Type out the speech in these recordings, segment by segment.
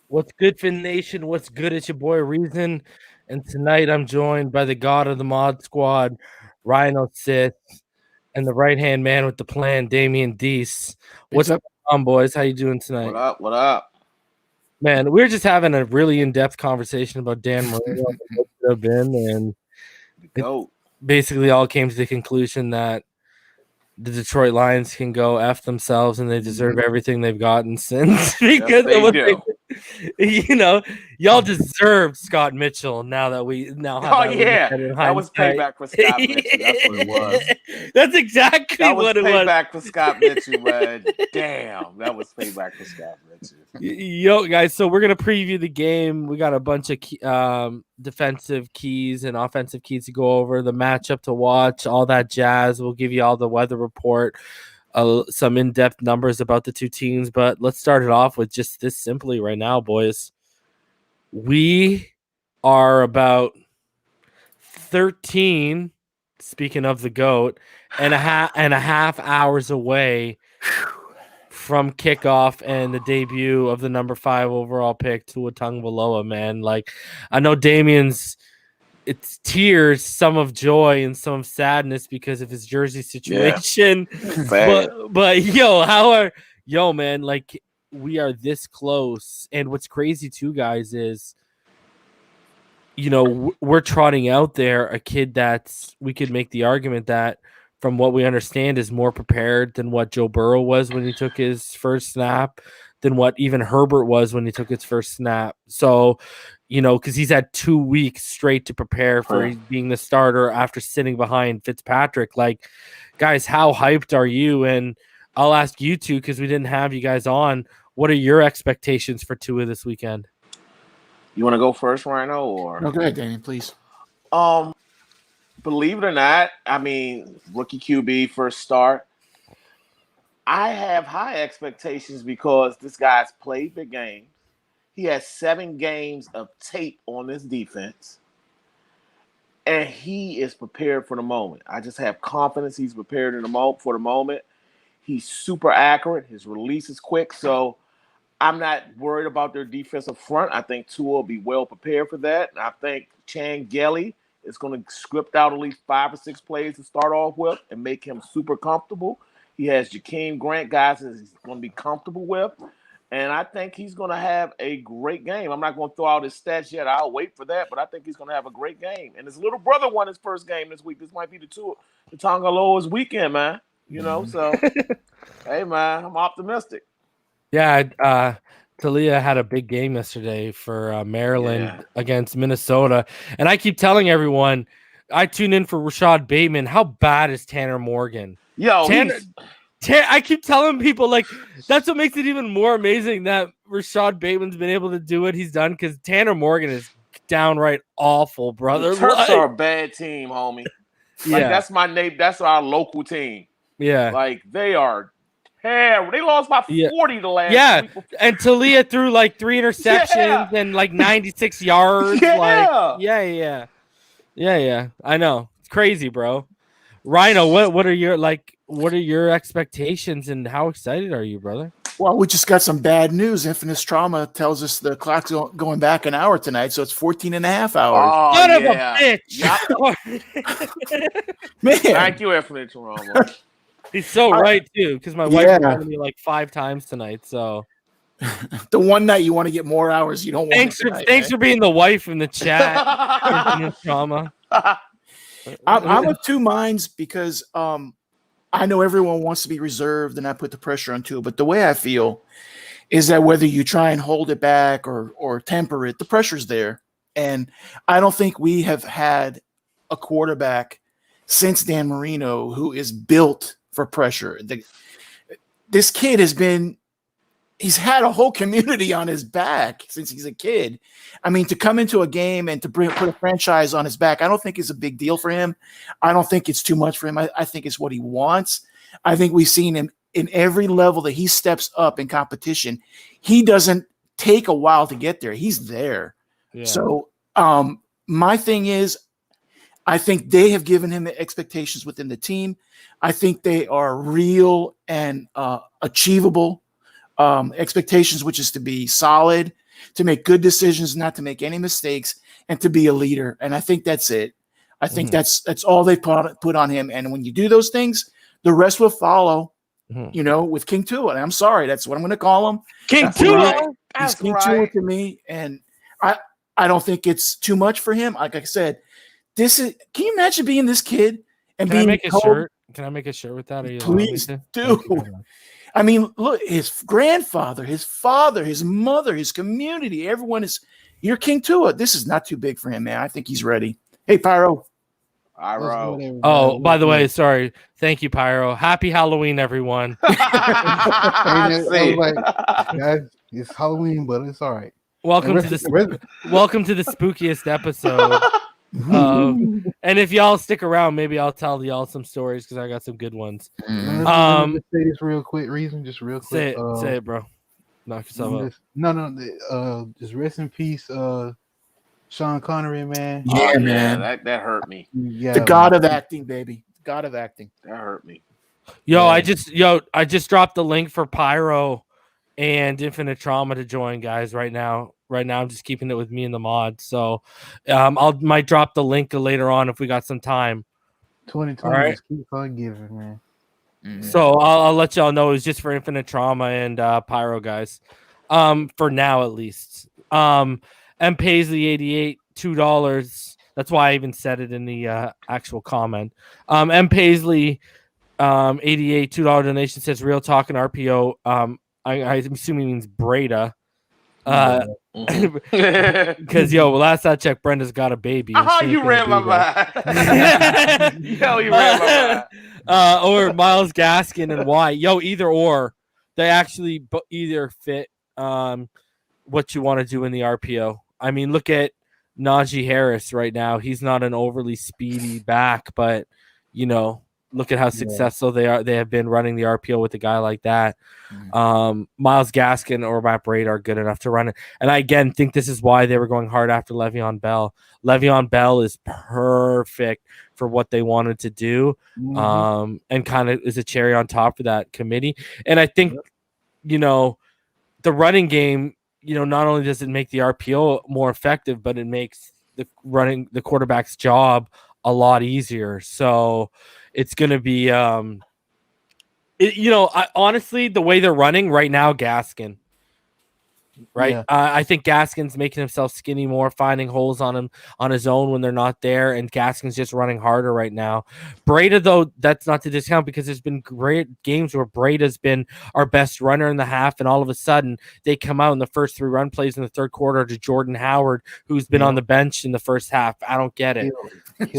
What's good, Fin Nation? What's good? It's your boy Reason, and tonight I'm joined by the god of the mod squad, Rhino Sith, and the right hand man with the plan, Damian Deese. What's up? going on, boys? How you doing tonight? What up? What up? Man, we're just having a really in-depth conversation about Dan Marino and what could have been, and Go. basically all came to the conclusion that the Detroit Lions can go F themselves and they deserve everything they've gotten since because Yes, of what they do. y'all deserved Scott Mitchell now that we now have Oh yeah, that was payback for Scott Mitchell. That's what it was. That's exactly That was what it was. payback for Scott Mitchell, man. Damn, that was payback for Scott Mitchell. Yo, guys, so we're gonna preview the game. We got a bunch of defensive keys and offensive keys to go over, the matchup to watch, all that jazz. We'll give you all the weather report, some in-depth numbers about the two teams. But let's start it off with just this simply right now, boys. We are about 13. Speaking of the GOAT, and a half hours away from kickoff and the debut of the number 5 overall pick, Tua Tagovailoa, man. Like, I know Damian's it's tears, some of joy and some of sadness because of his jersey situation. Yeah. but yo, man, like we are this close. And what's crazy too, guys, is we're trotting out there a kid that's we could make the argument that from what we understand is more prepared than what Joe Burrow was when he took his first snap, than what even Herbert was when he took his first snap. So, because he's had 2 weeks straight to prepare for being the starter after sitting behind Fitzpatrick. Like, guys, how hyped are you? And I'll ask you two because we didn't have you guys on. What are your expectations for Tua this weekend? You want to go first, Rhino, or No, go ahead, Danny, please. Believe it or not, I mean, rookie QB first start. I have high expectations because this guy's played big games. He has 7 games of tape on this defense, and he is prepared for the moment. I just have confidence he's prepared for the moment. He's super accurate. His release is quick, so I'm not worried about their defensive front. I think Tua will be well prepared for that. I think Chan Gelly is going to script out at least 5 or 6 plays to start off with and make him super comfortable. He has Jakeem Grant, guys that he's going to be comfortable with. And I think he's going to have a great game. I'm not going to throw out his stats yet. I'll wait for that. But I think he's going to have a great game. And his little brother won his first game this week. This might be the Tagovailoa's weekend, man. So, hey, man, I'm optimistic. Yeah, Talia had a big game yesterday for Maryland against Minnesota. And I keep telling everyone, I tune in for Rashad Bateman. How bad is Tanner Morgan? Yo, I keep telling people, like, that's what makes it even more amazing that Rashad Bateman's been able to do what he's done, because Tanner Morgan is downright awful, brother. The Terps are a bad team, homie. Like, that's my name. That's our local team. Yeah. Like, they are terrible. They lost by 40 the last week. And Talia threw like 3 interceptions and like 96 yards. Yeah. I know. It's crazy, bro. Rhino, what are your expectations and how excited are you, brother? Well, we just got some bad news. Infamous Trauma tells us the clock's going back an hour tonight, so it's 14 and a half hours. Oh, Son of a bitch. Man. Thank you, Infamous Trauma. He's so right, too, because my wife told me like 5 times tonight, so. The one night you want to get more hours, you don't want Thanks for being the wife in the chat. Infamous Trauma. I'm of 2 minds because I know everyone wants to be reserved and not put the pressure on Tua, but the way I feel is that whether you try and hold it back or temper it, the pressure's there. And I don't think we have had a quarterback since Dan Marino who is built for pressure. This kid he's had a whole community on his back since he's a kid. I mean, to come into a game and to put a franchise on his back, I don't think is a big deal for him. I don't think it's too much for him. I think it's what he wants. I think we've seen him in every level that he steps up in competition. He doesn't take a while to get there. He's there. Yeah. So my thing is, I think they have given him the expectations within the team. I think they are real and achievable expectations, which is to be solid. to make good decisions, not to make any mistakes, and to be a leader. And I think that's it. I think that's all they put on him. And when you do those things, the rest will follow. With King Tua. And I'm sorry, that's what I'm going to call him. King Tua. He's King Tua to me, and I don't think it's too much for him. Like I said, this is. Can you imagine being this kid and being make a shirt? Can I make a shirt with that? Please do. I mean, look, his grandfather, his father, his mother, his community, everyone is. You're King Tua. This is not too big for him, man. I think he's ready. Hey, Pyro. Pyro. Oh, by the way, sorry. Thank you, Pyro. Happy Halloween, everyone. Guys, it's Halloween, but it's all right. Welcome to the spookiest episode. And if y'all stick around, maybe I'll tell y'all some stories because I got some good ones. Let me say this real quick. Just real quick. Say it, bro. Knock yourself out. No. Just rest in peace, Sean Connery, man. Yeah, man. That hurt me. Yeah, the god of acting, baby. God of acting. That hurt me. I just dropped the link for Pyro and Infinite Trauma to join, guys. Right now, I'm just keeping it with me and the mod. So, might drop the link later on if we got some time. 2020 right. Just keep on giving, man. So I'll let y'all know it's just for Infinite Trauma and Pyro, guys. For now at least. M Paisley 88, $2. That's why I even said it in the actual comment. M Paisley 88, $2 donation says real talk and RPO. I'm assuming means Breda. Because last I checked, Brenda's got a baby. You ran my mind. You ran my mind. Or Miles Gaskin and why? Either or. They actually either fit what you want to do in the RPO. I mean, look at Najee Harris right now. He's not an overly speedy back, but look at how successful they are. They have been running the RPO with a guy like that. Miles Gaskin or Matt Brady are good enough to run it. And I again think this is why they were going hard after Le'Veon Bell. Le'Veon Bell is perfect for what they wanted to do, and kind of is a cherry on top for that committee. And I think, the running game, not only does it make the RPO more effective, but it makes the quarterback's job a lot easier. So it's going to be, honestly, the way they're running right now, Gaskin, right? Yeah. I think Gaskin's making himself skinny more, finding holes on his own when they're not there, and Gaskin's just running harder right now. Breda, though, that's not to discount because there's been great games where Breda's been our best runner in the half, and all of a sudden they come out in the first 3 run plays in the third quarter to Jordan Howard, who's been on the bench in the first half. I don't get it.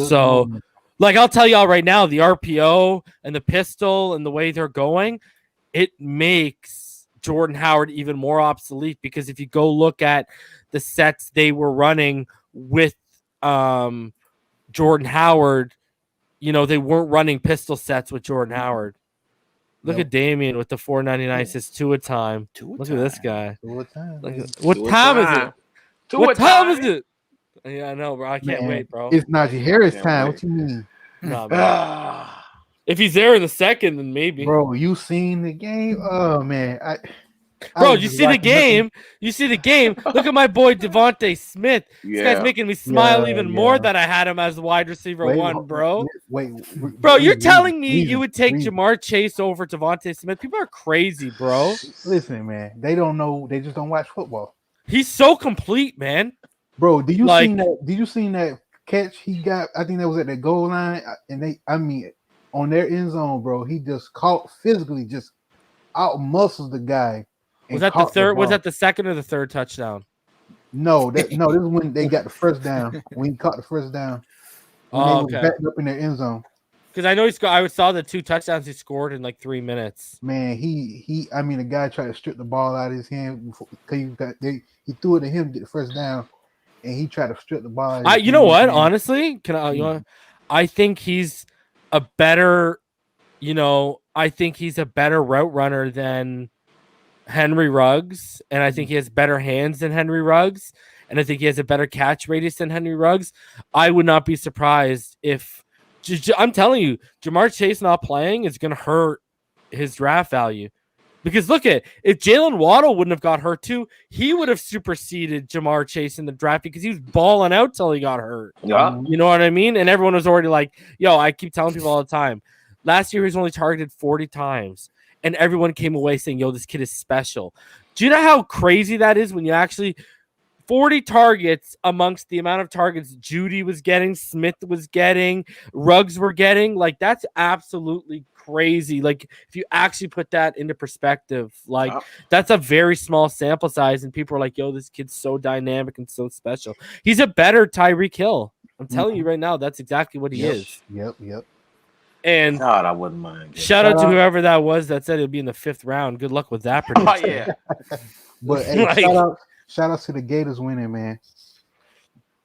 So, I'll tell y'all right now, the RPO and the pistol and the way they're going, it makes Jordan Howard even more obsolete, because if you go look at the sets they were running with Jordan Howard, they weren't running pistol sets with Jordan Howard. Look at Damien with the 499 says Tua time. Look at this guy. What time is it? What time is it? Yeah, I know, bro. I can't wait, bro. It's Najee Harris time. What you mean? Nah, man. If he's there in the second, then maybe. Bro, you seen the game? Oh man, you see the game? You see the game? Look at my boy Devontae Smith. This guy's making me smile even more that I had him as the wide receiver 1, bro. Bro, you're telling me you would take Jamar Chase over Devontae Smith? People are crazy, bro. Listen, man, they don't know. They just don't watch football. He's so complete, man. Bro, did you see that? Did you see that catch he got? I think that was at the goal line, and on their end zone, bro. He just caught physically, just out muscles the guy. Was that the third? Was that the second or the third touchdown? No, this is when they got the first down. When he caught the first down, they was backed up in their end zone. Because I know I saw the 2 touchdowns he scored in 3 minutes. Man, the guy tried to strip the ball out of his hand because he threw it to him to get the first down, and he tried to strip the ball out of his hand. You know what? Honestly, I think he's a better, I think he's a better route runner than Henry Ruggs, and I think he has better hands than Henry Ruggs, and I think he has a better catch radius than Henry Ruggs. I would not be surprised if, I'm telling you, Jamar Chase not playing is going to hurt his draft value. Because look at if Jalen Waddle wouldn't have got hurt too, he would have superseded Jamar Chase in the draft because he was balling out till he got hurt. Yeah. You know what I mean? And everyone was already like, yo, I keep telling people all the time. Last year he was only targeted 40 times. And everyone came away saying, yo, this kid is special. Do you know how crazy that is when you actually 40 targets amongst the amount of targets Judy was getting, Smith was getting, Ruggs were getting? Like, that's absolutely crazy. Like, if you actually put that into perspective, like, that's a very small sample size. And people are like, yo, this kid's so dynamic and so special. He's a better Tyreek Hill. I'm telling you right now, that's exactly what he is. Yep. And God, I wouldn't mind. Shout out to whoever that was that said it'd be in the 5th round. Good luck with that prediction. Oh, yeah. But hey, shout out to the Gators winning, man.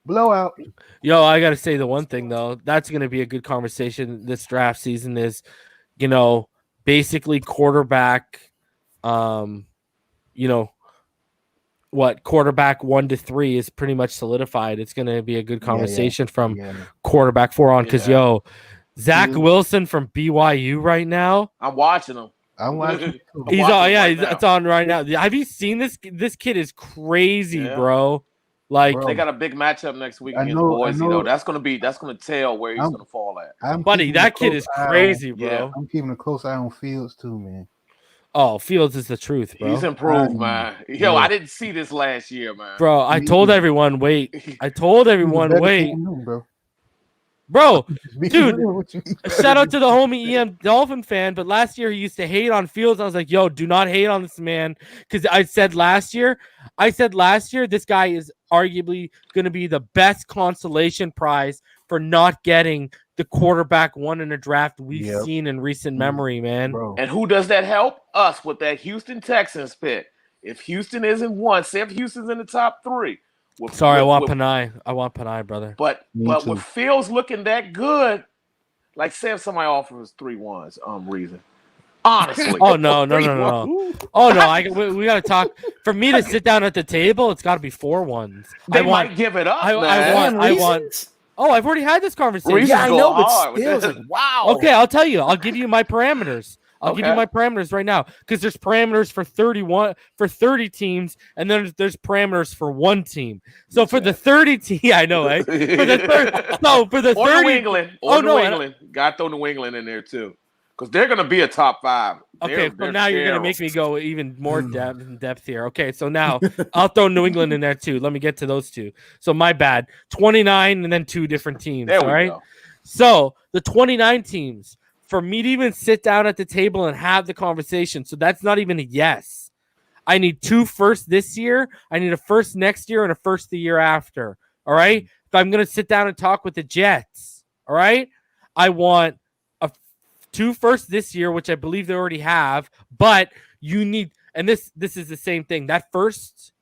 Blowout. Yo, I got to say the one thing, though. That's going to be a good conversation this draft season is, basically quarterback, quarterback 1 to 3 is pretty much solidified. It's going to be a good conversation from quarterback 4 on because, Zach Wilson from BYU right now. I'm watching him. He's on. Yeah, it's on right now. Have you seen this? This kid is crazy, bro. Like they got a big matchup next week against Boise, though. That's gonna tell where he's gonna fall at. Buddy, that kid is crazy, bro. Yeah. I'm keeping a close eye on Fields too, man. Oh, Fields is the truth, bro. He's improved, man. Yo, I didn't see this last year, man. Bro, I told everyone wait. Bro, dude, shout out to the homie EMdolphin fan, but last year he used to hate on Fields. I was like, yo, do not hate on this man. Because I said last year, this guy is arguably going to be the best consolation prize for not getting the quarterback 1 in a draft we've seen in recent memory, man. Bro. And who does that help? Us with that Houston Texans pick. If Houston isn't 1, say if Houston's in the top 3. I want Panay. I want Panay, brother. But with Fields looking that good, like say if somebody offers 3 1s, reason. Honestly. Oh no. Oh no, we gotta talk. For me to sit down at the table, it's gotta be 4 1s. They might give it up. I want. Oh, I've already had this conversation. Yeah, I know, but still, like, wow. Okay, I'll tell you. I'll give you my parameters. I'll give you my parameters right now because there's parameters for 30 teams, and then there's parameters for 1 team. So for the 30 team, I know, eh? For the 30, New England, New England, got to throw New England in there too, because they're gonna be a top 5. Okay, so now you're gonna make me go even more depth here. Okay, so now I'll throw New England in there too. Let me get to those 2. So my bad, 29 and then 2 different teams. There we all right. Go. So the 29 teams. For me to even sit down at the table and have the conversation. So that's not even a yes. I need 2 firsts this year. I need a first next year and a first the year after. All right. If I'm going to sit down and talk with the Jets, all right, I want 2 firsts this year, which I believe they already have. But you need, and this is the same thing. That first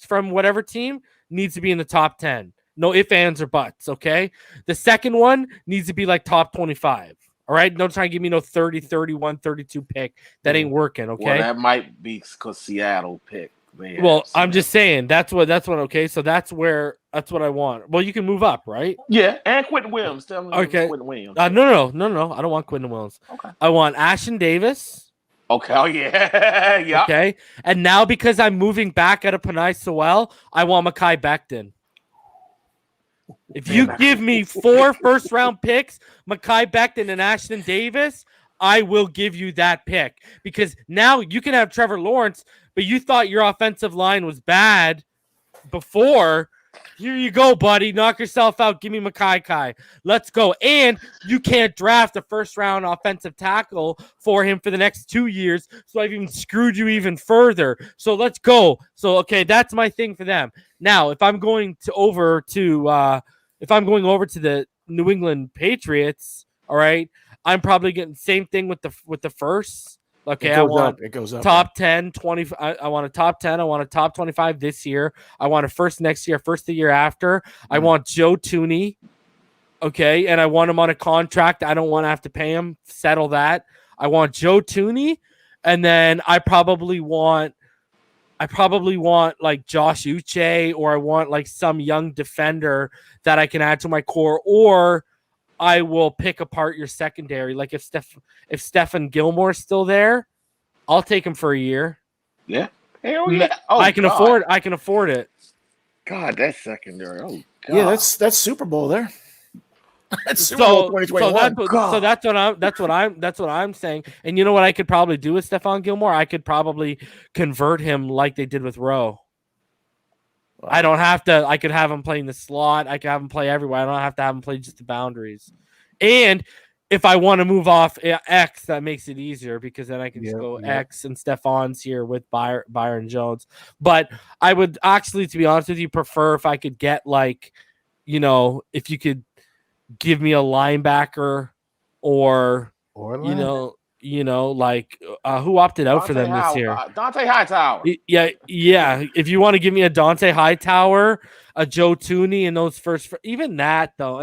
from whatever team needs to be in the top 10. No ifs, ands, or buts. Okay. The second one needs to be like top 25. All right, don't try and give me no 30, 31, 32 pick. That ain't working, okay? Well, that might be because Seattle picked. Well, I'm just saying that's what. Okay, so that's what I want. Well, you can move up, right? Yeah, and Quentin Williams. Tell me okay. Quentin Williams. No. I don't want Quentin Williams. Okay. I want Ashton Davis. Okay. Oh yeah. Yeah. Okay. And now because I'm moving back out of Panay Sewell, I want Mekhi Becton. If you give me 4 first-round picks, Mekhi Becton and Ashton Davis, I will give you that pick. Because now you can have Trevor Lawrence, but you thought your offensive line was bad before. Here you go, buddy. Knock yourself out. Give me Mekhi. Let's go. And you can't draft a first-round offensive tackle for him for the next 2 years, so I've even screwed you even further. So let's go. So, okay, that's my thing for them. Now, if I'm going over to the New England Patriots, all right, I'm probably getting the same thing with the first. Okay, it goes up. Top 10, 20. I want a top 10. I want a top 25 this year. I want a first next year, first the year after. I want Joe Thuney. Okay, and I want him on a contract. I don't want to have to pay him. Settle that. I want Joe Thuney, and then I probably want like Josh Uche, or I want like some young defender that I can add to my core, or I will pick apart your secondary. Like if Stephen Gilmore's still there, I'll take him for a year. Yeah. Hell yeah. Oh, I can afford it. God, that's secondary. Oh, God. Yeah, that's Super Bowl there. That's Super Bowl 2021. That's what I'm saying. And you know what I could probably do with Stephon Gilmore? I could probably convert him like they did with Rowe. Wow. I don't have to. I could have him play in the slot. I could have him play everywhere. I don't have to have him play just the boundaries. And if I want to move off X, that makes it easier because then I can just go X and Stephon's here with Byron Jones. But I would actually, to be honest with you, prefer if I could get like, if you could give me a linebacker or like who opted out for them this year? Dante Hightower. Yeah. If you want to give me a Dante Hightower, a Joe Tooney, and those first, even that though,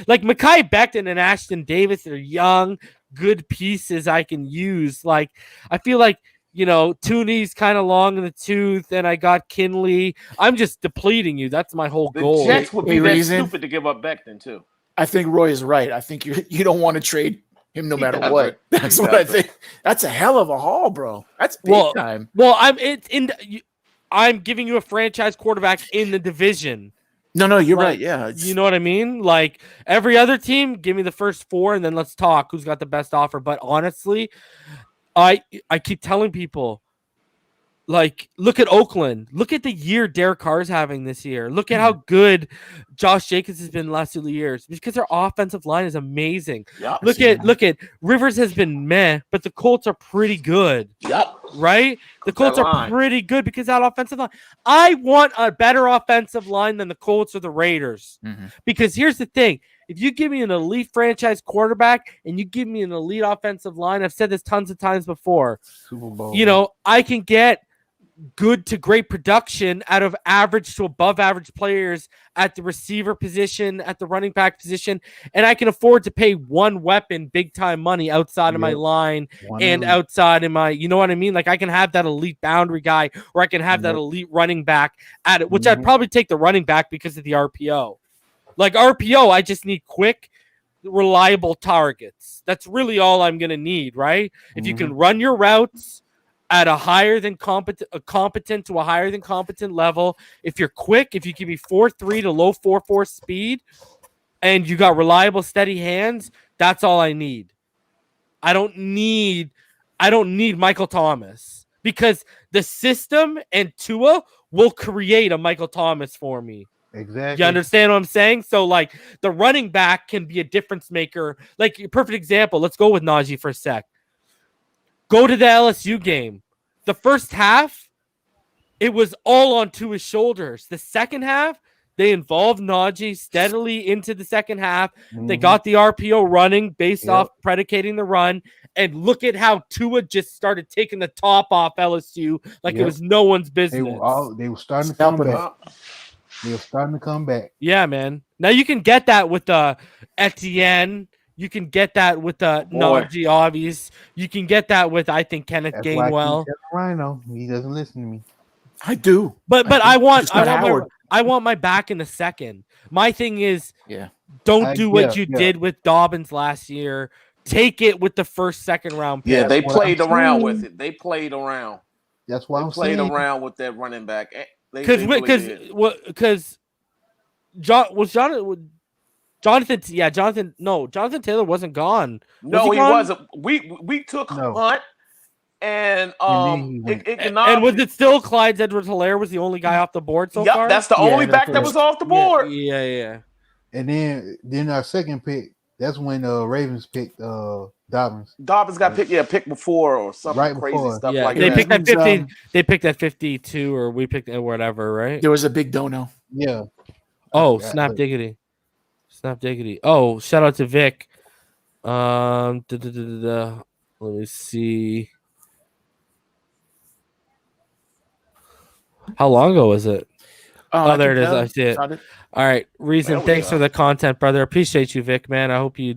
like Mekhi Becton and Ashton Davis are young, good pieces I can use. Like I feel like Tooney's kind of long in the tooth, and I got Kinley. I'm just depleting you. That's my whole goal. The Jets would be that stupid to give up Becton too. I think Roy is right. I think you don't want to trade him no matter what. That's what I think. That's a hell of a haul, bro. That's big time. Well, I'm giving you a franchise quarterback in the division. No, you're right. Yeah. You know what I mean? Like every other team, give me the first 4 and then let's talk who's got the best offer. But honestly, I keep telling people, like, look at Oakland. Look at the year Derek Carr's having this year. Look at how good Josh Jacobs has been the last 2 years because their offensive line is amazing. Yep. Look at Rivers has been meh, but the Colts are pretty good. Yep. Right? The Colts are pretty good because that offensive line. I want a better offensive line than the Colts or the Raiders. Mm-hmm. Because here's the thing. If you give me an elite franchise quarterback and you give me an elite offensive line, I've said this tons of times before. Super Bowl. I can get good to great production out of average to above average players at the receiver position, at the running back position, and I can afford to pay one weapon big time money outside of my line and outside of my, you know what I mean? Like I can have that elite boundary guy or I can have that elite running back at it, which I'd probably take the running back because of the RPO. Like RPO, I just need quick, reliable targets. That's really all I'm going to need, right? If you can run your routes at a higher than competent to a higher than competent level. If you're quick, if you give me 4.3 to low 4.4 speed and you got reliable, steady hands, that's all I need. I don't need Michael Thomas because the system and Tua will create a Michael Thomas for me. Exactly. You understand what I'm saying? So like the running back can be a difference maker. Like perfect example. Let's go with Najee for a sec. Go to the LSU game. The first half, it was all on Tua's shoulders. The second half, they involved Najee steadily into the second half. They got the RPO running based off predicating the run. And look at how Tua just started taking the top off LSU like it was no one's business. They were starting to come back. They were starting to come back. Yeah, man. Now you can get that with Etienne. You can get that with Najee Obvious. You can get that with, I think, Kenneth Gainwell. Rhino, he doesn't listen to me. I do. But I want my back in the second. My thing is, don't do what you did with Dobbins last year. Take it with the first, second round pick. Yeah, they played around with it. They played around. That's why I'm saying. Played around with that running back. Because Jonathan Taylor wasn't gone. No, he wasn't. We took Hunt and and was it still Clyde Edwards-Helaire was the only guy off the board so far? That's the only back that was off the board. Yeah. And then our second pick, that's when Ravens picked Dobbins. Dobbins got picked before or something crazy stuff like they that. Picked at 50. They picked at 52, or we picked at whatever, right? There was a big dono. Yeah. Oh, snap diggity. Snap diggity. Oh, shout out to Vic. Let me see. How long ago was it? Oh, there it is. I see it. All right. Reason, thanks for the content, brother. Appreciate you, Vic, man. I hope you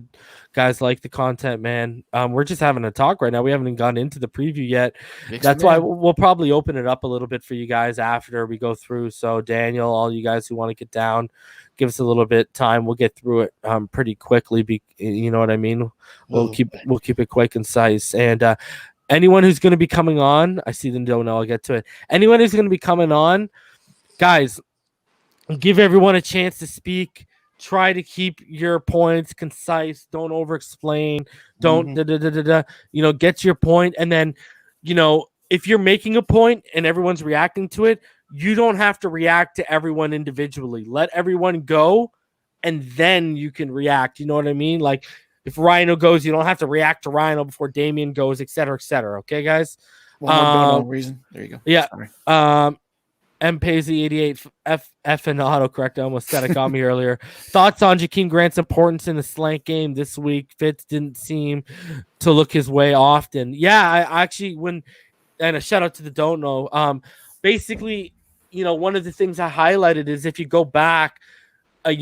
guys like the content, man. We're just having a talk right now. We haven't even gone into the preview yet. That's why we'll probably open it up a little bit for you guys after we go through. So, Daniel, all you guys who want to get down, give us a little bit time. We'll get through it pretty quickly. You know what I mean? We'll keep it quite concise. And anyone who's going to be coming on, I see them don't know. I'll get to it. Anyone who's going to be coming on, guys, give everyone a chance to speak. Try to keep your points concise. Don't over-explain. Don't get to your point. And then, if you're making a point and everyone's reacting to it, you don't have to react to everyone individually. Let everyone go, and then you can react. You know what I mean? Like, if Rhino goes, you don't have to react to Rhino before Damien goes, et cetera, et cetera. Okay, guys? One more reason. There you go. Yeah. Sorry. MPazy88 F and autocorrect. I almost said it, got me earlier. Thoughts on Jakeem Grant's importance in the slant game this week? Fitz didn't seem to look his way often. Yeah, I actually, and a shout out to the don't know. Basically, one of the things I highlighted is if you go back, if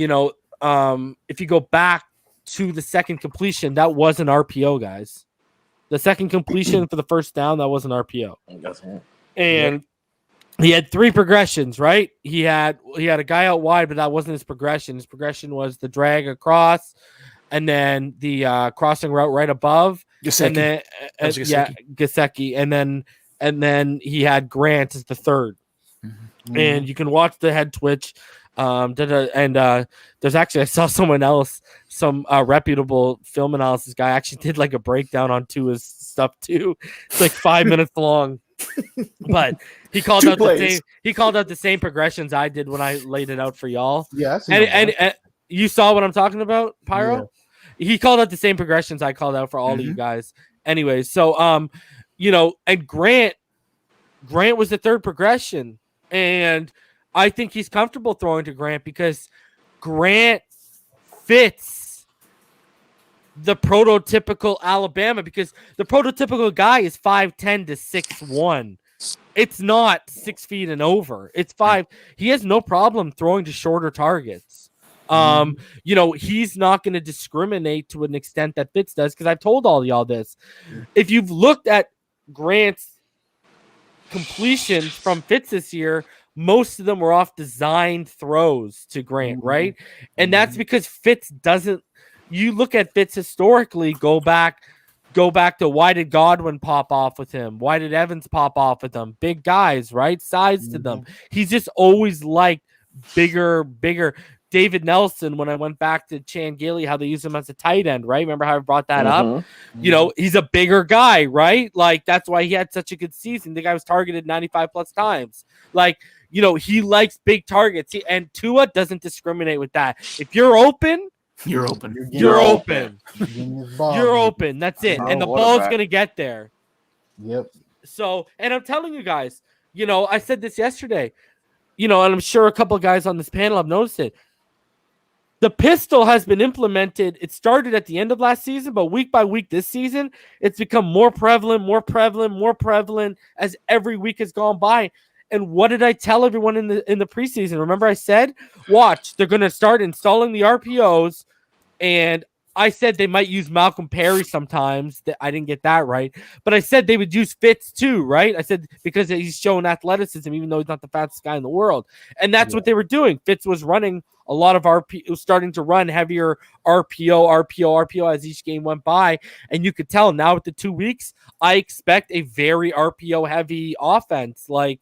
you go back to the second completion, that was an RPO, guys. The second completion for the first down, that was an RPO. And he had 3 progressions, right? He had a guy out wide, but that wasn't his progression. His progression was the drag across, and then the crossing route right above. Gesicki. Gesicki. And then he had Grant as the third. Mm-hmm. And you can watch the head twitch. There's actually, I saw someone else, some reputable film analysis guy actually did like a breakdown on Tua's stuff too. It's like 5 minutes long. But he called out the same progressions I did when I laid it out for y'all. Yeah, and you saw what I'm talking about, Pyro? Yeah. He called out the same progressions I called out for all of you guys. Anyways, so and Grant was the third progression, and I think he's comfortable throwing to Grant because Grant fits the prototypical Alabama, because the prototypical guy is 5'10" to 6'1". It's not 6 feet and over. It's 5. He has no problem throwing to shorter targets. He's not going to discriminate to an extent that Fitz does, because I've told all y'all this. If you've looked at Grant's completions from Fitz this year, most of them were off designed throws to Grant, right? And that's because Fitz doesn't. You look at Fitz historically, go back to why did Godwin pop off with him? Why did Evans pop off with them? Big guys, right? Size to them. He's just always liked bigger. David Nelson, when I went back to Chan Gailey, how they use him as a tight end, right? Remember how I brought that up? He's a bigger guy, right? Like, that's why he had such a good season. The guy was targeted 95 plus times. Like, he likes big targets. And Tua doesn't discriminate with that. If you're open, you're open. You're open. You're open. That's it. And the ball's going to get there. Yep. So, and I'm telling you guys, I said this yesterday, and I'm sure a couple of guys on this panel have noticed it. The pistol has been implemented. It started at the end of last season, but week by week this season, it's become more prevalent as every week has gone by. And what did I tell everyone in the preseason? Remember I said, watch, they're going to start installing the RPOs, and I said they might use Malcolm Perry sometimes. I didn't get that right. But I said they would use Fitz too, right? I said because he's shown athleticism, even though he's not the fastest guy in the world. And that's what they were doing. Fitz was running a lot of RPO, starting to run heavier RPO as each game went by. And you could tell now with the 2 weeks, I expect a very RPO heavy offense. Like,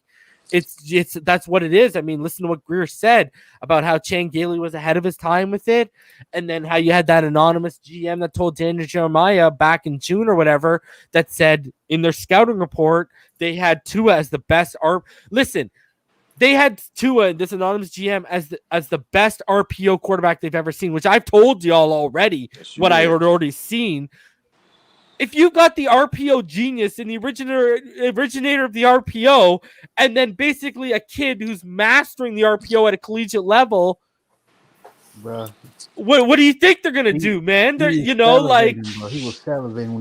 it's that's what it is. I mean, listen to what Greer said about how Chan Gailey was ahead of his time with it, and then how you had that anonymous GM that told Daniel Jeremiah back in June or whatever that said in their scouting report they had Tua as the best Listen, they had Tua, this anonymous GM, as the best RPO quarterback they've ever seen, which I've told y'all already what I had already seen. If you got the RPO genius and the originator of the RPO, and then basically a kid who's mastering the RPO at a collegiate level, bro, what do you think they're gonna do, man? They're, he was salivating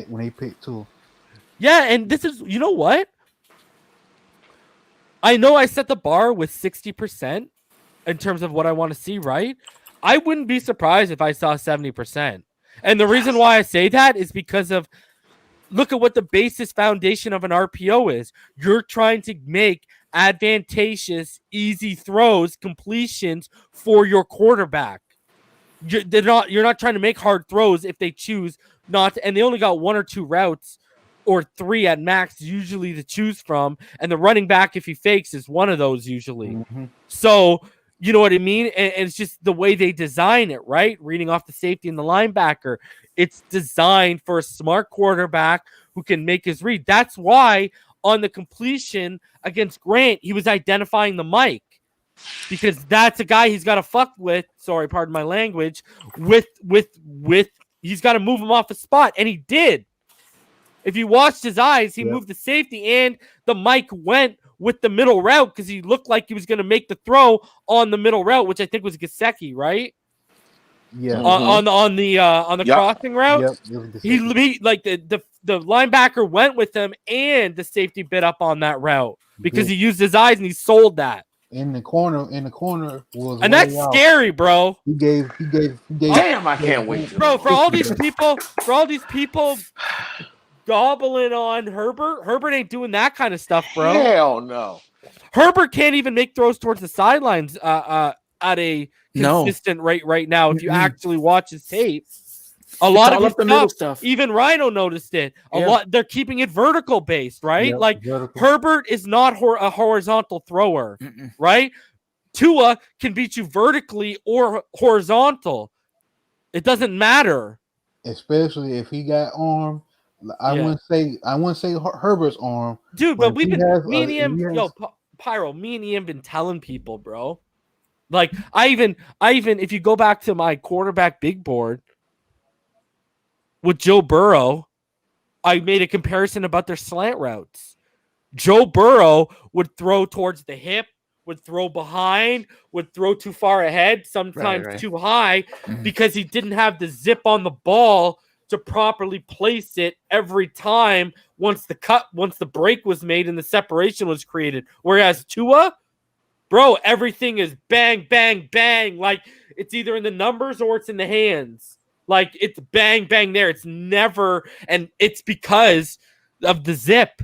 when they picked Tua. Yeah, and this is, you know what? I know I set the bar with 60% in terms of what I want to see, right? I wouldn't be surprised if I saw 70%. And the reason why I say that is because of, look at what the basis foundation of an RPO is. You're trying to make advantageous, easy throws, completions for your quarterback. You're not trying to make hard throws if they choose not to, and they only got 1 or 2 routes or 3 at max usually to choose from, and the running back, if he fakes, is one of those usually. So you know what I mean? And it's just the way they design it, right? Reading off the safety and the linebacker. It's designed for a smart quarterback who can make his read. That's why on the completion against Grant, he was identifying the mic, because that's a guy he's got to fuck with. Sorry, pardon my language. With he's got to move him off a spot, and he did. If you watched his eyes, he moved the safety, and the mic went with the middle route because he looked like he was going to make the throw on the middle route, which I think was Gesicki, right? Yeah. On the crossing route. Yep. He like the linebacker went with him, and the safety bit up on that route because he used his eyes and he sold that. In the corner was, and that's scary, bro. He gave. Damn, I can't wait, bro. For all these people gobbling on Herbert. Herbert ain't doing that kind of stuff, bro. Hell no. Herbert can't even make throws towards the sidelines at a consistent rate right now. If you actually watch his tape, a lot of his stuff, even Rhino noticed it. A lot. They're keeping it vertical based, right? Yep, like vertical. Herbert is not a horizontal thrower, right? Tua can beat you vertically or horizontal. It doesn't matter, especially if he got arm. I wouldn't say Herbert's arm, dude. But me and Ian, Pyro, me and Ian been telling people, bro. Like I even if you go back to my quarterback big board with Joe Burrow, I made a comparison about their slant routes. Joe Burrow would throw towards the hip, would throw behind, would throw too far ahead, sometimes too high, because he didn't have the zip on the ball to properly place it every time once the break was made and the separation was created. Whereas Tua, bro, everything is bang, bang, bang. Like it's either in the numbers or it's in the hands. Like it's bang, bang there. It's never, and it's because of the zip.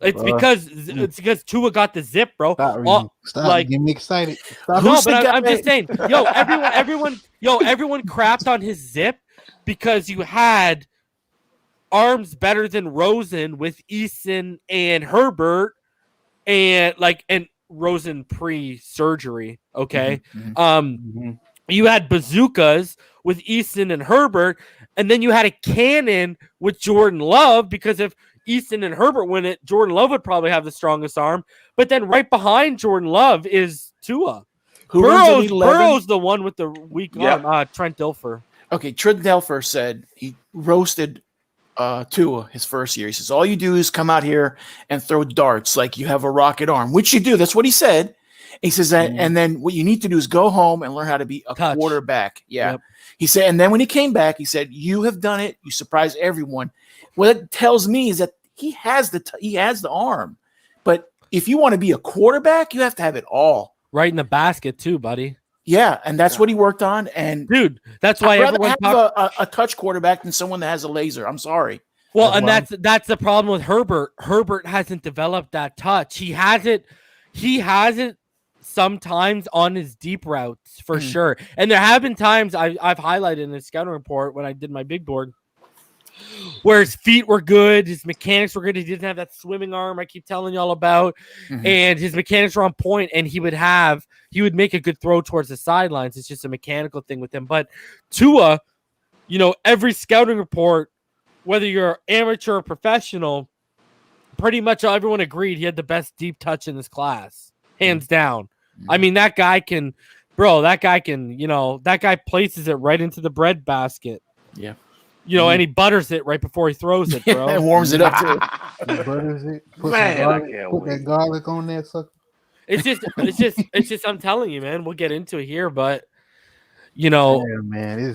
It's because Tua got the zip, bro. Stop like, getting me excited. Stop. No, but I'm just saying, everyone crapped on his zip because you had arms better than Rosen with Eason and Herbert, and Rosen pre-surgery. Okay, you had bazookas with Eason and Herbert, and then you had a cannon with Jordan Love, because if Eason and Herbert win it, Jordan Love would probably have the strongest arm. But then right behind Jordan Love is Tua. Burrow's the one with the weak arm. Trent Dilfer. Okay, Trent Dilfer said he roasted Tua his first year. He says, all you do is come out here and throw darts like you have a rocket arm, which you do. That's what he said. He says that, and then what you need to do is go home and learn how to be a quarterback. Yeah. Yep. He said, and then when he came back, he said, you have done it. You surprised everyone. What it tells me is that he has the arm. But if you want to be a quarterback, you have to have it all. Right in the basket too, buddy. Yeah, and that's what he worked on. And dude, that's why everyone have a touch quarterback than someone that has a laser. I'm sorry. Well, and that's the problem with Herbert. Herbert hasn't developed that touch. He has it sometimes on his deep routes for sure. And there have been times I've highlighted in the scouting report when I did my big board where his feet were good, his mechanics were good. He didn't have that swimming arm I keep telling y'all about, and his mechanics were on point, and he would make a good throw towards the sidelines. It's just a mechanical thing with him. But Tua, every scouting report, whether you're amateur or professional, pretty much everyone agreed he had the best deep touch in this class, hands down. I mean, that guy can that guy places it right into the bread basket. Yeah. And he butters it right before he throws it, bro. And warms it up too. He butters it. Put that garlic on that sucker. It's just. I'm telling you, man. We'll get into it here, but man,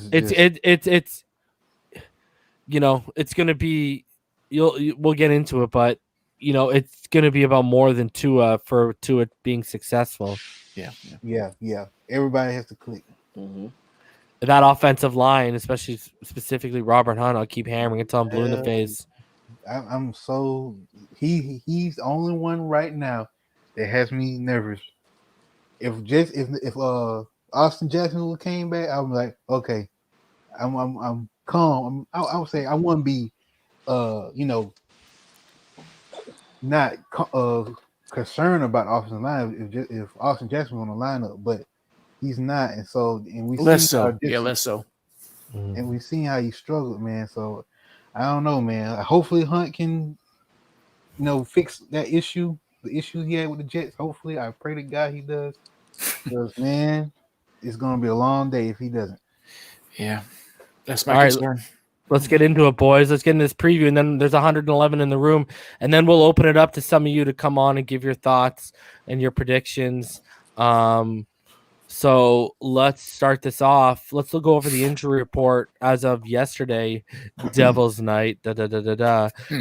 it's gonna be. We'll get into it, but it's gonna be about more than Tua for Tua being successful. Yeah. Everybody has to click. That offensive line, specifically Robert Hunt, I'll keep hammering until I'm blue in the face. I'm so he's the only one right now that has me nervous. If Austin Jackson came back, I'm like, okay, I'm calm. I would say I wouldn't be not concerned about the offensive line if Austin Jackson on the lineup, but he's not, and we less see so. Yeah, less so. And we seen how he struggled, man. So I don't know, man. Hopefully Hunt can, fix that issue, the issue he had with the Jets. Hopefully, I pray to God he does. Because man, it's gonna be a long day if he doesn't. Yeah, that's my concern. Let's get into it, boys. Let's get into this preview, and then there's 111 in the room, and then we'll open it up to some of you to come on and give your thoughts and your predictions. So let's start this off. Let's go over the injury report as of yesterday, Devil's Night.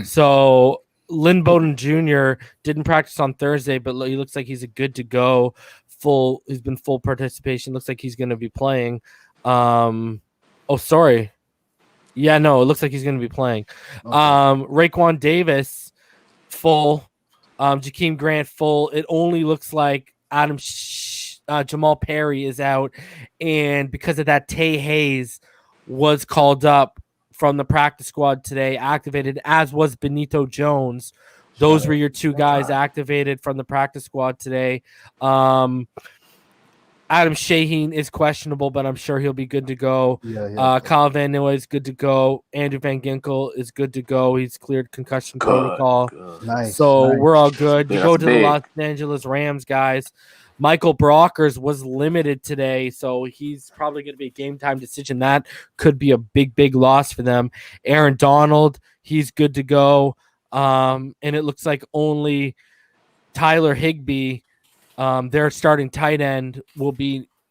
So Lynn Bowden Jr. didn't practice on Thursday, but he looks like he's good to go. He's been full participation. Looks like he's going to be playing. Sorry. Yeah, no, it looks like he's going to be playing. Okay. Raekwon Davis, full. Jakeem Grant, full. It only looks like Jamal Perry is out. And because of that, Tay Hayes was called up from the practice squad today, activated, as was Benito Jones. Those were your two guys activated from the practice squad today. Adam Shaheen is questionable, but I'm sure he'll be good to go. Kyle Van Noy is good to go. Andrew Van Ginkel is good to go. He's cleared concussion protocol. Nice. We're all good. You go to the Los Angeles Rams, guys. Michael Brockers was limited today, so he's probably going to be a game-time decision. That could be a big, big loss for them. Aaron Donald, he's good to go. And it looks like only Tyler Higbee, their starting tight end,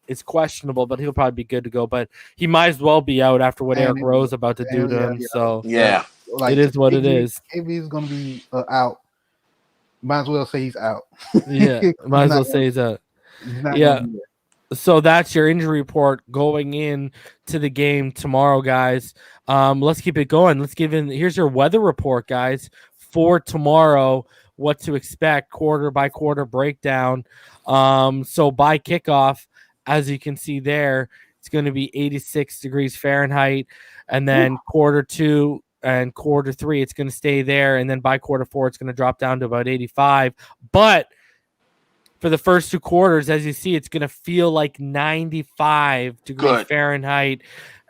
is questionable, but he'll probably be good to go. But he might as well be out after what Eric Rowe's about to do to him. So it is what it is. If he's going to be out, might as well say he's out. Yeah, might as well say he's out. Yeah. So that's your injury report going in to the game tomorrow, guys. Let's keep it going. Here's your weather report, guys, for tomorrow. What to expect, quarter by quarter breakdown. So by kickoff, as you can see there, it's going to be 86 degrees Fahrenheit, and then quarter 2 and quarter 3, it's going to stay there, and then by quarter 4, it's going to drop down to about 85. But for the first 2 quarters, as you see, it's going to feel like 95 degrees Fahrenheit.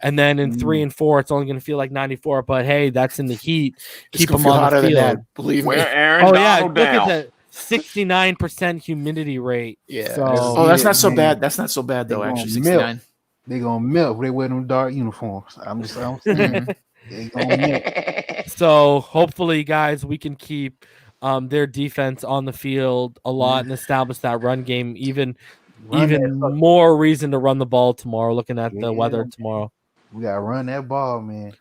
And then in 3 and 4, it's only going to feel like 94. But hey, that's in the heat. Keep them on the field. That, believe me. Aaron Donald look at the 69% humidity rate. Yeah. So, that's not so bad. That's not so bad though. Actually, 69. They're gonna melt. They wear them dark uniforms. I'm saying. They gonna melt. So hopefully, guys, we can keep their defense on the field a lot and establish that run game. Even more reason to run the ball tomorrow. Looking at the weather tomorrow. We gotta run that ball, man.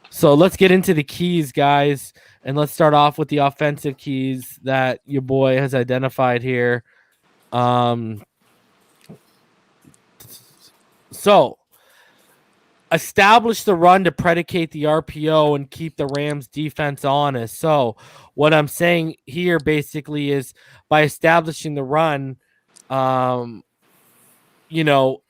So let's get into the keys, guys, and let's start off with the offensive keys that your boy has identified here. So establish the run to predicate the RPO and keep the Rams defense honest. So what I'm saying here basically is by establishing the run,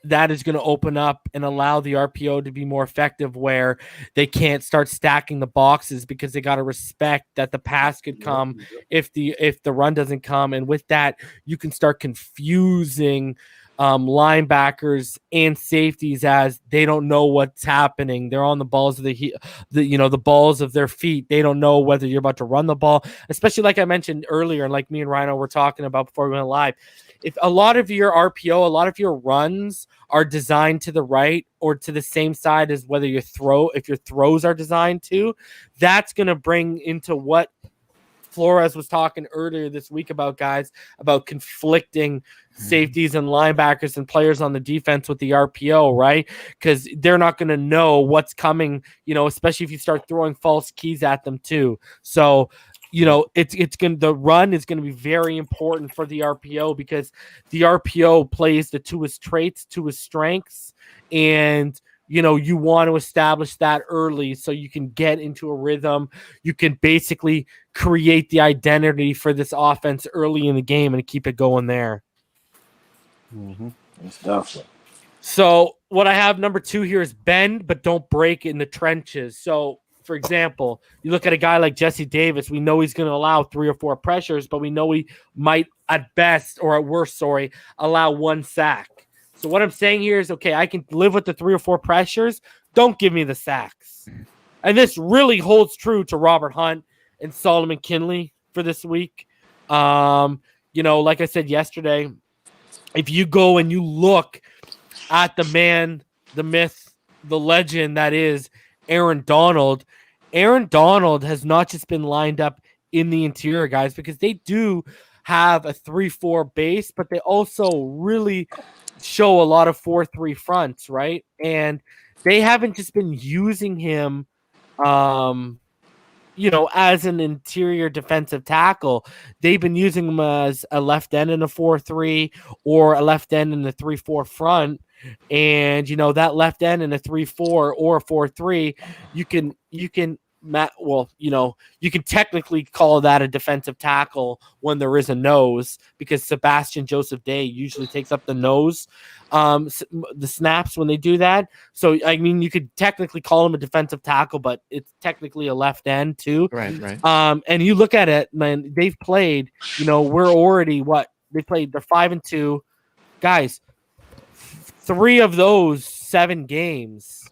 that is going to open up and allow the RPO to be more effective, where they can't start stacking the boxes because they got to respect that the pass could come if the run doesn't come. And with that, you can start confusing linebackers and safeties as they don't know what's happening. They're on the balls of the balls of their feet. They don't know whether you're about to run the ball, especially like I mentioned earlier, and like me and Rhino were talking about before we went live. If a lot of your RPO, a lot of your runs are designed to the right or to the same side as whether if your throws are designed to, that's going to bring into what Flores was talking earlier this week about, guys, about conflicting safeties and linebackers and players on the defense with the RPO, right? Because they're not going to know what's coming, especially if you start throwing false keys at them too. So, the run is going to be very important for the RPO because the RPO plays to his traits, to his strengths, and you want to establish that early so you can get into a rhythm. You can basically create the identity for this offense early in the game and keep it going there. That's definitely. So what I have number 2 here is bend, but don't break in the trenches. So for example, you look at a guy like Jesse Davis, we know he's going to allow 3 or 4 pressures, but we know he might at best or at worst, allow 1 sack. So what I'm saying here is, okay, I can live with the 3 or 4 pressures. Don't give me the sacks. And this really holds true to Robert Hunt and Solomon Kinley for this week. Like I said yesterday, if you go and you look at the man, the myth, the legend that is Aaron Donald has not just been lined up in the interior, guys, because they do have a 3-4 base, but they also really show a lot of 4-3 fronts, right? And they haven't just been using him as an interior defensive tackle. They've been using him as a left end in a 4-3 or a left end in the 3-4 front. And that left end in a 3-4 or a 4-3, you can technically call that a defensive tackle when there is a nose, because Sebastian Joseph Day usually takes up the nose, the snaps when they do that. So, I mean, you could technically call him a defensive tackle, but it's technically a left end too. Right. And you look at it, man, they've played, we're already they're 5-2. Guys, 3 of those 7 games,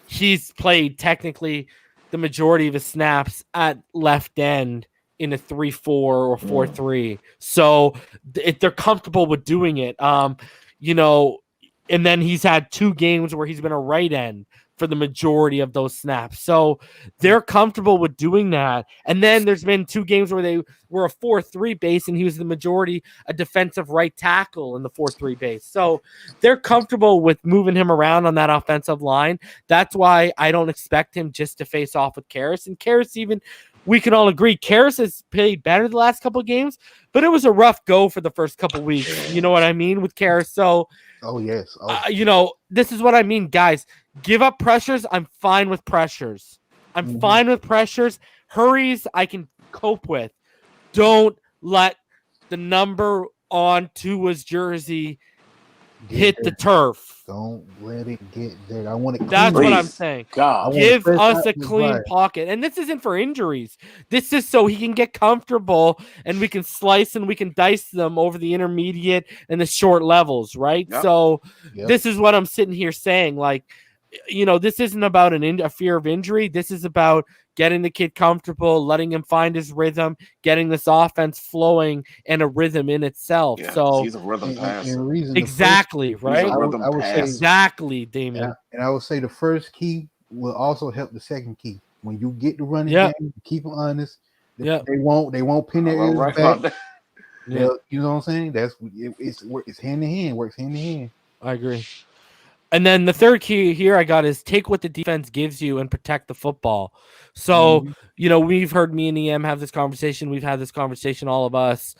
he's played technically the majority of his snaps at left end in a 3-4 or 4-3. So they're comfortable with doing it. And then he's had 2 games where he's been a right end for the majority of those snaps. So they're comfortable with doing that. And then there's been 2 games where they were a 4-3 base and he was the majority a defensive right tackle in the 4-3 base. So they're comfortable with moving him around on that offensive line. That's why I don't expect him just to face off with Karras. And Karras, even, we can all agree, Karras has played better the last couple of games, but it was a rough go for the first couple of weeks. You know what I mean with Karras? So, yes. This is what I mean, guys. Give up pressures. I'm fine with pressures. Fine with pressures. Hurries, I can cope with. Don't let the number on Tua's jersey hit the turf. Don't let it get there. I want it clean. That's what I'm saying. God. Give us a clean pocket. And this isn't for injuries. This is so he can get comfortable and we can slice and we can dice them over the intermediate and the short levels, right? Yep. So this is what I'm sitting here saying. Like, this isn't about a fear of injury. This is about getting the kid comfortable, letting him find his rhythm, getting this offense flowing and a rhythm in itself. Yeah, so he's a rhythm passer. Exactly, right? I would say exactly, Damien. And I would say the first key will also help the second key. When you get the running game, keep them honest. They won't pin their ears back. You know what I'm saying? It's hand in hand. Works hand in hand. I agree. And then the third key here I got is take what the defense gives you and protect the football. So, we've heard me and EM have this conversation. We've had this conversation, all of us,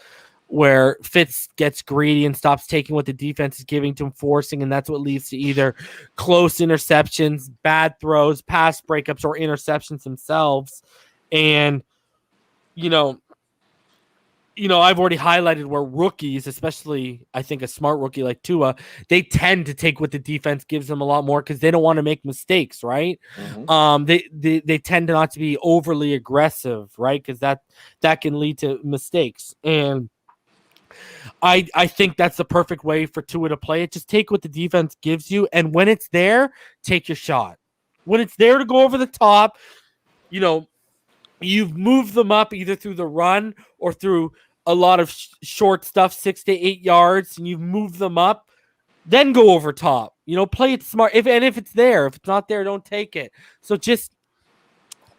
where Fitz gets greedy and stops taking what the defense is giving to him, forcing, and that's what leads to either close interceptions, bad throws, pass breakups, or interceptions themselves. And, I've already highlighted where rookies, especially I think a smart rookie like Tua, they tend to take what the defense gives them a lot more because they don't want to make mistakes, right? Mm-hmm. They tend to not to be overly aggressive, right? Because that can lead to mistakes. And I think that's the perfect way for Tua to play it. Just take what the defense gives you, and when it's there, take your shot. When it's there to go over the top, you've moved them up either through the run or through a lot of short stuff, 6 to 8 yards, and you've moved them up, then go over top. Play it smart. If it's there, if it's not there, don't take it. So just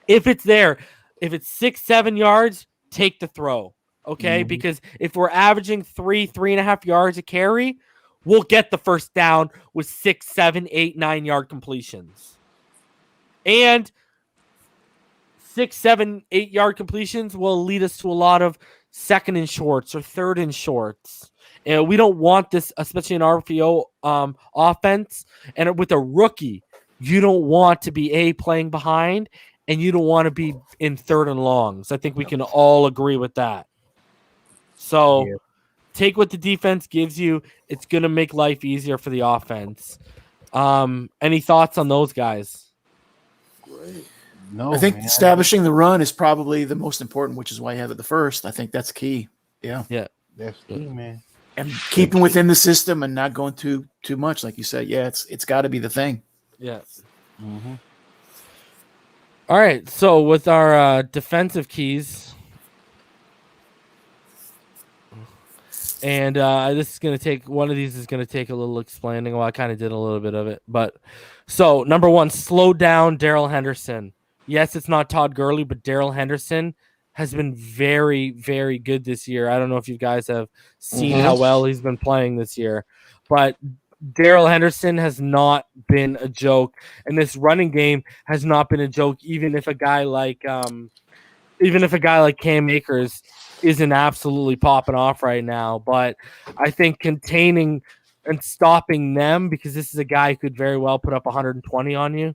if it's there, if it's 6-7 yards, take the throw. Okay, because if we're averaging 3.5 yards a carry, we'll get the first down with 6, 7, 8, 9 yard completions. And 6, 7, 8 yard completions will lead us to a lot of second and shorts or third and shorts. And we don't want this, especially in RPO offense. And with a rookie, you don't want to be playing behind, and you don't want to be in third and longs. I think we can all agree with that. So take what the defense gives you. It's going to make life easier for the offense. Any thoughts on those guys? No, I think man. establishing the run is probably the most important, which is why you have it the first. I think that's key. Yeah. That's key, man. And keeping within the system and not going too much, like you said. Yeah, it's got to be the thing. Yeah. Mm-hmm. All right. So with our defensive keys, and this is going to take one of these is going to take a little explaining. Well, I kind of did a little bit of it, but so number one, slow down Darrell Henderson. Yes, it's not Todd Gurley, but Darrell Henderson has been very, very good this year. I don't know if you guys have seen how well he's been playing this year, but Darrell Henderson has not been a joke, and this running game has not been a joke. Even if a guy like Cam Akers isn't absolutely popping off right now, but I think containing and stopping them, because this is a guy who could very well put up 120 on you.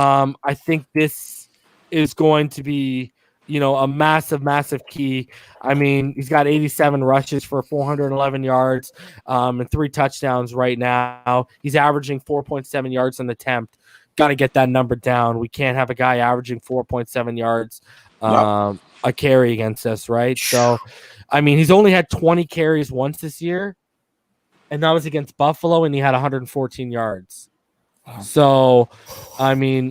I think this is going to be, a massive, massive key. I mean, he's got 87 rushes for 411 yards and 3 touchdowns right now. He's averaging 4.7 yards an attempt. Got to get that number down. We can't have a guy averaging 4.7 yards a carry against us, right? So, I mean, he's only had 20 carries once this year, and that was against Buffalo, and he had 114 yards. So, I mean,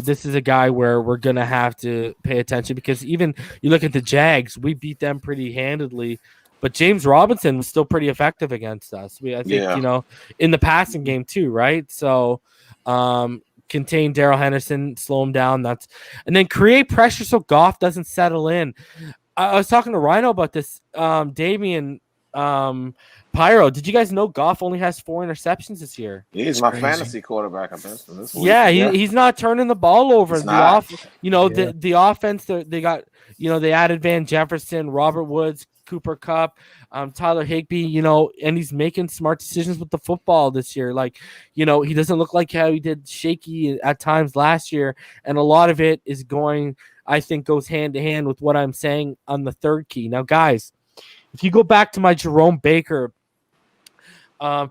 this is a guy where we're going to have to pay attention, because even you look at the Jags, we beat them pretty handedly, but James Robinson was still pretty effective against us. I think, in the passing game too, right? So, contain Darrell Henderson, slow him down. And then create pressure so Goff doesn't settle in. I was talking to Rhino about this. Damian Pyro, did you guys know Goff only has 4 interceptions this year? He's my fantasy quarterback. I think this week. Yeah, he's not turning the ball over. The offense they got. They added Van Jefferson, Robert Woods, Cooper Kupp, Tyler Higbee. And he's making smart decisions with the football this year. He doesn't look like how he did shaky at times last year, and a lot of it is goes hand to hand with what I'm saying on the third key. Now, guys, if you go back to my Jerome Baker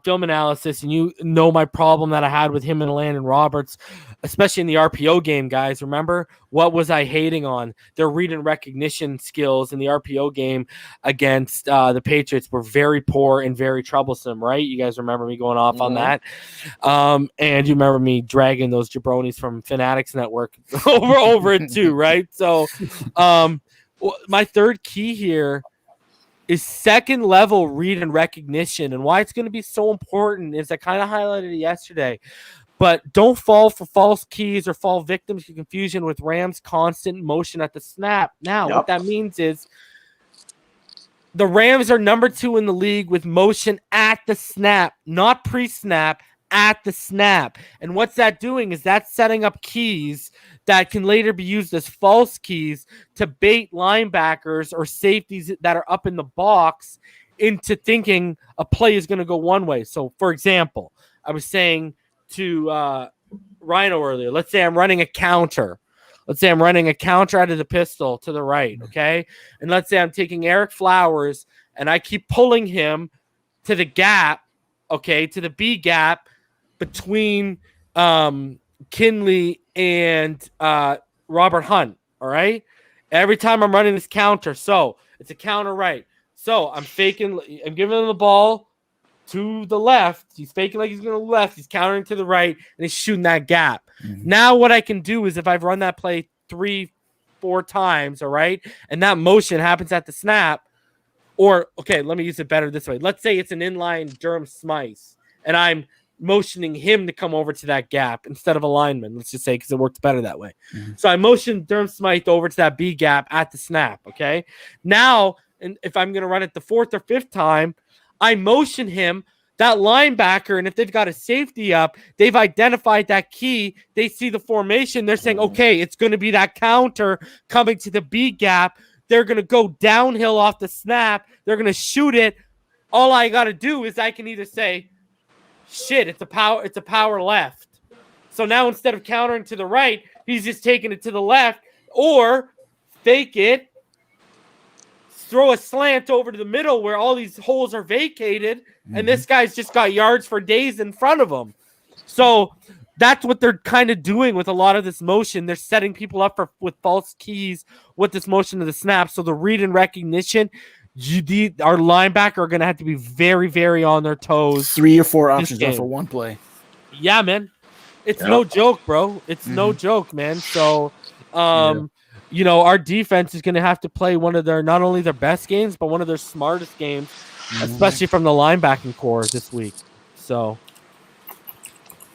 film analysis, and you know my problem that I had with him and Landon Roberts, especially in the RPO game, guys, remember, what was I hating on? Their read and recognition skills in the RPO game against the Patriots were very poor and very troublesome, right? You guys remember me going off on that? And you remember me dragging those jabronis from Fanatics Network over it too, right? So my third key here is second level read and recognition. And why it's going to be so important is I kind of highlighted it yesterday, but don't fall for false keys or fall victim to confusion with Rams constant motion at the snap. Now, what that means is the Rams are number 2 in the league with motion at the snap, not pre-snap, at the snap. And what's that doing is that's setting up keys that can later be used as false keys to bait linebackers or safeties that are up in the box into thinking a play is going to go one way. So, for example, I was saying to Rhino earlier, let's say I'm running a counter. Let's say I'm running a counter out of the pistol to the right, okay? And let's say I'm taking Eric Flowers and I keep pulling him to the gap, okay, to the B gap between Kinley and Robert Hunt, all right? Every time I'm running this counter, so it's a counter right. So I'm giving him the ball to the left. He's faking like he's going to the left. He's countering to the right, and he's shooting that gap. Now what I can do is if I've run that play 3-4 times, all right, and that motion happens at the snap, or, okay, let me use it better this way. Let's say it's an inline Durham Smythe, and I'm motioning him to come over to that gap instead of a lineman, let's just say, because it works better that way. So I motion Durham Smythe over to that B gap at the snap, okay? Now, and if I'm going to run it the 4th or 5th time, I motion him, that linebacker, and if they've got a safety up, they've identified that key, they see the formation, they're saying, okay, it's going to be that counter coming to the B gap. They're going to go downhill off the snap. They're going to shoot it. All I got to do is I can either say, shit, it's a power left. So now instead of countering to the right, he's just taking it to the left, or fake it, throw a slant over to the middle where all these holes are vacated, and this guy's just got yards for days in front of him. So that's what they're kind of doing with a lot of this motion. They're setting people up with false keys with this motion of the snap. So the read and recognition, our linebacker are going to have to be very, very on their toes. 3 or 4 options for one play. Yeah, man. It's no joke, bro. It's no joke, man. So, our defense is going to have to play one of not only their best games, but one of their smartest games, especially from the linebacking core this week. So,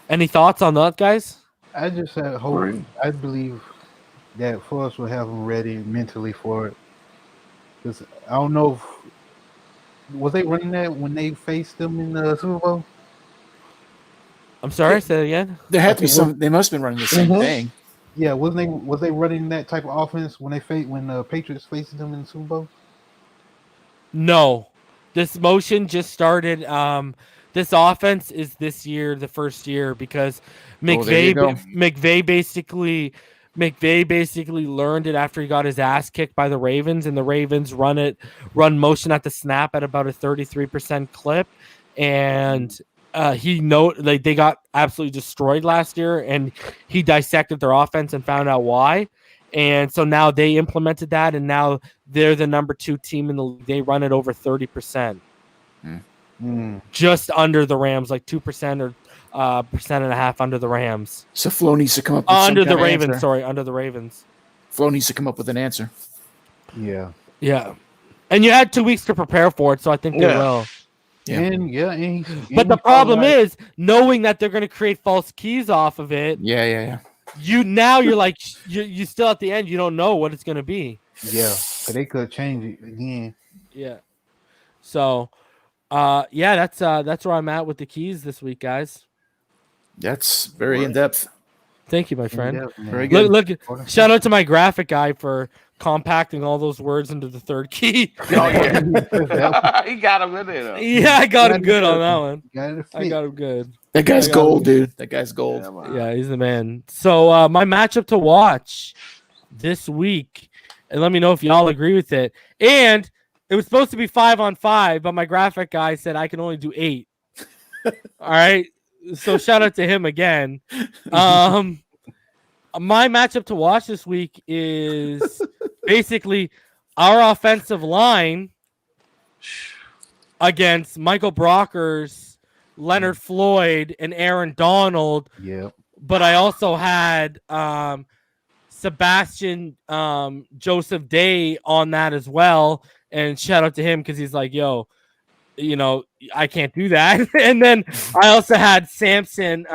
any thoughts on that, guys? I just hope. I believe that Forrest will have them ready mentally for it. Because I don't know was they running that when they faced them in the Super Bowl? I'm sorry, say it again. There had to be some. They must have been running the same thing. Yeah, was they running that type of offense when the Patriots faced them in the Super Bowl? No, this motion just started. This offense is this year, the first year, because McVay basically learned it after he got his ass kicked by the Ravens, and the Ravens run motion at the snap at about a 33% clip, and they got absolutely destroyed last year, and he dissected their offense and found out why. And so now they implemented that, and now they're the number 2 team in the league. They run it over 30%. Just under the Rams, like 2% or 1.5% under the Rams. So Flo needs to come up with under the Ravens. Answer. Sorry, under the Ravens. Flo needs to come up with an answer. Yeah. And you had 2 weeks to prepare for it, so I think they will. But the problem is knowing that they're going to create false keys off of it. Yeah. You're like you still at the end. You don't know what it's going to be. Yeah, so they could change it again. Yeah. So, that's where I'm at with the keys this week, guys. That's very in depth. Thank you, my friend. Very good. Look, shout out to my graphic guy for compacting all those words into the third key. He got him in there, though. Yeah, I got him good on that one. I got him good. That guy's gold, dude. That guy's gold. Yeah, he's the man. So my matchup to watch this week, and let me know if y'all agree with it. And it was supposed to be 5-on-5, but my graphic guy said I can only do 8. All right. So shout out to him again. My matchup to watch this week is basically our offensive line against Michael Brockers, Leonard Floyd, and Aaron Donald. Yep. But I also had Sebastian Joseph Day on that as well. And shout out to him because he's like, yo, I can't do that. And then I also had Samson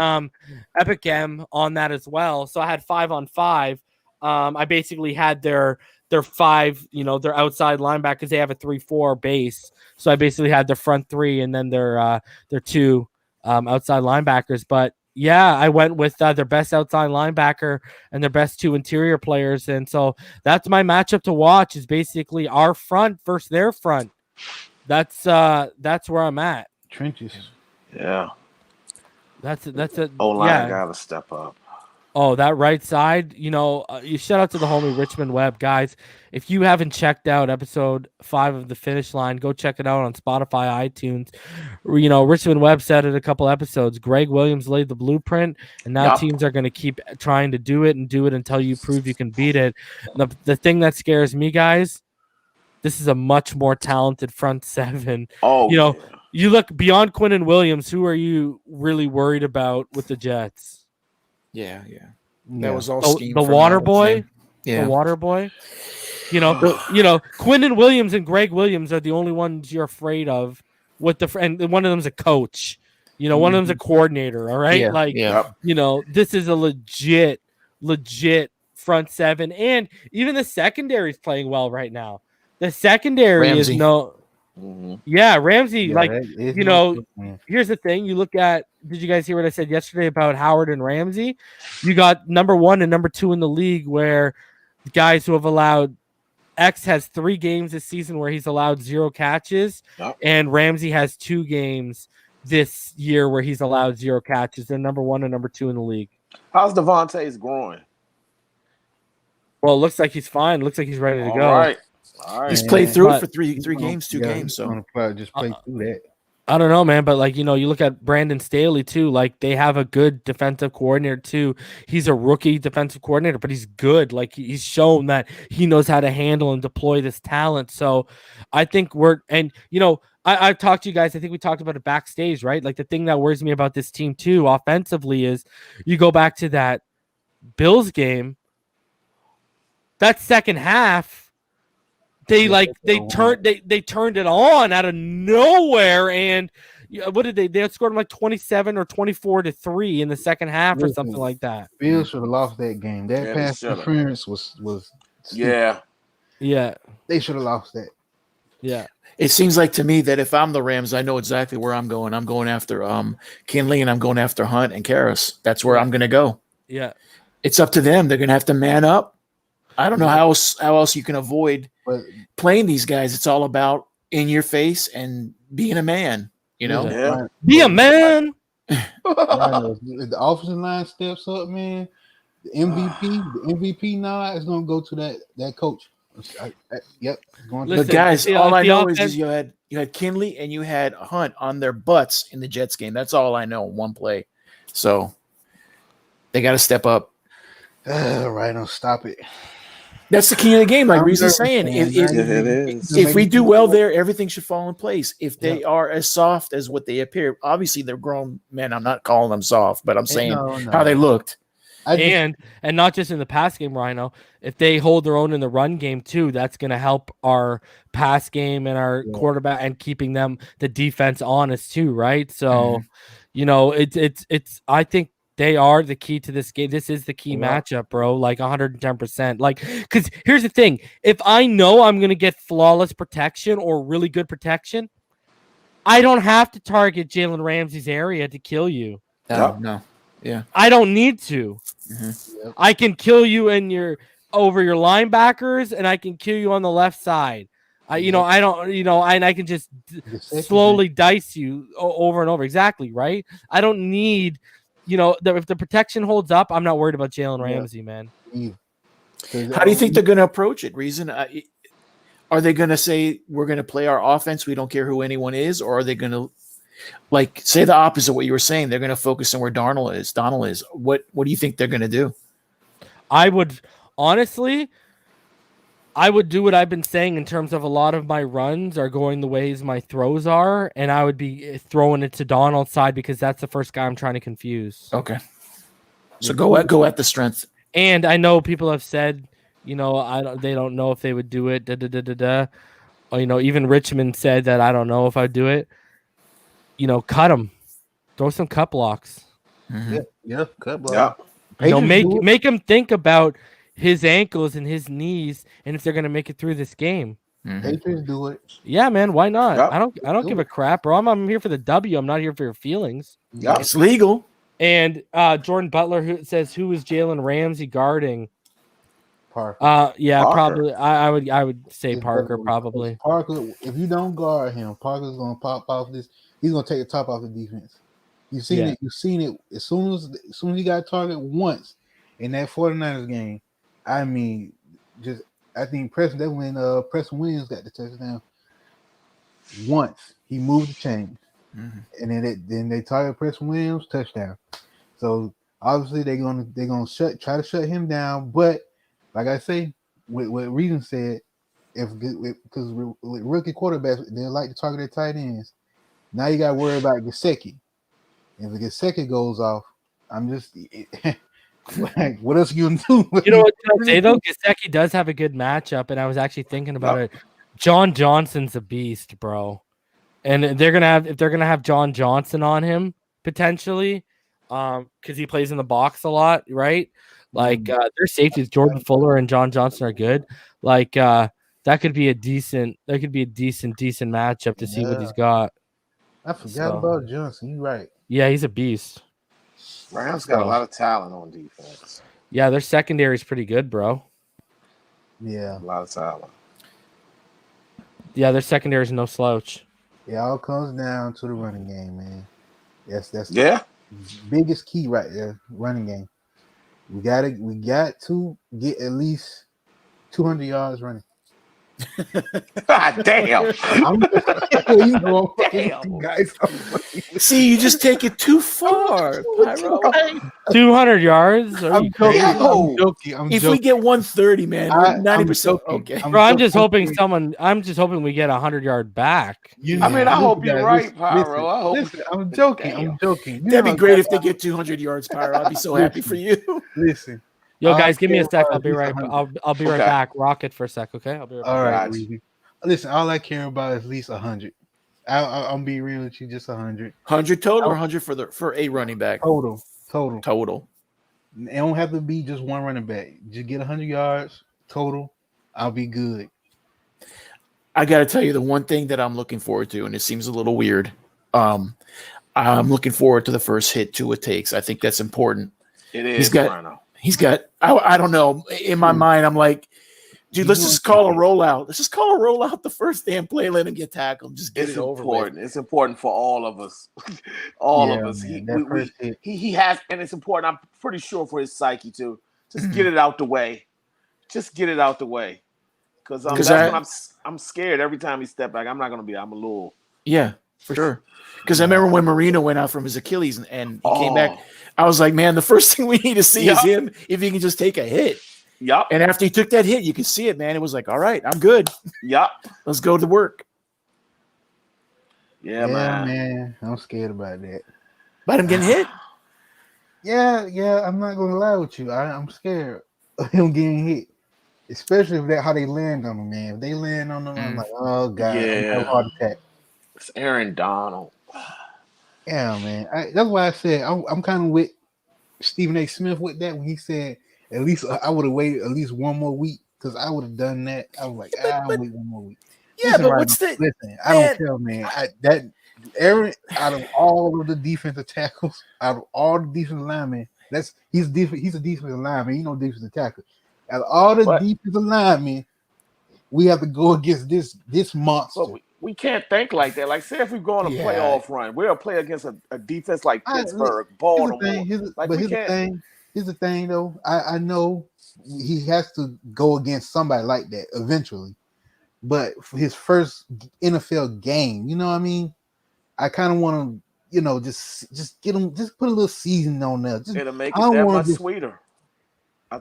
Epichem on that as well. So I had 5-on-5. I basically had their 5, their outside linebackers. They have a 3-4 base. So I basically had their front 3 and then their 2 outside linebackers. But yeah, I went with their best outside linebacker and their best 2 interior players. And so that's my matchup to watch is basically our front versus their front. That's where I'm at. Trenches. Yeah. That's it. O-line gotta step up. Oh, that right side, you shout out to the homie Richmond Webb, guys. If you haven't checked out episode 5 of The Finish Line, go check it out on Spotify, iTunes. Richmond Webb said it a couple episodes. Greg Williams laid the blueprint, and now teams are going to keep trying to do it until you prove you can beat it. The thing that scares me, guys, this is a much more talented front 7. Oh, you look beyond Quinn and Williams. Who are you really worried about with the Jets? Yeah. That was all scheme. The water boy. Yeah. The water boy. Quinn and Williams and Greg Williams are the only ones you're afraid of. And one of them's a coach. One of them's a coordinator. All right. This is a legit front 7, and even the secondary is playing well right now. The secondary Ramsey. is no. Yeah, Ramsey. Here's the thing. You look at. Did you guys hear what I said yesterday about Howard and Ramsey? You got number 1 and number 2 in the league, where guys who have allowed. X has 3 games this season where he's allowed 0 catches, and Ramsey has 2 games this year where he's allowed 0 catches. They're number 1 and number 2 in the league. How's Devontae's growing? Well, it looks like he's fine. Looks like he's ready to go. All right. He's played through it for 3 games, 2 games. So just play through that. I don't know, man, but like, you look at Brandon Staley too. Like, they have a good defensive coordinator too. He's a rookie defensive coordinator, but he's good. Like, he's shown that he knows how to handle and deploy this talent. So I think I've talked to you guys. I think we talked about it backstage, right? Like, the thing that worries me about this team too, offensively, is you go back to that Bills game, that second half. They turned it on out of nowhere, and what did they had scored them like 27 or 24-3 in the second half or something like that. Bills should have lost that game. That pass interference was stupid. Yeah. They should have lost that. Yeah. It seems like to me that if I'm the Rams, I know exactly where I'm going. I'm going after Kinley, and I'm going after Hunt and Karras. That's where I'm going to go. Yeah. It's up to them. They're going to have to man up. I don't know how else you can avoid playing these guys. It's all about in your face and being a man, Yeah. Be a man. The offensive line steps up, man. The MVP nod is going to go to that coach. Yep. But guys, all I know is you had Kinley and you had Hunt on their butts in the Jets game. That's all I know. One play, so they got to step up. Right, don't stop it. That's the key of the game, like Reese's saying. If we do well there, everything should fall in place. If they are as soft as what they appear, obviously they're grown men. I'm not calling them soft, but I'm saying how they looked. And not just in the pass game, Rhino. If they hold their own in the run game too, that's going to help our pass game and our quarterback and keeping the defense honest too, right? So, it's I think they are the key to this game. This is the key matchup, bro. Like 110%. Like, because here's the thing: if I know I'm going to get flawless protection or really good protection, I don't have to target Jalen Ramsey's area to kill you. No. Yeah. I don't need to. Mm-hmm. Yep. I can kill you over your linebackers, and I can kill you on the left side. And I can just slowly dice you over and over. Exactly, right? I don't need, if the protection holds up, I'm not worried about Jalen Ramsey, man. How do you think they're going to approach it? Reason? Are they going to say we're going to play our offense? We don't care who anyone is, or are they going to say the opposite of what you were saying? They're going to focus on where Donald is. What do you think they're going to do? I would do what I've been saying in terms of a lot of my runs are going the ways my throws are, and I would be throwing it to Donald's side because that's the first guy I'm trying to confuse. Okay. So go at the strength. And I know people have said, they don't know if they would do it. Or, even Richmond said that I don't know if I'd do it. Cut him. Throw some cut blocks. Mm-hmm. Yeah, cut blocks. Yeah. Make him think about his ankles and his knees, and if they're gonna make it through this game. Mm-hmm. Patriots do it. Yeah, man. Why not? Yep. I don't give a crap, bro. I'm here for the W. I'm not here for your feelings. Yep. It's legal. And Jordan Butler who says, who is Jalen Ramsey guarding? Parker. Yeah, Parker. probably. I would say Parker probably. Parker. If you don't guard him, Parker's gonna pop off this. He's gonna take the top off the defense. You've seen it. You've seen it as soon as he got targeted once in that 49ers game. I mean, I think Preston Williams got the touchdown. Once he moved the chain, and then they target Preston Williams, touchdown. So obviously they're gonna try to shut him down. But like I say, what Reason said, because with rookie quarterbacks they like to target their tight ends. Now you got to worry about Gesicki. If Gesicki goes off, I'm just what else are you gonna do? You know what I say though? Gesicki does have a good matchup, and I was actually thinking about it. John Johnson's a beast, bro. And if they're gonna have John Johnson on him potentially, because he plays in the box a lot, right? Like their safeties, Jordan Fuller and John Johnson are good. Like that could be a decent matchup to see what he's got. I forgot about Johnson. You're right. Yeah, he's a beast. Rams got a lot of talent on defense. Yeah, their secondary is pretty good, bro. Yeah, A lot of talent. Yeah, their secondary is no slouch. It all comes down to the running game, man. That's Yeah. the biggest key right there. Running game. We got to get at least 200 yards running. God damn. See, you just take it too far, Pyro. 200 yards? Are you crazy? Yo. If we get 130, man, we're 90%. Okay. Bro, I'm just hoping we get 100-yard back. I mean, I hope you're right, Pyro. I hope. Listen, I'm joking. Damn. I'm joking. That'd be great if they get 200 yards, Pyro. I'd be so happy for you. Listen. Yo, guys, give me a care sec. about I'll be at least right. 100. I'll be right back. Rock it for a sec, okay? I'll be right back. All right, Gotcha. Weezy. Listen, all I care about is at least 100. I'll be real with you, just 100. 100 total or 100 for a running back? Total. It don't have to be just one running back. Just get 100 yards total. I'll be good. I got to tell you the one thing that I'm looking forward to, and it seems a little weird. I'm looking forward to the first hit Tua takes. I think that's important. It is. He's got. I don't know. In my mind, I'm like, dude, let's just call a rollout. Let's just call a rollout the first damn play. Let him get tackled. Just get it over with. It's important for all of us. All of us. Man, He has, and it's important. I'm pretty sure for his psyche too. Just get it out the way. Just get it out the way. Because I'm scared every time he step back. I'm a little. Yeah, for sure. Because I remember when Marino went out from his Achilles and he came back. I was like, man, the first thing we need to see is him if he can just take a hit. Yep. And after he took that hit, you could see it, man. It was like, all right, I'm good. Yep. Let's go to work. Yeah, man. I'm scared about that. About him getting hit? Yeah. I'm not gonna lie with you. I'm scared of him getting hit, especially if how they land on him, man. If they land on him, I'm like, oh god, I'm gonna have a heart attack. It's Aaron Donald. Yeah, man. That's why I said I'm kind of with Stephen A. Smith with that when he said at least I would have waited at least one more week because I would have done that. I was like, I'll wait one more week. Yeah, but what's the listen? I don't care, man. That Aaron, out of all of the defensive tackles, out of all the defensive linemen, he's a defensive lineman. You know, defensive tackle. Out of all the defensive linemen, we have to go against this monster. But we can't think like that. Like, say if we go on a playoff run, we'll play against a defense like Pittsburgh, Baltimore. Here's the thing, though. I know he has to go against somebody like that eventually. But for his first NFL game, you know what I mean? I kind of want to, just get him, just put a little season on there. It'll make it that much sweeter.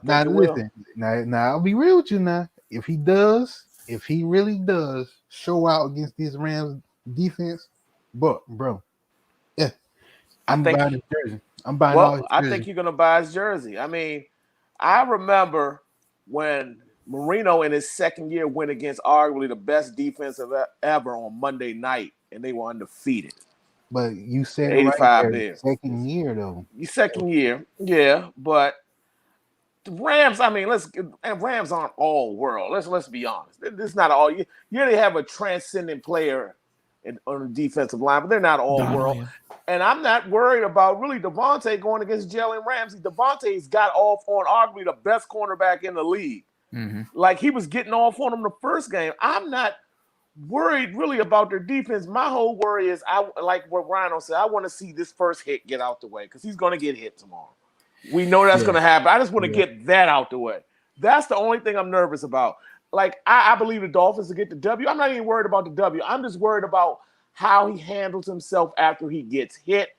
Now, listen, now I'll be real with you now. If he really does show out against this Rams defense, bro, yeah, I'm buying his jersey. I think you're gonna buy his jersey. I mean, I remember when Marino in his second year went against arguably the best defense ever on Monday night, and they were undefeated. But you said 85 there. Second year though. Second year, yeah, but the Rams. I mean, Rams aren't all world. Let's be honest. This is not all. You really have a transcendent player on the defensive line, but they're not all world. Yeah. And I'm not worried about really Devontae going against Jalen Ramsey. Devontae's got off on arguably the best cornerback in the league. Mm-hmm. Like he was getting off on him the first game. I'm not worried really about their defense. My whole worry is like what Rhino said. I want to see this first hit get out the way because he's going to get hit tomorrow. We know that's going to happen. I just want to get that out the way. That's the only thing I'm nervous about. Like I believe the Dolphins will get the W. I'm not even worried about the W. I'm just worried about how he handles himself after he gets hit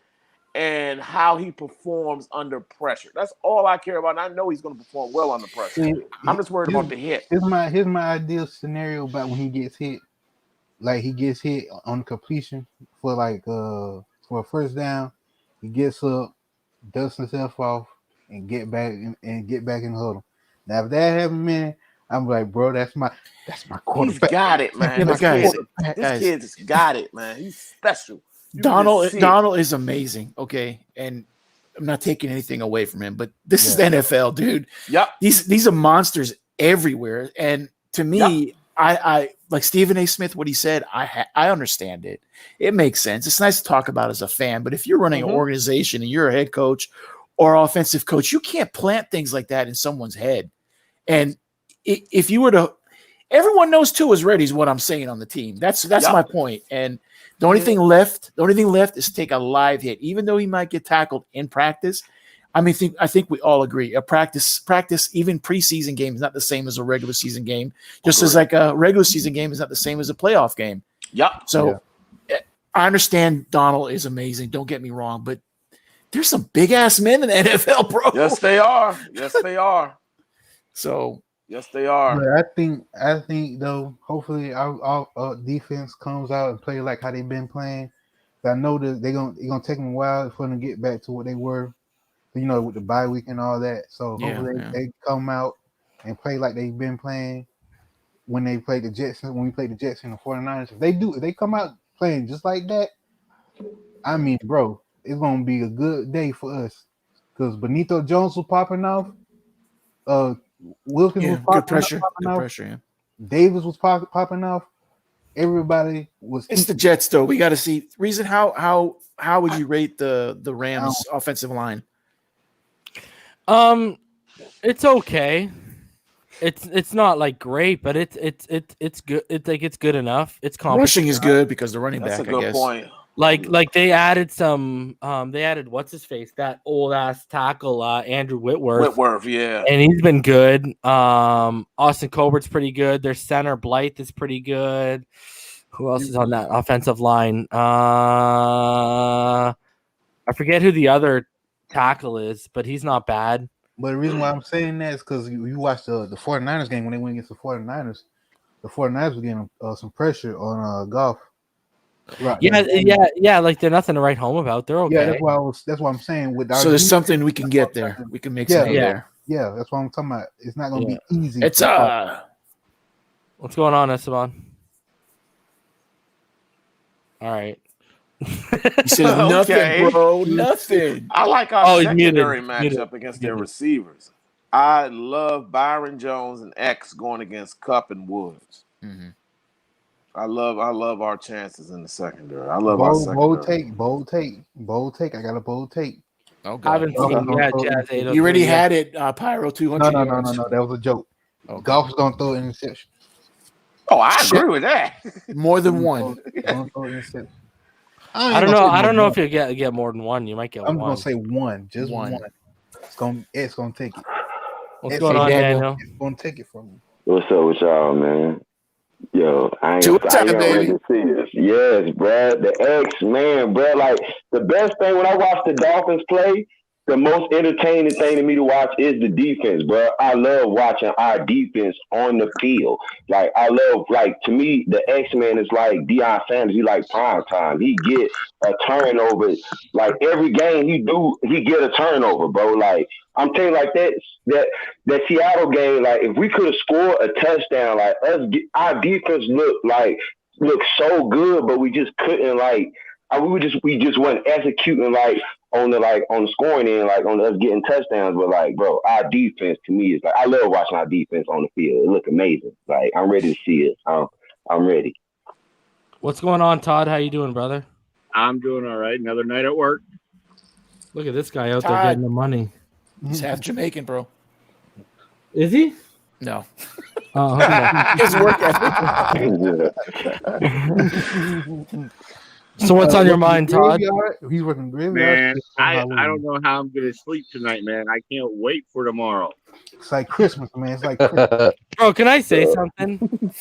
and how he performs under pressure. That's all I care about. And I know he's going to perform well under pressure. I'm just worried about the hit. Here's my ideal scenario about when he gets hit. Like he gets hit on completion for a first down. He gets up, dusts himself off, and get back in the huddle. Now if that happens, man, I'm like, bro, that's my quarterback. He's got it, man. This kid's got it, man. He's special. Donald is amazing. Okay. And I'm not taking anything away from him, but this is the NFL, dude. Yep. These are monsters everywhere. And to me, I like Stephen A. Smith, what he said, I understand it. It makes sense. It's nice to talk about as a fan, but if you're running an organization and you're a head coach or offensive coach, you can't plant things like that in someone's head. And if you were to, everyone knows Tua is ready is what I'm saying on the team. That's my point. And the only thing left is take a live hit. Even though he might get tackled in practice, I think we all agree a practice, even preseason game is not the same as a regular season game, just as like a regular season game is not the same as a playoff game. Yep. So I understand Donald is amazing. Don't get me wrong, but there's some big ass men in the NFL, bro. Yes, they are. So yes, they are. But I think though, hopefully our defense comes out and play like how they've been playing. I know that it's gonna take them a while for them to get back to what they were, with the bye week and all that. So hopefully they come out and play like they've been playing when they played the Jets. When we played the Jets and the 49ers, if they come out playing just like that, I mean, bro, it's gonna be a good day for us because Benito Jones was popping off. Wilkins was popping good pressure. Yeah. Davis was popping off. Everybody was. It's the Jets, though. We got to see. Reason how would you rate the Rams offensive line? It's okay. It's not like great, but it's good. It's good enough. It's competent. Rushing is good because the running That's back. a good I guess. point. Like they added some. They added what's his face, that old ass tackle, Andrew Whitworth. Yeah, and he's been good. Austin Colbert's pretty good. Their center Blythe is pretty good. Who else is on that offensive line? I forget who the other tackle is, but he's not bad. But the reason why I'm saying that is because you watched the 49ers game when they went against the 49ers. The 49ers were getting some pressure on Goff. Right. Yeah. Like they're nothing to write home about. They're okay. Yeah, that's what I'm saying. So there's something we can get there. We can make something there. Yeah, that's what I'm talking about. It's not going to be easy. It's What's going on, Esteban? All right. He says nothing, bro. Nothing. I like our secondary muted. matchup against their receivers. I love Byron Jones and X going against Kupp and Woods. Mm-hmm. I love our chances in the secondary. I love our secondary. Bold take. I got a bold take. Oh, God. You already had it, Pyro 200. No. That was a joke. Okay. Goff's going to throw an interception. Oh, I agree with that. More than one. I don't know if you get more than one. You might get one. I'm going to say one. Just one. It's going to take it. What's going on, Daniel? It's going to take it from me. What's up with y'all, man? Yo, I ain't ready to see this. Yes, bro. The X, man, bro. Like, the best thing when I watch the Dolphins play, the most entertaining thing to me to watch is the defense, bro. I love watching our defense on the field. Like, to me, the X-Man is like Deion Sanders. He like prime time. He get a turnover. Like, every game he get a turnover, bro. Like, I'm telling you, like, that Seattle game, like, if we could have scored a touchdown, like, our defense looked so good, but we just couldn't, like, we just wasn't executing, like, on the scoring end, like on us getting touchdowns. But like, bro, our defense to me is like, I love watching our defense on the field. It look amazing. Like, I'm ready to see it. I'm ready. What's going on, Todd? How you doing, brother? I'm doing all right. Another night at work. Look at this guy out there getting the money. He's half Jamaican, bro. Is he? No. Oh, okay. His work ethic. So what's on your mind, Todd? He's working graveyard. Man, I don't know how I'm going to sleep tonight, man. I can't wait for tomorrow. It's like Christmas, man. It's like Christmas. Bro, can I say something?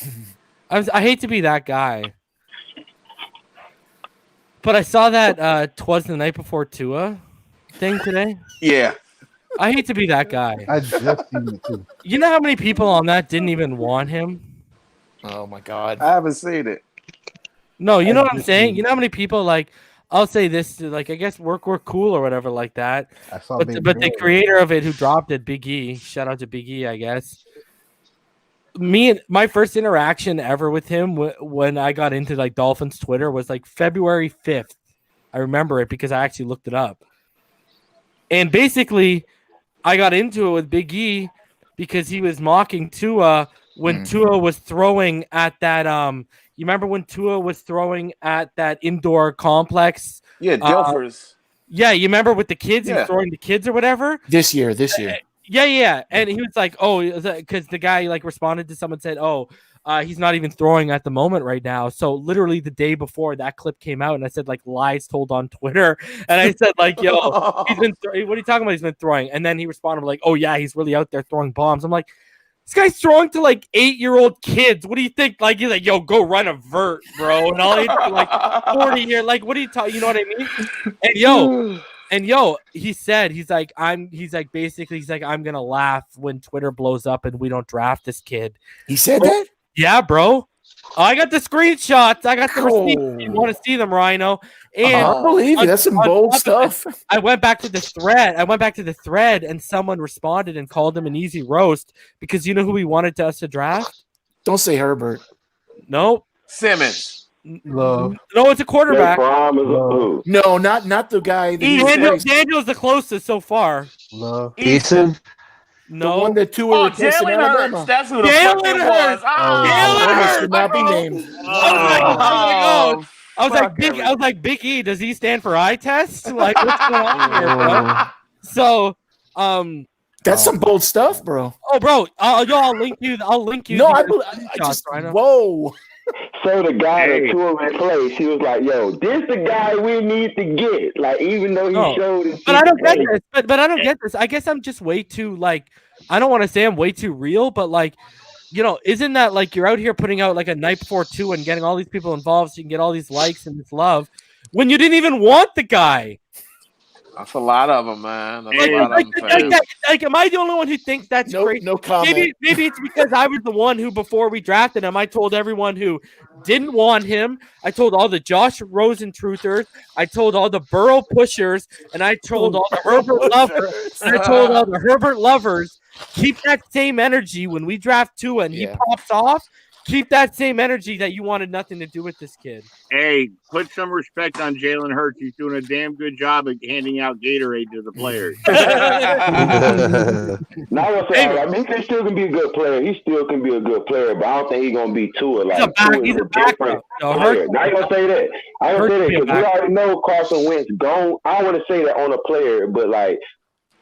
I hate to be that guy, but I saw that "Twas the Night Before Tua" thing today. Yeah. I hate to be that guy. I just seen it too. You know how many people on that didn't even want him? Oh, my God. I haven't seen it. No, you know what I'm saying? You know how many people, like, I'll say this, like, I guess work cool or whatever like that. I saw but the creator of it who dropped it, Big E, shout out to Big E, I guess. My first interaction ever with him when I got into, like, Dolphins Twitter was, like, February 5th. I remember it because I actually looked it up. And basically, I got into it with Big E because he was mocking Tua when Tua was throwing at that you remember when Tua was throwing at that indoor complex? Yeah, Delphers. Yeah, you remember with the kids, he was throwing the kids or whatever? This year. Yeah. And he was like, oh, because the guy like responded to someone said, he's not even throwing at the moment right now. So literally the day before that clip came out, and I said like lies told on Twitter, and I said like, yo, he's been what are you talking about? He's been throwing, and then he responded like, oh yeah, he's really out there throwing bombs. I'm like, this guy's throwing to like 8-year-old kids. What do you think? Like he's like, yo, go run a vert, bro, and all like 40 year. Like, what do you talk? You know what I mean? And yo, he said he's like I'm gonna laugh when Twitter blows up and we don't draft this kid. He said that? Yeah, bro. Oh, I got the screenshots. I got the receipts. You want to see them, Rhino? And I believe you. That's some bold stuff. I went back to the thread, and someone responded and called him an easy roast because you know who he wanted us to draft? Don't say Herbert. Nope. Simmons. Love. No, it's a quarterback. No, not the guy. Daniel's the closest so far. Love. Eason. No, the one that Tua replaced in Jalen Alabama. Hurts. That's who the fuck it was. Jalen Hurts should not be named. I was like, Big E, does he stand for eye test? Like, what's going on here, bro? So, that's some bold stuff, bro. Oh, bro, I'll link you. No, I just whoa. So the guy that Tua replaced, he was like, "Yo, this the guy we need to get." Like, even though he showed his, but I don't get this. But I don't get this. I guess I'm just way too like. I don't want to say I'm way too real, but like, you know, isn't that like you're out here putting out like a night before Tua and getting all these people involved so you can get all these likes and this love when you didn't even want the guy? That's a lot of them, man. That's Like, a lot of them. like, am I the only one who thinks that's crazy? No comment. Maybe it's because I was the one who, before we drafted him, I told everyone who didn't want him. I told all the Josh Rosen truthers. I told all the Burrow pushers, and I told all the Herbert lovers. And I told all the Herbert lovers, keep that same energy when we draft Tua and he pops off. Keep that same energy that you wanted nothing to do with this kid. Hey, put some respect on Jalen Hurts. He's doing a damn good job at handing out Gatorade to the players. Now, I mean, he still can be a good player. He still can be a good player, but I don't think he's gonna be Tua. Like, he's a backup. Now you gonna say that? I don't say that because we already know Carson Wentz gone. I don't want to say that on a player, but like.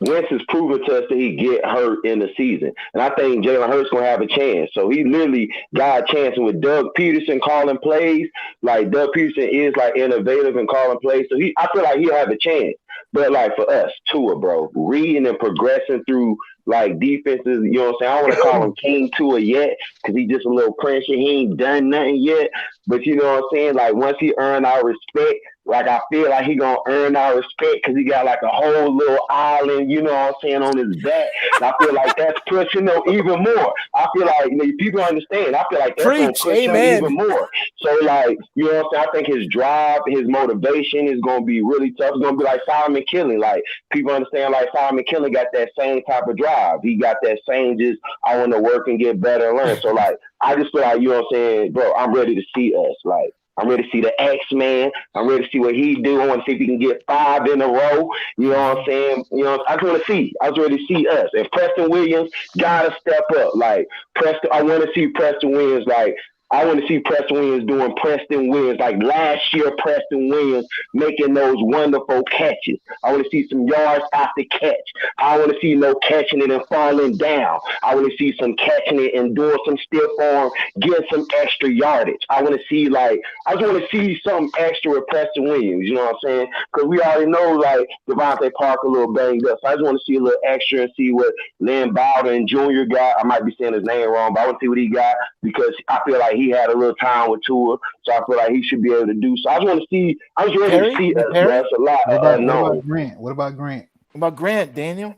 Wentz has proven to us that he get hurt in the season. And I think Jalen Hurts going to have a chance. So he literally got a chance. And with Doug Peterson calling plays, like Doug Peterson is like innovative and calling plays. So I feel like he'll have a chance. But like for us, Tua, bro, reading and progressing through like defenses, you know what I'm saying? I don't want to call him King Tua yet because he's just a little pressure. He ain't done nothing yet. But you know what I'm saying? Like once he earned our respect, like I feel like he gonna earn our respect because he got like a whole little island, you know what I'm saying, on his back. And I feel like that's pushing him even more. I feel like people understand. I feel like that's gonna push him even more. So like, you know what I'm saying? I think his drive, his motivation is gonna be really tough. It's gonna be like Solomon Killing. Like people understand like Solomon Killing got that same type of drive. He got that same just I want to work and get better and learn. So like I just feel like, you know what I'm saying, bro, I'm ready to see us. Like I'm ready to see the X-Man. I'm ready to see what he do. I want to see if he can get 5 in a row. You know what I'm saying? You know, I just want to see. I was ready to see us. And Preston Williams gotta step up. Like Preston, I want to see Preston Williams. Like I want to see Preston Williams doing Preston Williams. Like last year, Preston Williams making those wonderful catches. I want to see some yards after catch. I want to see no catching it and falling down. I want to see some catching it and doing some stiff arm, getting some extra yardage. I want to see I just want to see something extra with Preston Williams. You know what I'm saying? Because we already know like Devontae Parker a little banged up. So I just want to see a little extra and see what Lynn Bowden Jr. got. I might be saying his name wrong, but I want to see what he got because I feel like he had a little time with Tua, so I feel like he should be able to do. So I just want to see. I was ready to see us. That's a lot. What about Grant? What about Grant, Daniel?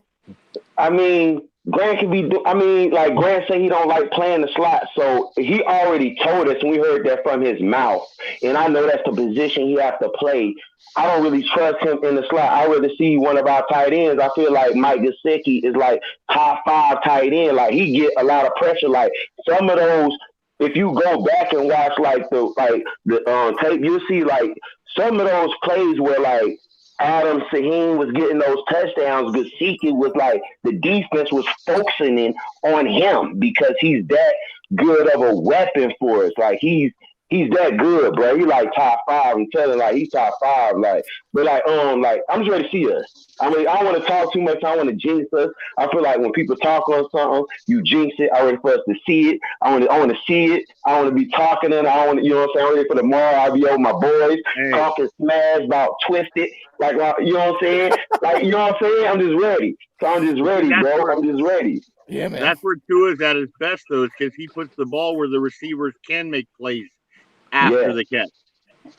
I mean, Grant can be. Like Grant said, he don't like playing the slot, so he already told us, and we heard that from his mouth. And I know that's the position he has to play. I don't really trust him in the slot. I rather see one of our tight ends. I feel like Mike Gesicki is like top 5 tight end. Like he get a lot of pressure. Like some of those. If you go back and watch the tape, you'll see like some of those plays where like Adam Sahin was getting those touchdowns. Gesicki was like the defense was focusing on him because he's that good of a weapon for us. Like he's He's that good, bro. He like top 5. I'm telling, like he's top 5. Like, but like I'm just ready to see us. I mean, I don't want to talk too much. I don't want to jinx us. I feel like when people talk on something, you jinx it. I'm ready for us to see it. I want to see it. I want to be talking and I want to, you know what I'm saying? I'm ready for tomorrow. I'll be over my boys talking smash about twisted. Like, you know what I'm saying? Like, you know what I'm saying? I'm just ready. So I'm just ready, bro. I'm just ready. Yeah, man. That's where Tua's at his best, though, is because he puts the ball where the receivers can make plays after the catch.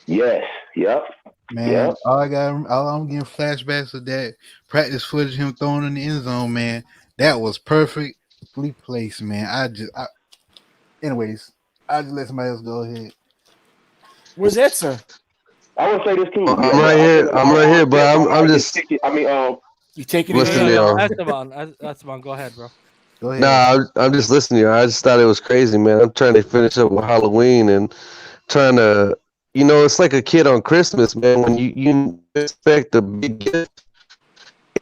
Yes. Yep. Man, Yep. all I'm getting flashbacks of that practice footage, him throwing in the end zone, man. That was perfectly placed, man. Anyways, I'll just let somebody else go ahead. Where's Etza? I want to say this too. I'm right here, but I'm just. You taking listening to y'all. Esteban, go ahead, bro. Go ahead. Nah, I'm just listening to you. I just thought it was crazy, man. I'm trying to finish up with Halloween and trying to, it's like a kid on Christmas, man. When you expect a big gift,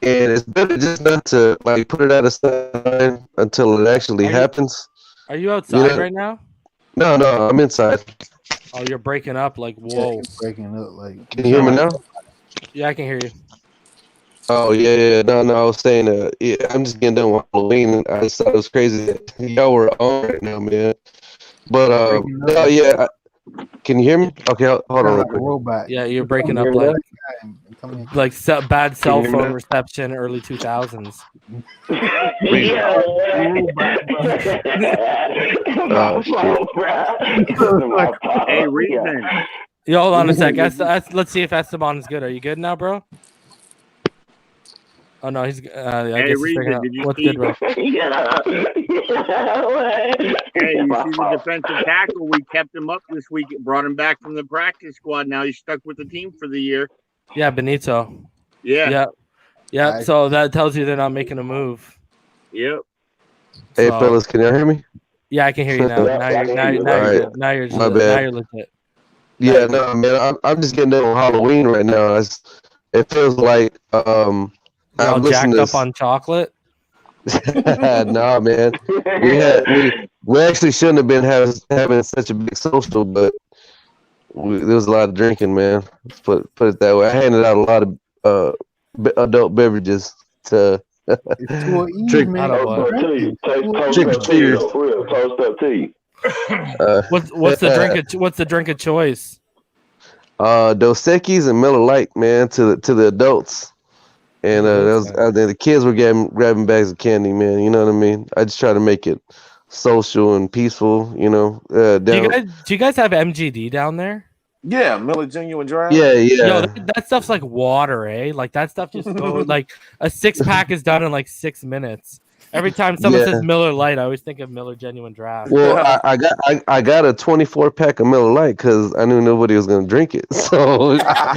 and it's better just not to like put it out of sight until it actually happens. Are you outside right now? No, I'm inside. Oh, you're breaking up. Like, whoa. Breaking up. Like, can you hear me now? Yeah, I can hear you. Oh yeah. No, I was saying, I'm just getting done with Halloween, and I just thought it was crazy that y'all were on right now, man. But yeah. Can you hear me? Okay, hold on real quick. Robot. Yeah, you're breaking up like bad cell phone reception, early 2000s. Hey, Reason. Yo, hold on a sec. Let's see if Esteban is good. Are you good now, bro? Oh no, he's. Hey, Reason, did you What's see? good, bro? Hey, you see the defensive tackle? We kept him up this week. Brought him back from the practice squad. Now he's stuck with the team for the year. Yeah, Benito. Yeah. So that tells you they're not making a move. Yep. Hey, fellas, can y'all hear me? Yeah, I can hear you now. Now you're legit. Yeah, no, man. I'm just getting done with Halloween right now. It feels like You're all jacked up on chocolate. No, man. We actually shouldn't have been having such a big social, but there was a lot of drinking, man. Let's put it that way. I handed out a lot of adult beverages to trick or cheers. Toast up to you. What's the drink of choice? Dos Equis and Miller Lite, man, to the adults. And the kids were grabbing bags of candy, man. You know what I mean? I just try to make it social and peaceful, Do you guys have MGD down there? Yeah, Miller Genuine Draft. Yeah. Yo, that stuff's like water, eh? Like that stuff just goes like a 6-pack is done in like 6 minutes. Every time someone says Miller Lite, I always think of Miller Genuine Draft. Well, I got a 24-pack of Miller Lite because I knew nobody was gonna drink it. So I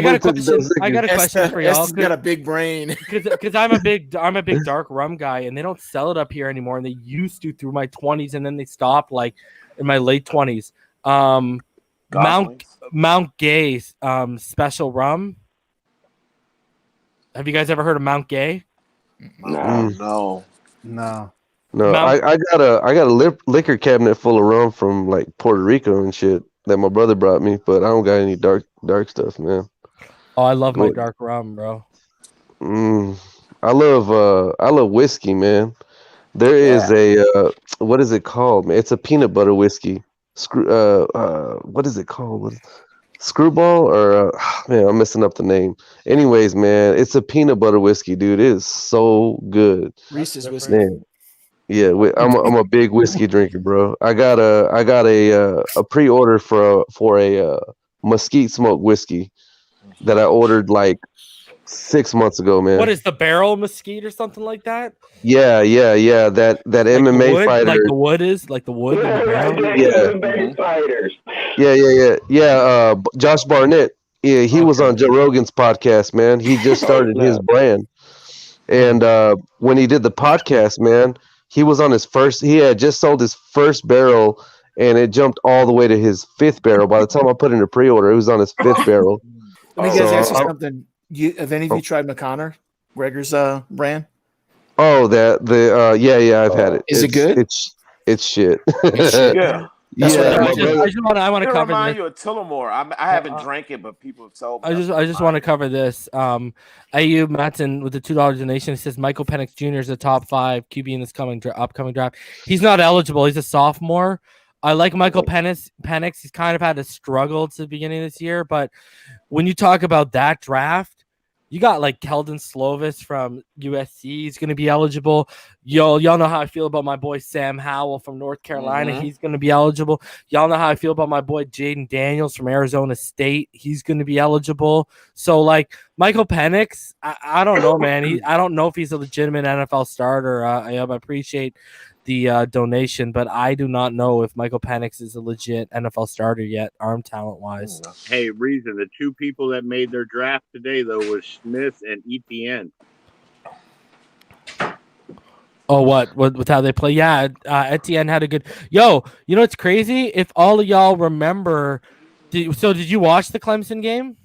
got a question for y'all. Got a big brain because I'm a big dark rum guy, and they don't sell it up here anymore. And they used to through my 20s, and then they stopped like in my late 20s. Mount Gay special rum. Have you guys ever heard of Mount Gay? No. I got a liquor cabinet full of rum from like Puerto Rico and shit that my brother brought me, but I don't got any dark stuff, man. Oh, I love my dark rum, bro. I love whiskey, man. There is a what is it called, man? It's a peanut butter whiskey. What is it called? Screwball or man, I'm messing up the name. Anyways, man, it's a peanut butter whiskey, dude. It is so good. Reese's whiskey. Man. Yeah, I'm a big whiskey drinker, bro. I got a pre-order for a mesquite smoke whiskey that I ordered like 6 months ago, man. What is the barrel mesquite or something like that? Yeah. That like MMA wood, fighter, like the wood is like the wood. Yeah. Josh Barnett. Yeah, he was on Joe Rogan's podcast, man. He just started his brand, and when he did the podcast, man, he was on his first. He had just sold his first barrel, and it jumped all the way to his 5th barrel. By the time I put in a pre-order, it was on his 5th barrel. Let me guys ask you something. Have any of you tried McConnor, Gregor's brand? Oh, I've had it. Is it good? It's shit. It's shit. Yeah. That's what I happens. just want to It cover reminds this. you of Tullamore. I haven't drank it, but people have told me. I just want to cover this. Ayub Matson with the $2 donation. He says Michael Penix Jr. is a top 5 QB in this upcoming draft. He's not eligible. He's a sophomore. I like Michael Penix. He's kind of had a struggle to the beginning of this year, but when you talk about that draft, you got like Keldon Slovis from USC. He's going to be eligible. Y'all know how I feel about my boy Sam Howell from North Carolina. Mhm. He's going to be eligible. Y'all know how I feel about my boy Jaden Daniels from Arizona State. He's going to be eligible. So like Michael Penix, I don't know, man. I don't know if he's a legitimate NFL starter. I appreciate the donation, but I do not know if Michael Penix is a legit NFL starter yet, arm talent wise. Hey, Reason, the 2 people that made their draft today, though, was Smith and ETN. Oh, what with how they play? Yeah, Etienne had a good. Yo, you know what's crazy? If all of y'all remember, did you watch the Clemson game?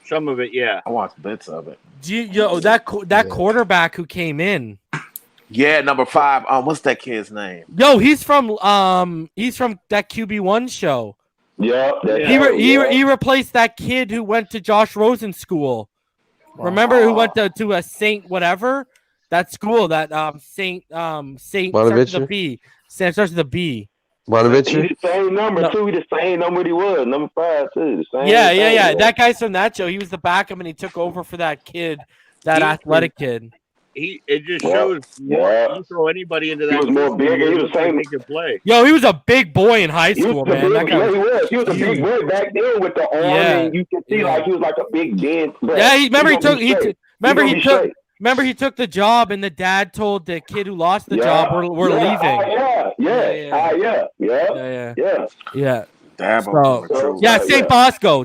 Some of it, yeah. I watched bits of it. That quarterback who came in. Yeah, number 5. What's that kid's name? Yo, he's from that QB1 show. Yeah. He replaced that kid who went to Josh Rosen's school. Wow. Remember who went to a Saint whatever? That school, that Saint starts with a B. Starts with a B. Bonaventure? He's the same number too. He's the same number he was, number 5 too. The same. Yeah. That guy's from that show. He was the backup and he took over for that kid, athletic kid. It just shows you throw anybody into that. He was more big. He was the same. He could play. Yo, he was a big boy in high school, man. He was. He was a big boy back then with the arm, and you could see like he was like a big dense. Yeah, Remember he took the job, and the dad told the kid who lost the job, "We're leaving."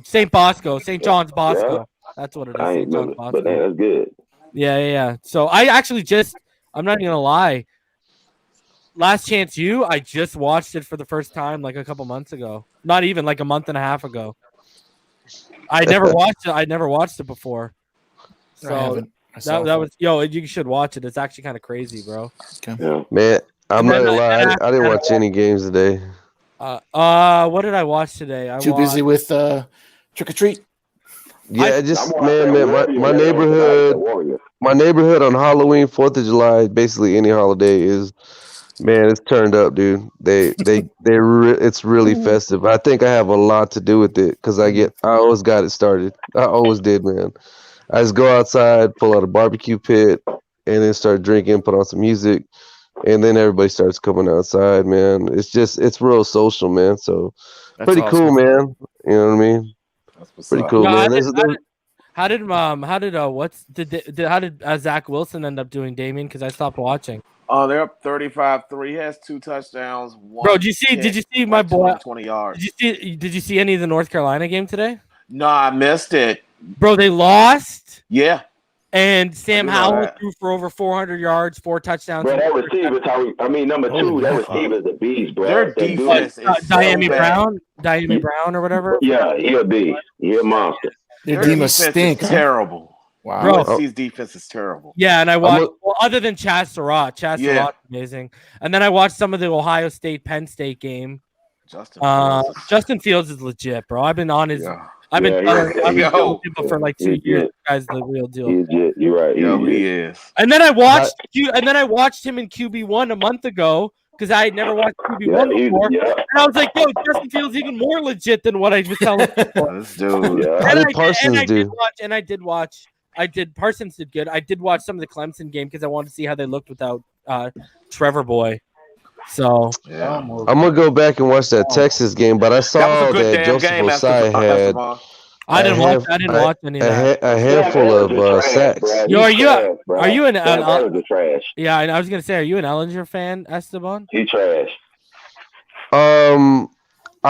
St. Bosco, St. John's Bosco. That's what it is. St. John's Bosco. But that's good. Yeah. So I actually I'm not even gonna lie. Last Chance U, I just watched it for the first time like a couple months ago. Not even like a month and a half ago. I never watched it before. So that was you should watch it. It's actually kind of crazy, bro. Okay. Yeah. Man, I'm not gonna lie. I didn't watch any games today. What did I watch today? Busy with Trick or Treat. Yeah, my neighborhood on Halloween, 4th of July, basically any holiday is, man, it's turned up, dude. It's really festive. I think I have a lot to do with it because I always got it started. I always did, man. I just go outside, pull out a barbecue pit, and then start drinking, put on some music, and then everybody starts coming outside, man. It's real social, man. So pretty cool, man. You know what I mean? That's pretty cool, man. How did Zach Wilson end up doing, Damien? Because I stopped watching. Oh, they're up 35-3. He has 2 touchdowns. Bro, did you see my boy? 20 yards. Did you see any of the North Carolina game today? No, I missed it. Bro, they lost. Yeah. And Sam Howell threw for over 400 yards, 4 touchdowns. Bro, that receiver's number 2. That receiver's a beast, bro. Their defense is Diami Brown or whatever. Yeah, he'll be. He's a monster. Their defense stink. Is terrible. Wow. Bro, USC's defense is terrible. Yeah, and I watched other than Chaz Surratt. Surratt's amazing. And then I watched some of the Ohio State Penn State game. Justin Fields is legit, bro. I've been on his. Yeah. I've been with him for like 2 years. This guy's the real deal. You're right. He is. And then I watched him in QB1 a month ago because I had never watched QB1 before. And I was like, yo, Justin Fields even more legit than what I was telling people. This dude. Parsons did good. I did watch some of the Clemson game because I wanted to see how they looked without Trevor Boy. So I'm gonna go back and watch that Texas game, but I saw that Joseph Osai had. I didn't watch any of that. A handful of sacks. Yo, are you an trash? Yeah, and I was gonna say, are you an Ellinger fan, Esteban? He trash. I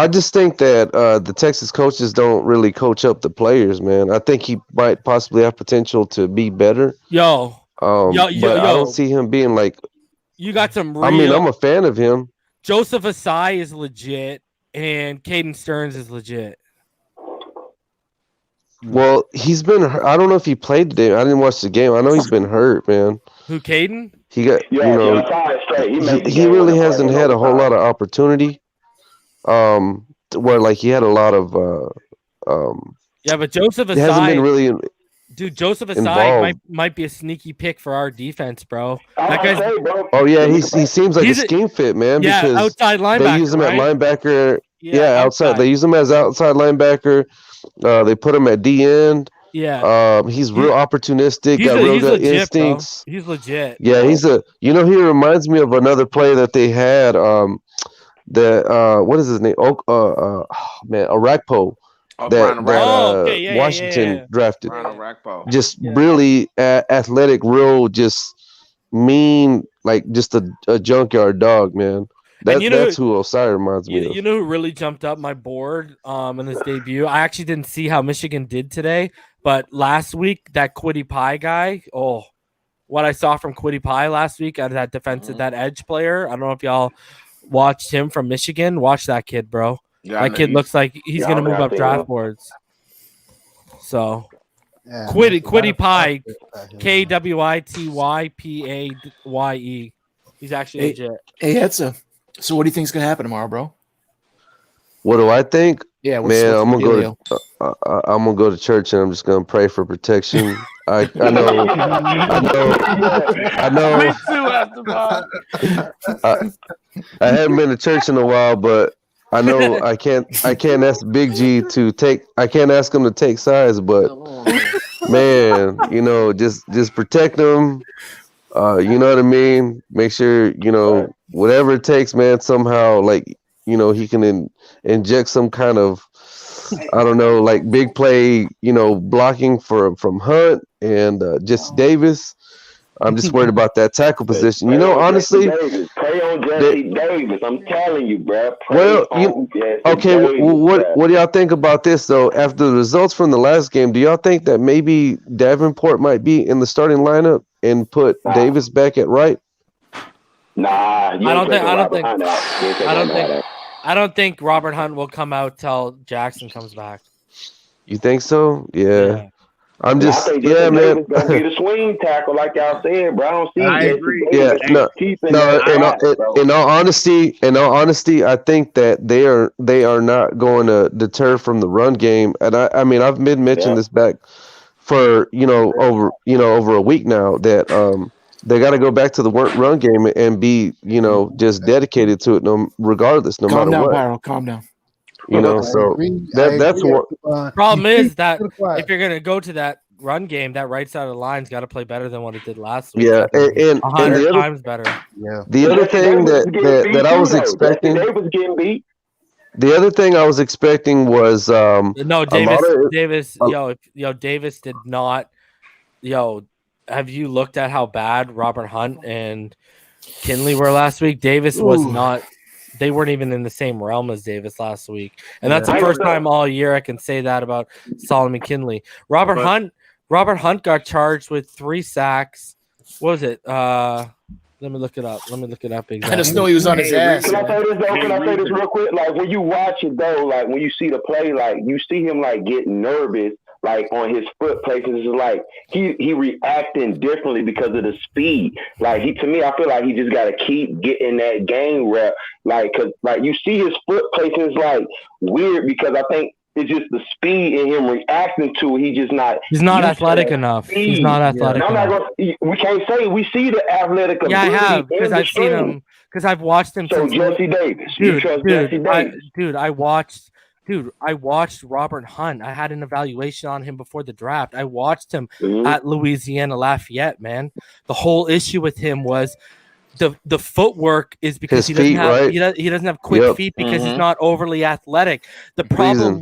just think that the Texas coaches don't really coach up the players, man. I think he might possibly have potential to be better. But I don't see him being like. You got some. I'm a fan of him. Joseph Osai is legit, and Caden Stearns is legit. Well, he's been. I don't know if he played today. I didn't watch the game. I know he's been hurt, man. Who, Caden? He got. He really hasn't had a whole lot of opportunity. Where like he had a lot of. Yeah, but Joseph He hasn't been Asai, really. dude, Joseph Asai involved. might be a sneaky pick for our defense, bro. That That guy's Oh yeah, he seems like a He's a- scheme fit, man. yeah, because outside linebacker. they use him right? at linebacker. Yeah, outside. They use him as outside linebacker. They put him at D end. Yeah, He's real opportunistic. he's Got real good legit, instincts. bro. He's legit. Yeah, he's a. You know, he reminds me of another player that they had. What is his name? Man, Arakpo. Washington drafted. Just really athletic, real, just mean, like just a junkyard dog, man. That's who Osai reminds me of. You know who really jumped up my board in his debut? I actually didn't see how Michigan did today, but last week that Quiddy Pie guy. Oh, what I saw from Quiddy Pie last week out of that defensive, that edge player. I don't know if y'all watched him from Michigan. Watch that kid, bro. Yeah, that kid looks like he's gonna move up draft boards. So Quiddy Pie, KWITYPAYE. He's actually legit. Hey, Etza. So what do you think is gonna happen tomorrow, bro? What do I think? Yeah, man, I'm gonna go to church and I'm just gonna pray for protection. I know. Me too, Esteban. I haven't been to church in a while, but I know I can't ask Big G to take. I can't ask him to take sides, but man, just protect him. You know what I mean? Make sure whatever it takes, man. Somehow, he can inject some kind of, I don't know, like big play, blocking from Hunt and Jesse Davis. I'm just worried about that tackle position. Honestly, pray on Jesse Davis. I'm telling you, bro. What do y'all think about this though? After the results from the last game, do y'all think that maybe Davenport might be in the starting lineup and put Davis back at right? Nah, I don't think Robert Hunt will come out till Jackson comes back. You think so? Yeah. I'm just, man. Davis gonna be the swing tackle, like y'all said, bro. I don't see. I agree. Yeah, in all honesty, I think that they are not going to deter from the run game, and I mean, I've been mentioning this back for over a week now that they got to go back to the run game and be just dedicated to it, regardless, no matter what. Pyro, calm down. So that's what. Problem is that if you're gonna go to that run game, that right side of the line's got to play better than what it did last week. Yeah, and 100 times better. Yeah. The other thing that I was expecting. The other thing I was expecting was Davis did not. Have you looked at how bad Robert Hunt and Kinley were last week? Davis was not. They weren't even in the same realm as Davis last week. And that's the first time all year I can say that about Solomon Kinley. Robert Hunt got charged with 3 sacks. What was it? Let me look it up. Exactly. I just know he was on his ass. Can I say this real quick? Like when you watch it though, like when you see the play, like you see him like getting nervous, like on his foot places. It's like he reacting differently because of the speed. Like to me, I feel like he just got to keep getting that game rep. Like, cause like you see his foot placement is like weird because I think it's just the speed in him reacting to it. He's not athletic enough. He's not athletic enough. We can't say we see the athletic ability. Yeah, I have because I've seen him. Because I've watched him. So Jesse Davis, you trust Jesse Davis? I watched Robert Hunt. I had an evaluation on him before the draft. I watched him at Louisiana Lafayette, man. The whole issue with him was the footwork is because he doesn't have quick feet because he's not overly athletic. The problem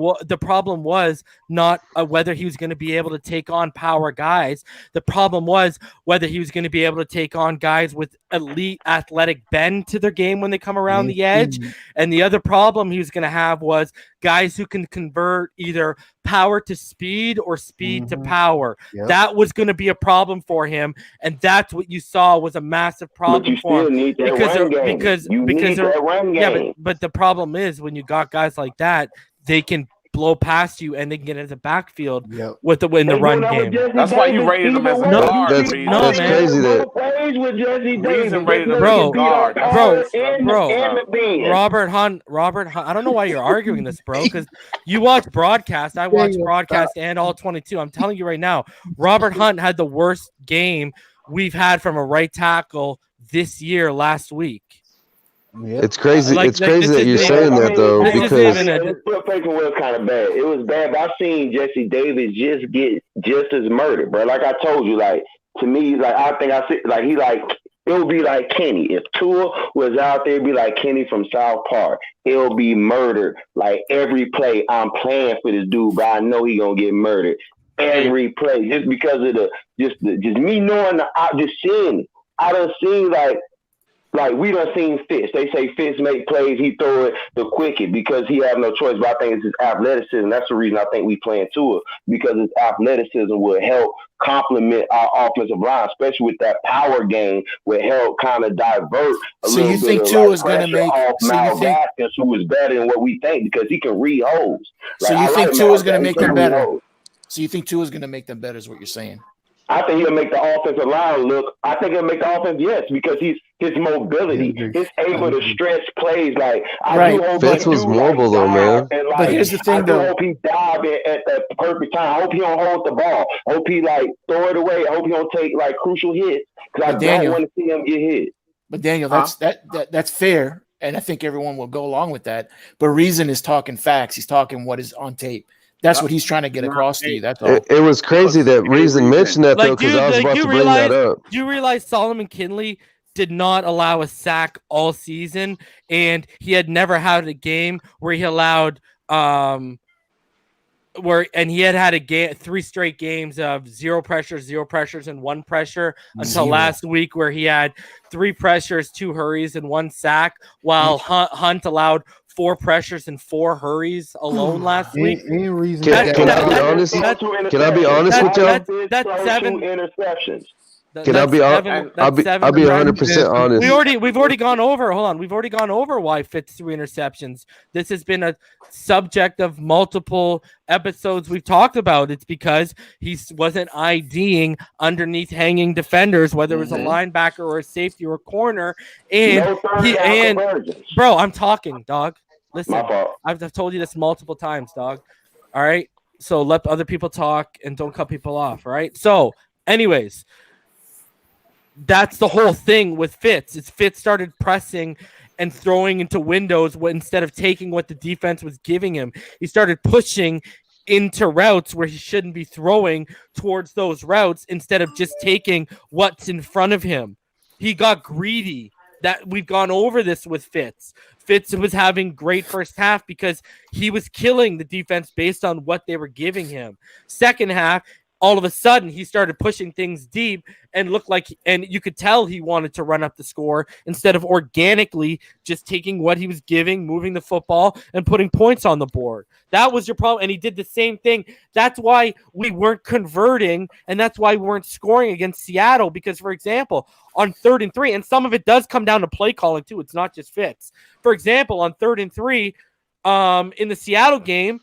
was not whether he was going to be able to take on power guys. The problem was whether he was going to be able to take on guys with elite athletic bend to their game when they come around the edge. And the other problem he was going to have was guys who can convert either power to speed or speed to power. That was going to be a problem for him, and that's what you saw was a massive problem for him because but the problem is when you got guys like that, they can blow past you and they can get into the backfield Yep. with the in the run game. That's why you rated him as a guard. That's crazy. That plays with Jesse Davis. Reason rated him Bro, as a guard. That's bro, what it's- bro. Robert Hunt. I don't know why you're arguing this, bro, because you watch broadcast. I watch broadcast and all 22. I'm telling you right now, Robert Hunt had the worst game we've had from a right tackle this year last week. it's crazy. Like, It's crazy that you're this saying that though, this because his foot faking was kind of bad. It was bad, but I've seen Jesse Davis just get just as murdered, bro. Like I told you, like to me, like I think I see, like he like it would be like Kenny. If Tua was out there, it'd be like Kenny from South Park. It'll be murdered. Like every play, I'm playing for this dude, but I know he gonna get murdered every play just because of just me knowing just seeing it. I done seen like we done seen Fitz. They say Fitz make plays, he throw it the quickest because he have no choice. But I think it's his athleticism. That's the reason I think we playing Tua, because his athleticism will help complement our offensive line, especially with that power game, will help kind of divert a So little you bit think of Tua like is going to pressure make? off So you Miles think? Gaskins, who is better than what we think because he can read holes. So Like, you I think like Tua is Miles going to Gaskins, make he them can read better? holes. So you think Tua is going to make them better? Is what you're saying? I think he'll make the offensive line look. I think he'll make the offense, yes, because his mobility, he's able to stretch plays. Like I do hope Fitz was mobile though, man. And, But here's the thing, I do though. hope he dive at the perfect time. I hope he don't hold the ball. I hope he like throw it away. I hope he don't take like crucial hits because I don't want to see him get hit. But Daniel, that's fair, and I think everyone will go along with that. But Reason is talking facts. He's talking what is on tape. That's what he's trying to get across to you. That's all. It was crazy that Reason mentioned that though, because I was about to bring that up. Do you realize Solomon Kinley did not allow a sack all season, and he had never had a game where he allowed he had a game 3 straight games of 0 pressures, and 1 pressure until last week, where he had 3 pressures, 2 hurries, and 1 sack, while Hunt allowed 4 pressures and 4 hurries alone last week. Can I be honest? Can I be honest with y'all? That's 7 interceptions. Can I be honest? I'll be 100% honest. We've already gone over. Hold on, we've already gone over why Fitz 3 interceptions. This has been a subject of multiple episodes we've talked about. It's because he wasn't IDing underneath hanging defenders, whether it was a linebacker or a safety or a corner. And bro, I'm talking, dog. Listen, I've told you this multiple times, dog. All right, so let other people talk and don't cut people off. All right. So, anyways. That's the whole thing with Fitz. Is Fitz started pressing and throwing into windows instead of taking what the defense was giving him. He started pushing into routes where he shouldn't be throwing towards those routes instead of just taking what's in front of him. He got greedy. That we've gone over this with Fitz. Fitz was having great first half because he was killing the defense based on what they were giving him. Second half, all of a sudden he started pushing things deep and you could tell he wanted to run up the score instead of organically just taking what he was giving, moving the football and putting points on the board. That was your problem. And he did the same thing. That's why we weren't converting. And that's why we weren't scoring against Seattle. Because, for example, on 3rd and 3, and some of it does come down to play calling too. It's not just Fitz. For example, on 3rd and 3, in the Seattle game,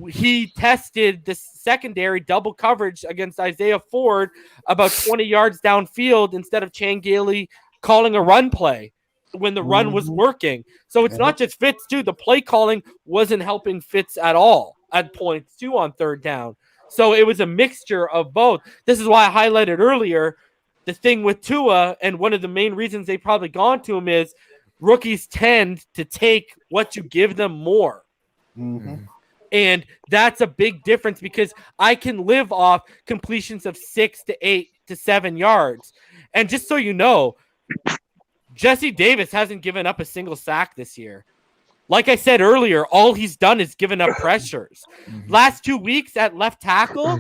he tested the secondary double coverage against Isaiah Ford about 20 yards downfield instead of Chan Gailey calling a run play when the run was working. So it's not just Fitz too. The play calling wasn't helping Fitz at all at points too on 3rd down. So it was a mixture of both. This is why I highlighted earlier the thing with Tua, and one of the main reasons they've probably gone to him is rookies tend to take what you give them more. And that's a big difference because I can live off completions of 6 to 8 to 7 yards. And just so you know, Jesse Davis hasn't given up a single sack this year. Like I said earlier, all he's done is given up pressures. Last 2 weeks at left tackle,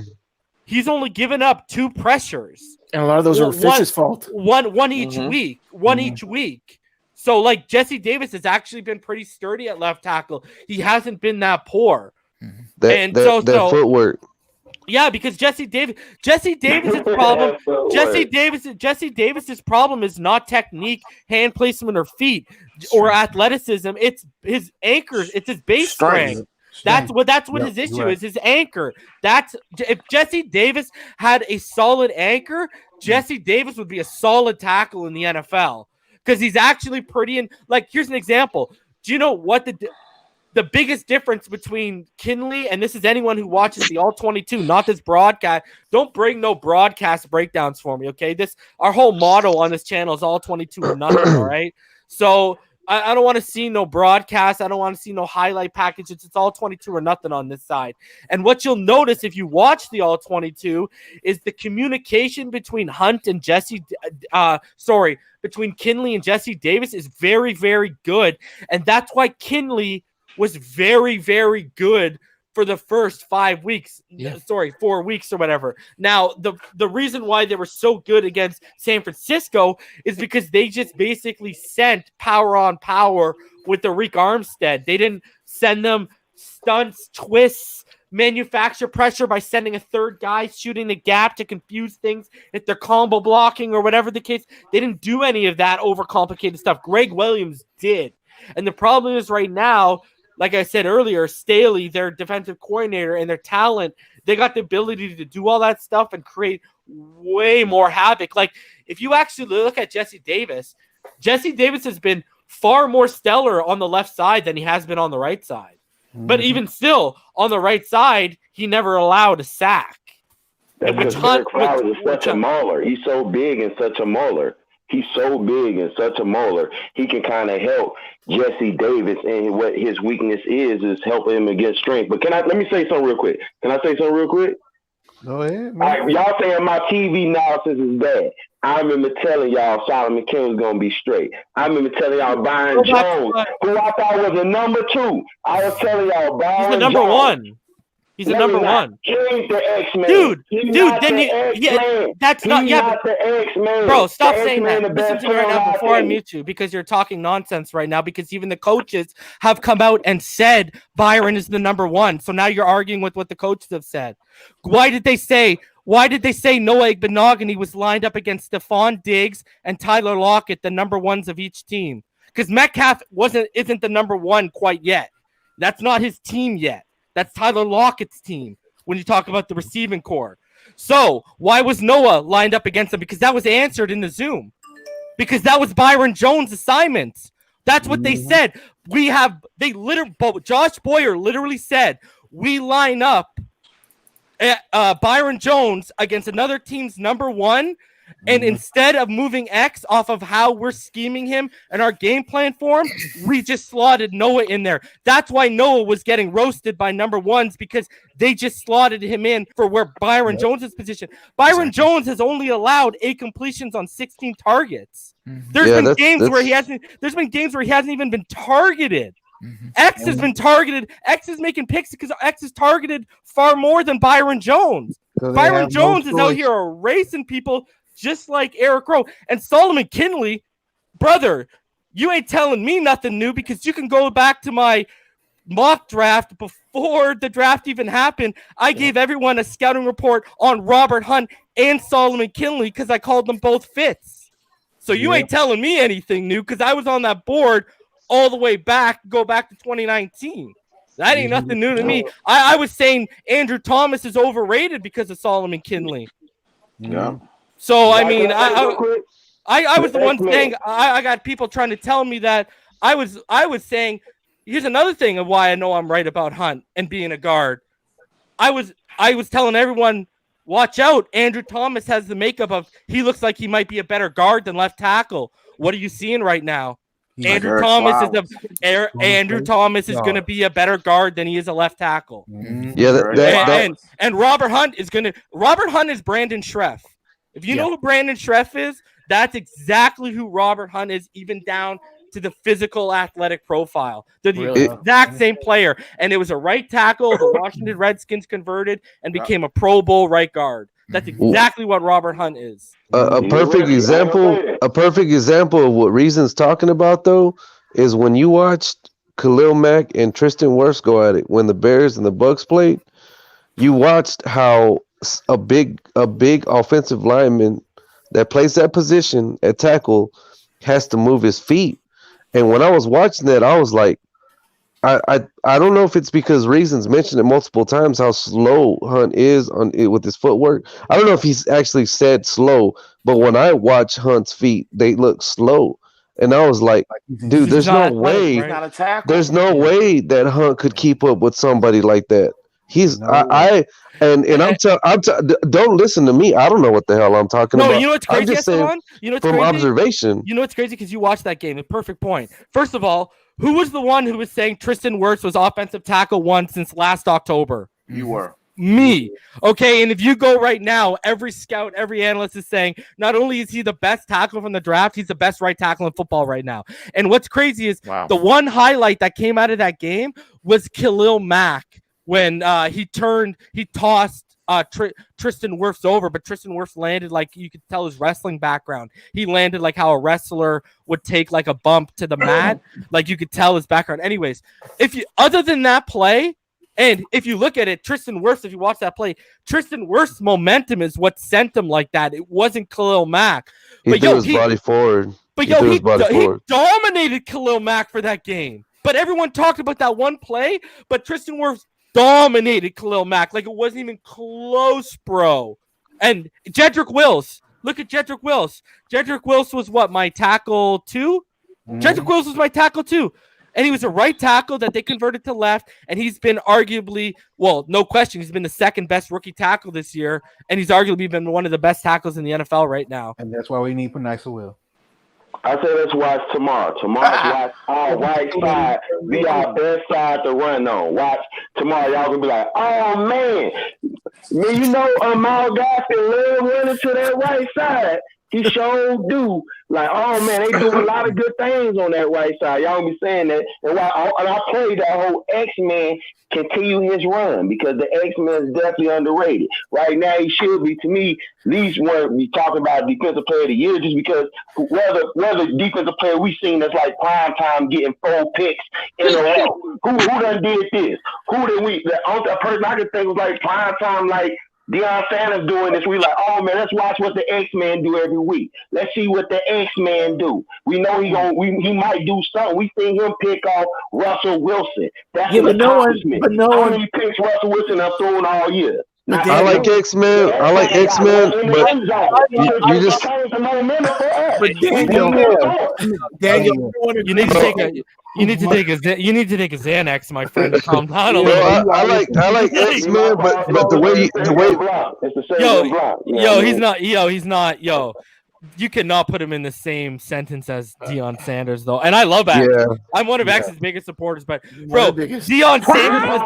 he's only given up 2 pressures. And a lot of those are Fitz's fault. One each week. Each week. So, like, Jesse Davis has actually been pretty sturdy at left tackle. He hasn't been that poor. That footwork. Yeah, because Jesse Davis's problem. Jesse Davis's problem is not technique, hand placement, or feet, or athleticism. It's his anchors. It's his base strength. That's what his issue is. His anchor. That's if Jesse Davis had a solid anchor, Jesse Davis would be a solid tackle in the NFL because he's actually pretty. And like, here's an example. Do you know what the biggest difference between Kinley, and this is anyone who watches the All 22, not this broadcast. Don't bring no broadcast breakdowns for me, okay? Our whole motto on this channel is All 22 or nothing, all right? So I don't want to see no broadcast. I don't want to see no highlight packages. It's All 22 or nothing on this side. And what you'll notice if you watch the All 22 is the communication between between Kinley and Jesse Davis is very, very good. And that's why Kinley was very, very good for the first 5 weeks. 4 weeks or whatever. Now, the reason why they were so good against San Francisco is because they just basically sent power on power with the Arik Armstead. They didn't send them stunts, twists, manufacture pressure by sending a third guy shooting the gap to confuse things if they're combo blocking or whatever the case. They didn't do any of that overcomplicated stuff. Greg Williams did. And the problem is right now, like I said earlier, Staley, their defensive coordinator, and their talent, they got the ability to do all that stuff and create way more havoc. Like, if you actually look at Jesse Davis has been far more stellar on the left side than he has been on the right side. Mm-hmm. But even still, on the right side, he never allowed a sack. That's because Derek Flowers is such a mauler. He's so big and such a mauler. He's so big and such a mauler. He can kind of help Jesse Davis, and what his weakness is helping him against strength. But let me say something real quick. Can I say something real quick? Go ahead, man. All right, y'all saying my TV analysis is bad. I remember telling y'all Solomon King was going to be straight. I remember telling y'all Byron Jones, who I thought was a number 2. I was telling y'all Byron Jones. He's the number 1. He's the number 1. He's the X-Man. Dude, then that's not the X-Man. Bro, stop saying that. Listen to me right now before I mute you, because you're talking nonsense right now, because even the coaches have come out and said Byron is the number 1. So now you're arguing with what the coaches have said. Why did they say Noah Igbenogany was lined up against Stephon Diggs and Tyler Lockett, the number 1s of each team? Because Metcalf isn't the number 1 quite yet. That's not his team yet. That's Tyler Lockett's team when you talk about the receiving core. So why was Noah lined up against him? Because that was answered in the Zoom. Because that was Byron Jones' assignment. That's what they said. Josh Boyer literally said, we line up Byron Jones against another team's number 1. And instead of moving X off of how we're scheming him and our game plan for him, we just slotted Noah in there. That's why Noah was getting roasted by number 1s, because they just slotted him in for where Byron Jones' position. Byron Jones has only allowed 8 completions on 16 targets. There's been games where he hasn't even been targeted. X has been targeted. X is making picks because X is targeted far more than Byron Jones. Byron Jones is out here erasing people just like Eric Rowe. And Solomon Kinley, brother, you ain't telling me nothing new, because you can go back to my mock draft before the draft even happened. I gave everyone a scouting report on Robert Hunt and Solomon Kinley because I called them both fits. So you ain't telling me anything new, because I was on that board all the way back, go back to 2019. That ain't nothing new to me. I was saying Andrew Thomas is overrated because of Solomon Kinley. Yeah. So, I mean, I was the one saying, I got people trying to tell me that I was saying, here's another thing of why I know I'm right about Hunt and being a guard. I was telling everyone, watch out. Andrew Thomas has the makeup of, he looks like he might be a better guard than left tackle. What are you seeing right now? Andrew Thomas is going to be a better guard than he is a left tackle. Yeah, and Robert Hunt is Brandon Schreff. If you know who Brandon Schreff is, that's exactly who Robert Hunt is, even down to the physical athletic profile. They're the exact same player. And it was a right tackle. The Washington Redskins converted and became a Pro Bowl right guard. That's exactly what Robert Hunt is. A perfect example of what Reason's talking about, though, is when you watched Khalil Mack and Tristan Wirfs go at it when the Bears and the Bucks played. You watched how a big offensive lineman that plays that position at tackle has to move his feet. And when I was watching that, I I don't know if it's because Reasons mentioned it multiple times how slow Hunt is on it with his footwork. I don't know if he's actually said slow, but when I watch Hunt's feet, they look slow, and I was like, dude, there's no way, Not a tackle. there's no way that Hunt could keep up with somebody like that. He's and don't listen to me. I don't know what the hell I'm talking about. You know what's crazy, I'm just saying from observation. You know what's crazy because you watched that game. A perfect point. First of all, who was the one who was saying Tristan Wirfs was offensive tackle one since last October? You were. Me. Okay, and if you go right now, every scout, every analyst is saying not only is he the best tackle from the draft, he's the best right tackle in football right now. And what's crazy is the one highlight that came out of that game was Khalil Mack when he tossed Tristan Wirfs over, but Tristan Wirfs landed like you could tell his wrestling background. He landed like how a wrestler would take like a bump to the mat, like you could tell his background. Anyways, other than that play, and if you look at it, Tristan Wirfs, if you watch that play, Tristan Wirfs' momentum is what sent him like that. It wasn't Khalil Mack. He threw his body forward. But he dominated Khalil Mack for that game. But everyone talked about that one play, but Tristan Wirfs dominated Khalil Mack like it wasn't even close, bro. And Jedrick Wills, look at Jedrick Wills. Jedrick Wills was what, my tackle 2? Jedrick Wills was my tackle 2. And he was a right tackle that they converted to left. And he's been arguably, well, no question, he's been the second best rookie tackle this year. And he's arguably been one of the best tackles in the NFL right now. And that's why we need Panisa Will. I say let's watch tomorrow. Tomorrow's watch our right side be our best side to run on. Watch tomorrow. Y'all gonna be like, oh man, you know, Miles Gaskin love running to that right side. He sure do. Like, oh man, they do a lot of good things on that right side. Y'all be saying that. And I pray that whole X-Men continue his run because the X-Men is definitely underrated. Right now, he should be, to me, at least want be talking about defensive player of the year just because whether defensive player we've seen that's like prime time getting 4 picks in a row. Who done did this? Who did we? The only person I could think was like prime time, like Deion Sanders doing this. We like, oh man, let's watch what the X-Men do every week. Let's see what the X-Men do. We know he might do something. We seen him pick off Russell Wilson. That's an accomplishment. How many picks Russell Wilson have thrown all year? I like X-Men. I like X-Men, but you just. But Daniel, you need to take a Xanax, my friend, to calm down a little. I like X-Men, but the way he's not. You cannot put him in the same sentence as Deion Sanders, though. And I love X. Yeah. I'm one of X's biggest supporters, but bro, Deion Sanders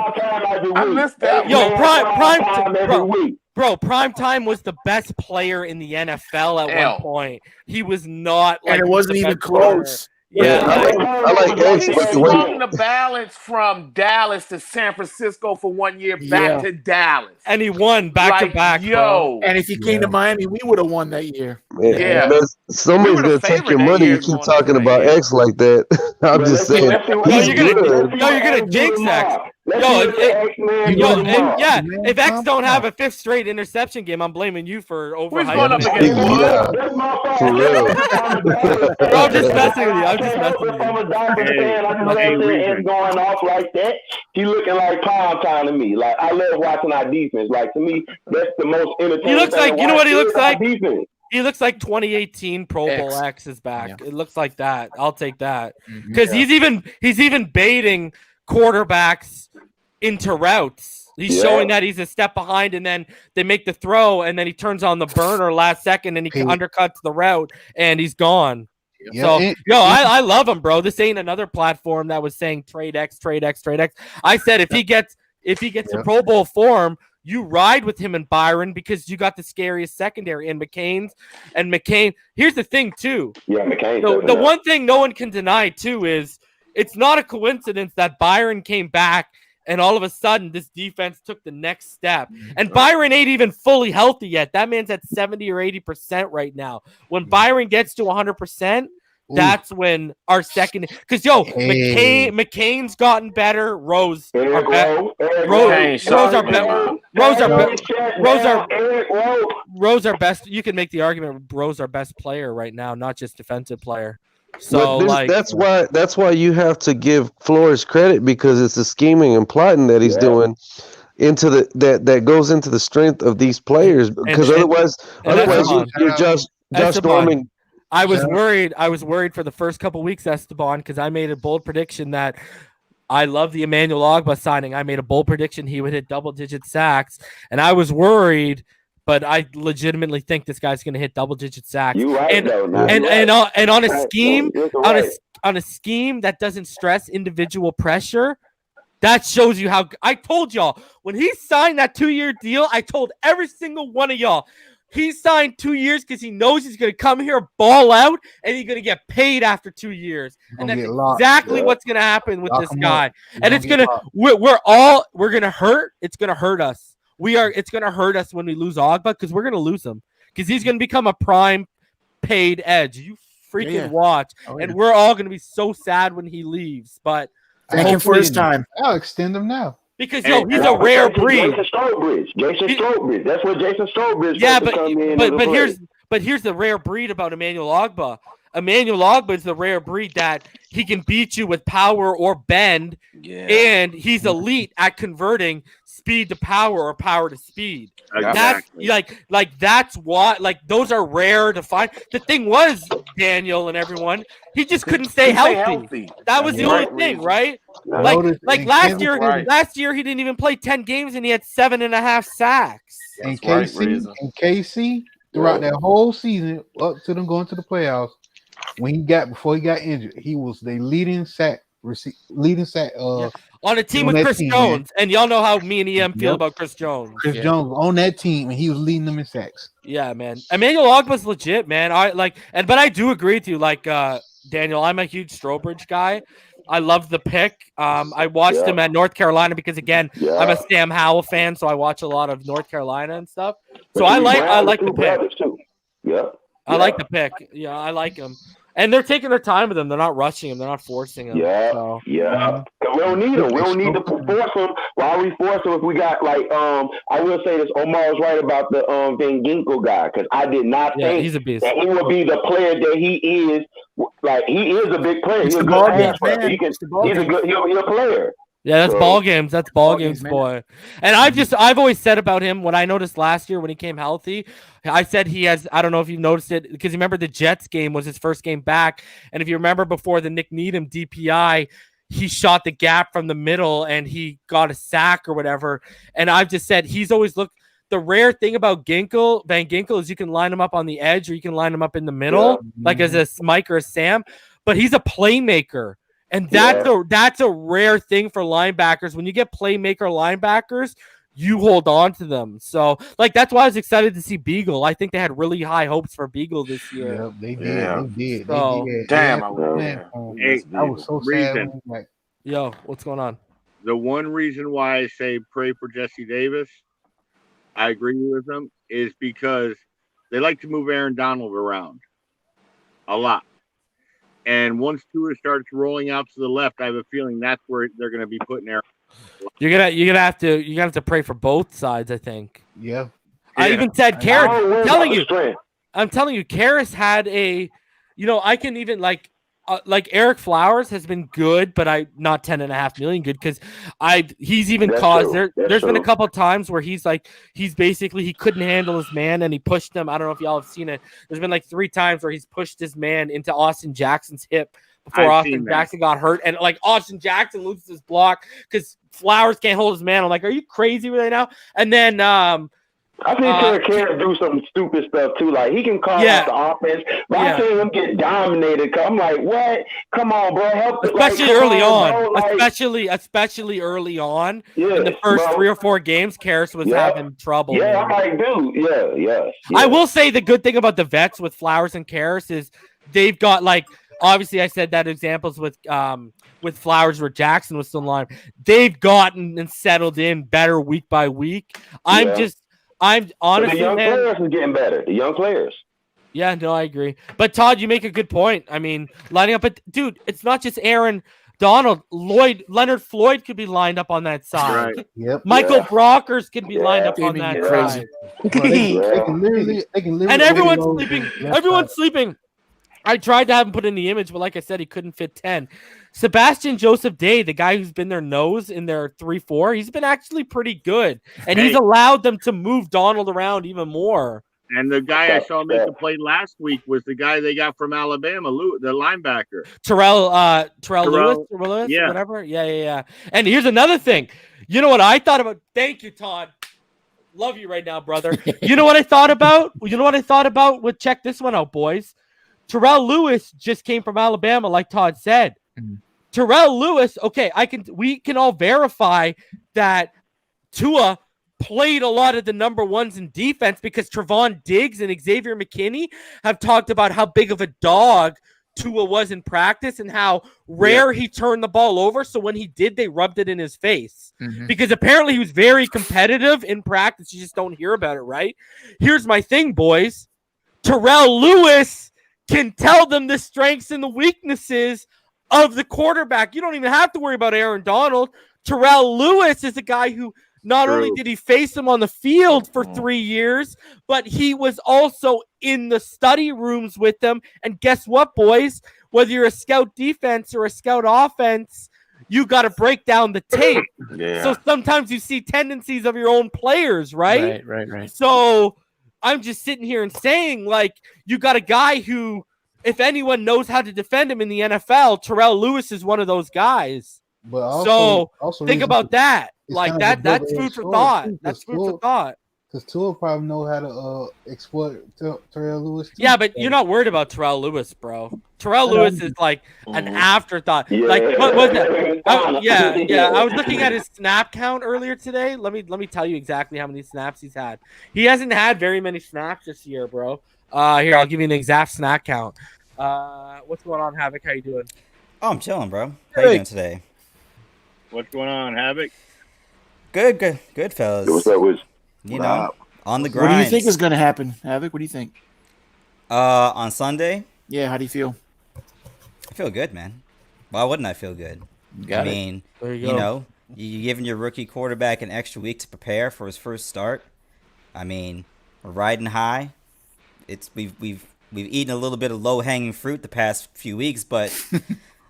was prime time was the best player in the NFL at one point. He was not like, and it wasn't even close. Yeah, I like X. He's swung the balance from Dallas to San Francisco for 1 year back to Dallas. And he won back-to-back. Yo. And if he came to Miami, we would have won that year. Yeah. Somebody's going to take your money. You keep talking about X like that. I'm just saying. You're going to jinx X. If X don't have a 5th straight interception game, I'm blaming you for overhyping. For real. I'm just messing with you. From a Dolphins fan, I just X going off like that. He looking like prime time to me. Like, I love watching our defense. Like, to me, that's the most entertaining. He looks like, you know what he looks like? He looks like 2018 Pro Bowl X is back. Yeah. It looks like that. I'll take that because he's even baiting quarterbacks into routes. He's showing that he's a step behind, and then they make the throw, and then he turns on the burner last second, and he undercuts the route, and he's gone. Yeah. So, I love him, bro. This ain't another platform that was saying trade X. I said if he gets a Pro Bowl form, you ride with him and Byron because you got the scariest secondary and McCain. Here's the thing, too. Yeah, McCain. The one thing no one can deny, too, is it's not a coincidence that Byron came back and all of a sudden this defense took the next step. And Byron ain't even fully healthy yet. That man's at 70 or 80% right now. When Byron gets to 100%, that's when our second, because McCain's gotten better. Rose our best. You can make the argument Rose our best player right now, not just defensive player. So that's why you have to give Flores credit, because it's the scheming and plotting that he's doing into that goes into the strength of these players, because otherwise you're just Norman. I was worried for the first couple weeks, Esteban, because I made a bold prediction that I love the Emmanuel Ogbah signing. I made a bold prediction he would hit double-digit sacks, and I was worried, but I legitimately think this guy's going to hit double-digit sacks. You're right, and on a scheme, on a scheme that doesn't stress individual pressure, that shows you how. I told y'all when he signed that 2-year deal. I told every single one of y'all. He signed 2 years because he knows he's going to come here, ball out, and he's going to get paid after 2 years. And that's exactly what's going to happen with this guy. And it's going to we're going to hurt. It's going to hurt us. It's going to hurt us when we lose Ogbah, because we're going to lose him, because he's going to become a prime paid edge. You freaking watch. And we're all going to be so sad when he leaves. But thank him for his time. I'll extend him now. Because he's a rare breed. Jason Strobridge. That's what Jason Strobridge. Yeah, but here's the rare breed about Emmanuel Ogbah. Emmanuel Ogbah is the rare breed that he can beat you with power or bend, and he's elite at converting speed to power or power to speed. Exactly. That's that's what those are rare to find. The thing was, Daniel and everyone, he just couldn't stay healthy. That was the only thing, right? Last year he didn't even play 10 games and he had 7.5 sacks. And KC throughout that whole season up to them going to the playoffs, before he got injured, he was the leading sack on a team with Chris Jones, and y'all know how me and EM feel about Chris Jones. Chris Jones on that team, and he was leading them in sacks. Yeah, man. Emmanuel Ogbah's legit, man. But I do agree with you, Daniel. I'm a huge Strobridge guy. I love the pick. I watched him at North Carolina because, again, I'm a Sam Howell fan, so I watch a lot of North Carolina and stuff. So I like the pick. I like the pick. Yeah, I like him. And they're taking their time with him. They're not rushing him. They're not forcing him. We don't need him. We don't need to force him. Why are we forcing him if we got I will say this, Omar was right about the Van Ginkel guy, because I did not think he's a beast. that he would be the player that he is. He is a big player. He's a good player. He's a player. Yeah, that's ball games. That's ball games, boy. And I've always said about him, when I noticed last year when he came healthy, I said he has, I don't know if you've noticed it, because remember the Jets game was his first game back. And if you remember before the Nick Needham DPI, he shot the gap from the middle and he got a sack or whatever. And I've just said he's always looked. The rare thing about Van Ginkel, is you can line him up on the edge or you can line him up in the middle, as a Mike or a Sam. But he's a playmaker. And that's a rare thing for linebackers. When you get playmaker linebackers, you hold on to them. So, that's why I was excited to see Beagle. I think they had really high hopes for Beagle this year. Yeah, they did. Yeah. They did. So, they did. Damn, I was so sad. Yo, what's going on? The one reason why I say pray for Jesse Davis, I agree with them, is because they like to move Aaron Donald around a lot. And once Tua starts rolling out to the left, I have a feeling that's where they're going to be putting Aaron. You're gonna have to pray for both sides, I think. Yeah. I even said Karras. I'm telling you, Karras had a. I can even Eric Flowers has been good, but not 10.5 million good, because he's even caused there's been a couple of times where he's basically he couldn't handle his man and he pushed him. I don't know if y'all have seen it. There's been 3 times where he's pushed his man into Austin Jackson's hip before Austin Jackson got hurt, and Austin Jackson loses his block because Flowers can't hold his man. I'm like, are you crazy right now? And then I think Karras do some stupid stuff too. He can call out the offense, but I see him get dominated. I'm like, what? Come on, bro, help! Especially early on, especially early on in the first 3 or 4 games, Karras was having trouble. Yeah, I'm like, dude, yeah. I will say the good thing about the vets with Flowers and Karras is they've got obviously I said that examples with Flowers where Jackson was still in line. They've gotten and settled in better week by week. I'm honestly, the young players are getting better. The young players. Yeah, no, I agree. But Todd, you make a good point. I mean, lining up, dude, it's not just Aaron Donald. Leonard Floyd could be lined up on that side. Right. Yep. Michael Brockers could be lined up on that side. They can literally and everyone's sleeping. Everyone's sleeping. I tried to have him put in the image, but like I said, he couldn't fit 10. Sebastian Joseph Day, the guy who's been their nose in their 3-4, he's been actually pretty good. And he's allowed them to move Donald around even more. And the guy I saw make the play last week was the guy they got from Alabama, the linebacker. Terrell Lewis, yeah. Whatever. Yeah. And here's another thing. You know what I thought about? Thank you, Todd. Love you right now, brother. You know what I thought about? Check this one out, boys. Terrell Lewis just came from Alabama, like Todd said. Mm-hmm. Terrell Lewis, okay, we can all verify that Tua played a lot of the number ones in defense because Trevon Diggs and Xavier McKinney have talked about how big of a dog Tua was in practice and how rare he turned the ball over. So when he did, they rubbed it in his face because apparently he was very competitive in practice. You just don't hear about it, right? Here's my thing, boys. Terrell Lewis can tell them the strengths and the weaknesses of the quarterback. You don't even have to worry about Aaron Donald. Terrell Lewis is a guy who not only did he face him on the field for 3 years, but he was also in the study rooms with them. And guess what, boys? Whether you're a scout defense or a scout offense, you got to break down the tape. So sometimes you see tendencies of your own players, right? Right. So I'm just sitting here and saying, like, you got a guy who, if anyone knows how to defend him in the NFL, Terrell Lewis is one of those guys. But also think about that. Like that's food for thought. That's food for thought. Because Tua probably know how to exploit Terrell Lewis too. Yeah, but you're not worried about Terrell Lewis, bro. Terrell Lewis is like an afterthought. Yeah. Like what was that? I was looking at his snap count earlier today. Let me tell you exactly how many snaps he's had. He hasn't had very many snaps this year, bro. Here, I'll give you an exact snap count. What's going on, Havoc? How you doing? Oh, I'm chilling, bro. How you doing today? What's going on, Havoc? Good, fellas. What's up, Wiz? You know, on the grind. What do you think is going to happen, Havoc? What do you think? On Sunday? Yeah, how do you feel? I feel good, man. Why wouldn't I feel good? I mean, you know, you're giving your rookie quarterback an extra week to prepare for his first start. I mean, we're riding high. We've eaten a little bit of low-hanging fruit the past few weeks, but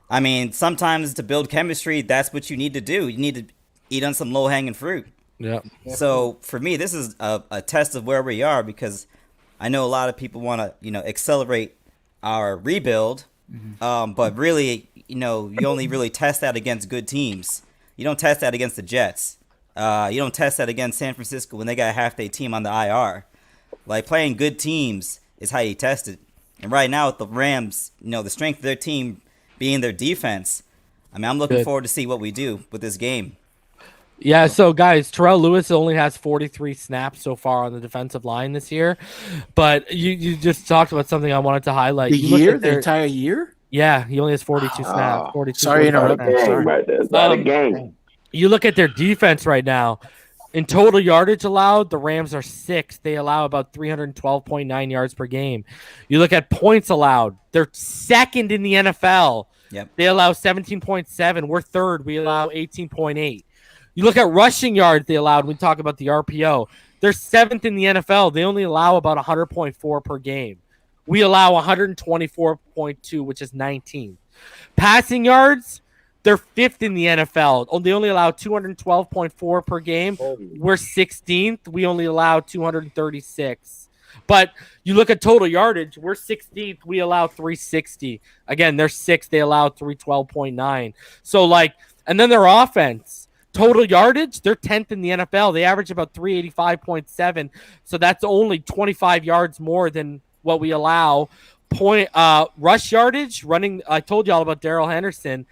I mean, sometimes to build chemistry, that's what you need to do. You need to eat on some low-hanging fruit. Yeah. So for me, this is a test of where we are because I know a lot of people want to, accelerate our rebuild. But really, you only really test that against good teams. You don't test that against the Jets. You don't test that against San Francisco when they got a half-day team on the IR. Like, playing good teams is how you test it. And right now with the Rams, the strength of their team being their defense, I mean, I'm looking forward to see what we do with this game. Yeah, so guys, Terrell Lewis only has 43 snaps so far on the defensive line this year. But you just talked about something I wanted to highlight. The entire year? Yeah, he only has 42 snaps. 42. Sorry, That's not a game. You look at their defense right now. In total yardage allowed, the Rams are 6th. They allow about 312.9 yards per game. You look at points allowed, they're 2nd in the NFL. Yep. They allow 17.7. We're 3rd. We allow 18.8. You look at rushing yards they allowed. We talk about the RPO. They're 7th in the NFL. They only allow about 100.4 per game. We allow 124.2, which is 19th. Passing yards, they're 5th in the NFL. They only allow 212.4 per game. We're 16th. We only allow 236. But you look at total yardage, we're 16th. We allow 360. Again, they're 6th. They allow 312.9. So, and then their offense. Total yardage, they're 10th in the NFL. They average about 385.7. So that's only 25 yards more than what we allow. Rush yardage, running, I told you all about Darrell Henderson.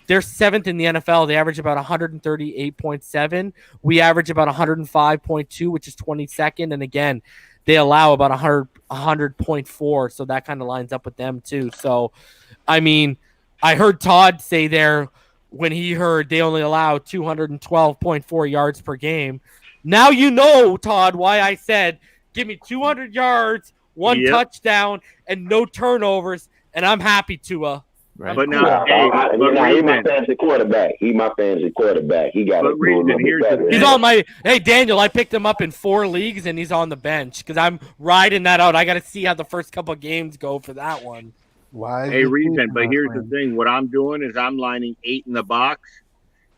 They're 7th in the NFL. They average about 138.7. We average about 105.2, which is 22nd. And again, they allow about 100.4. So that kind of lines up with them too. So, I mean, I heard Todd say there, when he heard they only allow 212.4 yards per game. Now you know, Todd, why I said, give me 200 yards, one touchdown, and no turnovers, and I'm happy, Tua. Right. But now, he's my fantasy quarterback. He got to do He's on my – hey, Daniel, I picked him up in 4 leagues, and he's on the bench because I'm riding that out. I got to see how the first couple of games go for that one. a reason. But here's the thing: what I'm doing is I'm lining 8 in the box,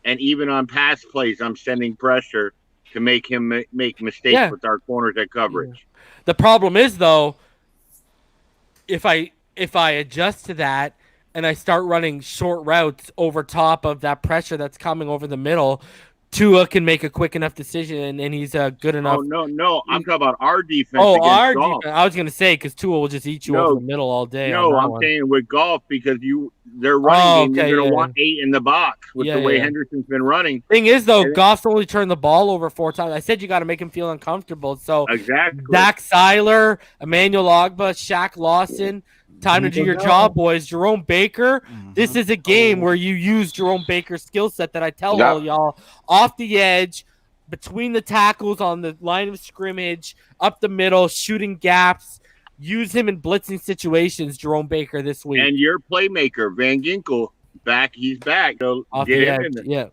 and even on pass plays, I'm sending pressure to make him make mistakes with our corners at coverage. The problem is though, if I adjust to that and I start running short routes over top of that pressure that's coming over the middle, Tua can make a quick enough decision, and he's good enough. Oh no! I'm talking about our defense. Oh, our golf. defense. I was gonna say because Tua will just eat you over the middle all day. No, I'm saying with golf because their running game, you're gonna want 8 in the box with the way Henderson's been running. Thing is though, Goff's only turned the ball over 4 times. I said you got to make him feel uncomfortable. So exactly, Zach Seiler, Emmanuel Ogba, Shaq Lawson. Time to do your job, boys. Jerome Baker. This is a game where you use Jerome Baker's skill set that I tell all y'all off the edge, between the tackles on the line of scrimmage, up the middle, shooting gaps. Use him in blitzing situations, Jerome Baker, this week. And your playmaker, Van Ginkel, he's back. So off the edge. Yeah,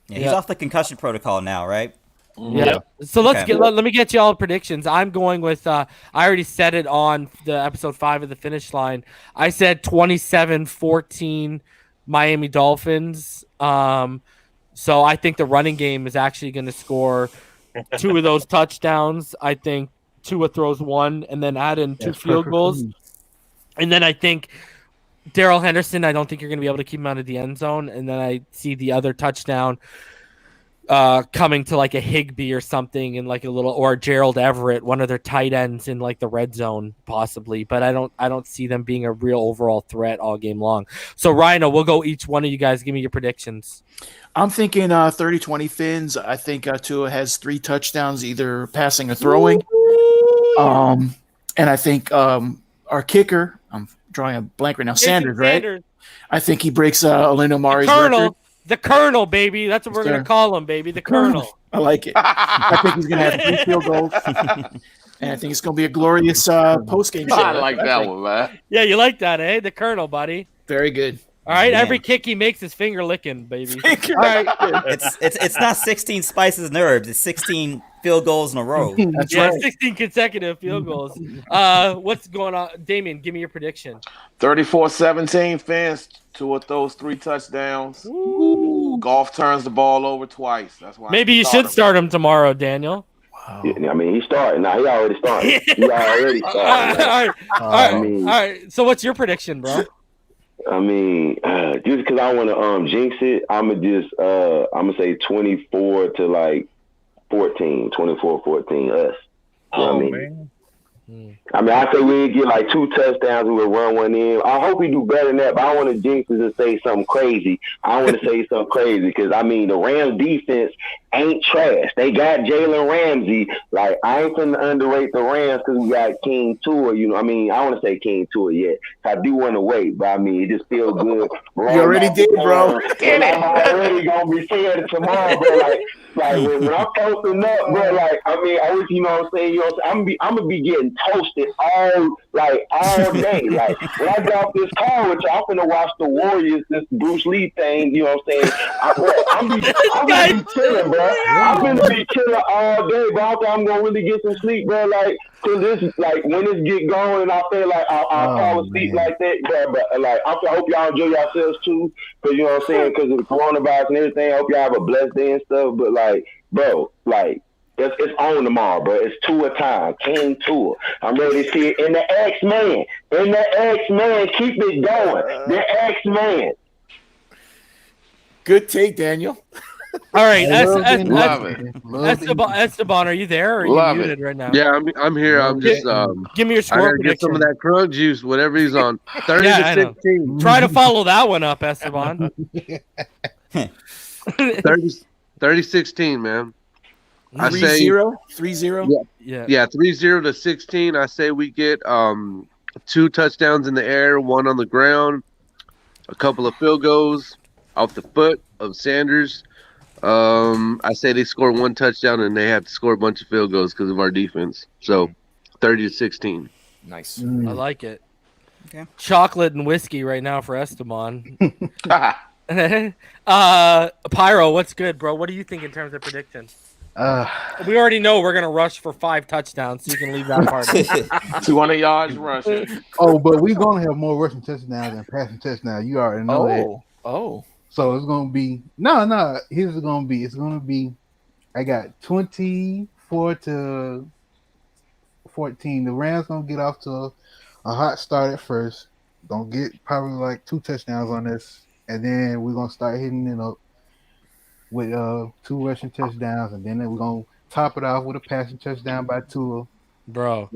he's off the concussion protocol now, right? Yeah. So let me get you all predictions. I'm going with I already said it on the episode 5 of the finish line. I said 27-14 Miami Dolphins. So I think the running game is actually going to score 2 of those touchdowns. I think Tua throws 1 and then add in 2 field goals. And then I think Darrell Henderson, I don't think you're going to be able to keep him out of the end zone. And then I see the other touchdown coming to like a Higbee or something in like a little, or Gerald Everett, one of their tight ends in like the red zone possibly, but I don't see them being a real overall threat all game long. So Rhino, we'll go each one of you guys. Give me your predictions. I'm thinking 30-20 Fins. I think Tua has 3 touchdowns, either passing or throwing. And I think our kicker, I'm drawing a blank right now, Sanders, right? I think he breaks Orlando Mari's record. The Colonel, baby. That's what we're going to call him, baby. The Colonel. I like it. I think he's going to have 3 field goals. And I think it's going to be a glorious post-game show. I like that one, man. Yeah, you like that, eh? The Colonel, buddy. Very good. All right, every kick he makes is finger licking, baby. All right. It's not 16 spices and herbs. It's 16 field goals in a row. That's right. 16 consecutive field goals. What's going on? Damien, give me your prediction. 34-17 Fins. Tua throws 3 touchdowns. Ooh. Golf turns the ball over twice. That's why. Maybe you should start him tomorrow, Daniel. Wow. Yeah, I mean, he's starting. Now, he already started. All right. So what's your prediction, bro? I mean, just because I want to jinx it, I'm gonna say 24-14, 24-14 us. Man. I mean, I say we get like 2 touchdowns, we will run 1 in. I hope we do better than that, but I want to jinx it and say something crazy. I want to say something crazy because, I mean, the Rams defense ain't trash. They got Jalen Ramsey. Like, I ain't finna underrate the Rams because we got King Tua. You know, I mean, I want to say King Tua yet. I do want to wait, but I mean, it just feels good. You already did, bro. And I'm already going to be saying it tomorrow, bro. Like when I'm posting up, bro, like, I mean, I wish, you know what I'm saying? You know what I'm saying? I'm gonna be getting toasted all day. Like, when I get off this call with y'all, I'm finna watch the Warriors, this Bruce Lee thing, you know what I'm saying? I'm gonna be chilling, bro. I'm finna be chilling all day, bro. I don't think I'm gonna really get some sleep, bro. Like, cause this, like, when this get going and I feel like I'll fall asleep like that, bro. But, like, I hope y'all enjoy yourselves too, cause, you know what I'm saying? Cause of the coronavirus and everything, I hope y'all have a blessed day and stuff, but, like, bro, like, it's on tomorrow, bro. It's Tua time. King Tua. I'm ready to see it in the X-Man. Keep it going. The X-Man. Good take, Daniel. All right, Love it. Esteban, are you there or are you muted right now? Yeah, I'm here. I'm just give me your I score gotta prediction. get some of that crunk juice, whatever he's on. 30-16. Try to follow that one up, Esteban. 30-16, man. I say 3-0. Yeah. 30-16. I say we get 2 touchdowns in the air, 1 on the ground, a couple of field goals off the foot of Sanders. I say they score 1 touchdown and they have to score a bunch of field goals because of our defense. So 30-16. Nice. I like it. Okay. Chocolate and whiskey right now for Esteban. Pyro, what's good, bro? What do you think in terms of predictions? We already know we're gonna rush for 5 touchdowns, so you can leave that part. 200 yards rushing. Oh, but we're gonna have more rushing touchdowns than passing touchdowns. You already know that. Oh. So it's gonna be no. Here's it's gonna be. It's gonna be. I got 24 to 14. The Rams gonna get off to a hot start at first. Gonna get probably like 2 touchdowns on this, and then we're gonna start hitting it up with 2 rushing touchdowns, and then we're gonna top it off with a passing touchdown by Tua. Bro,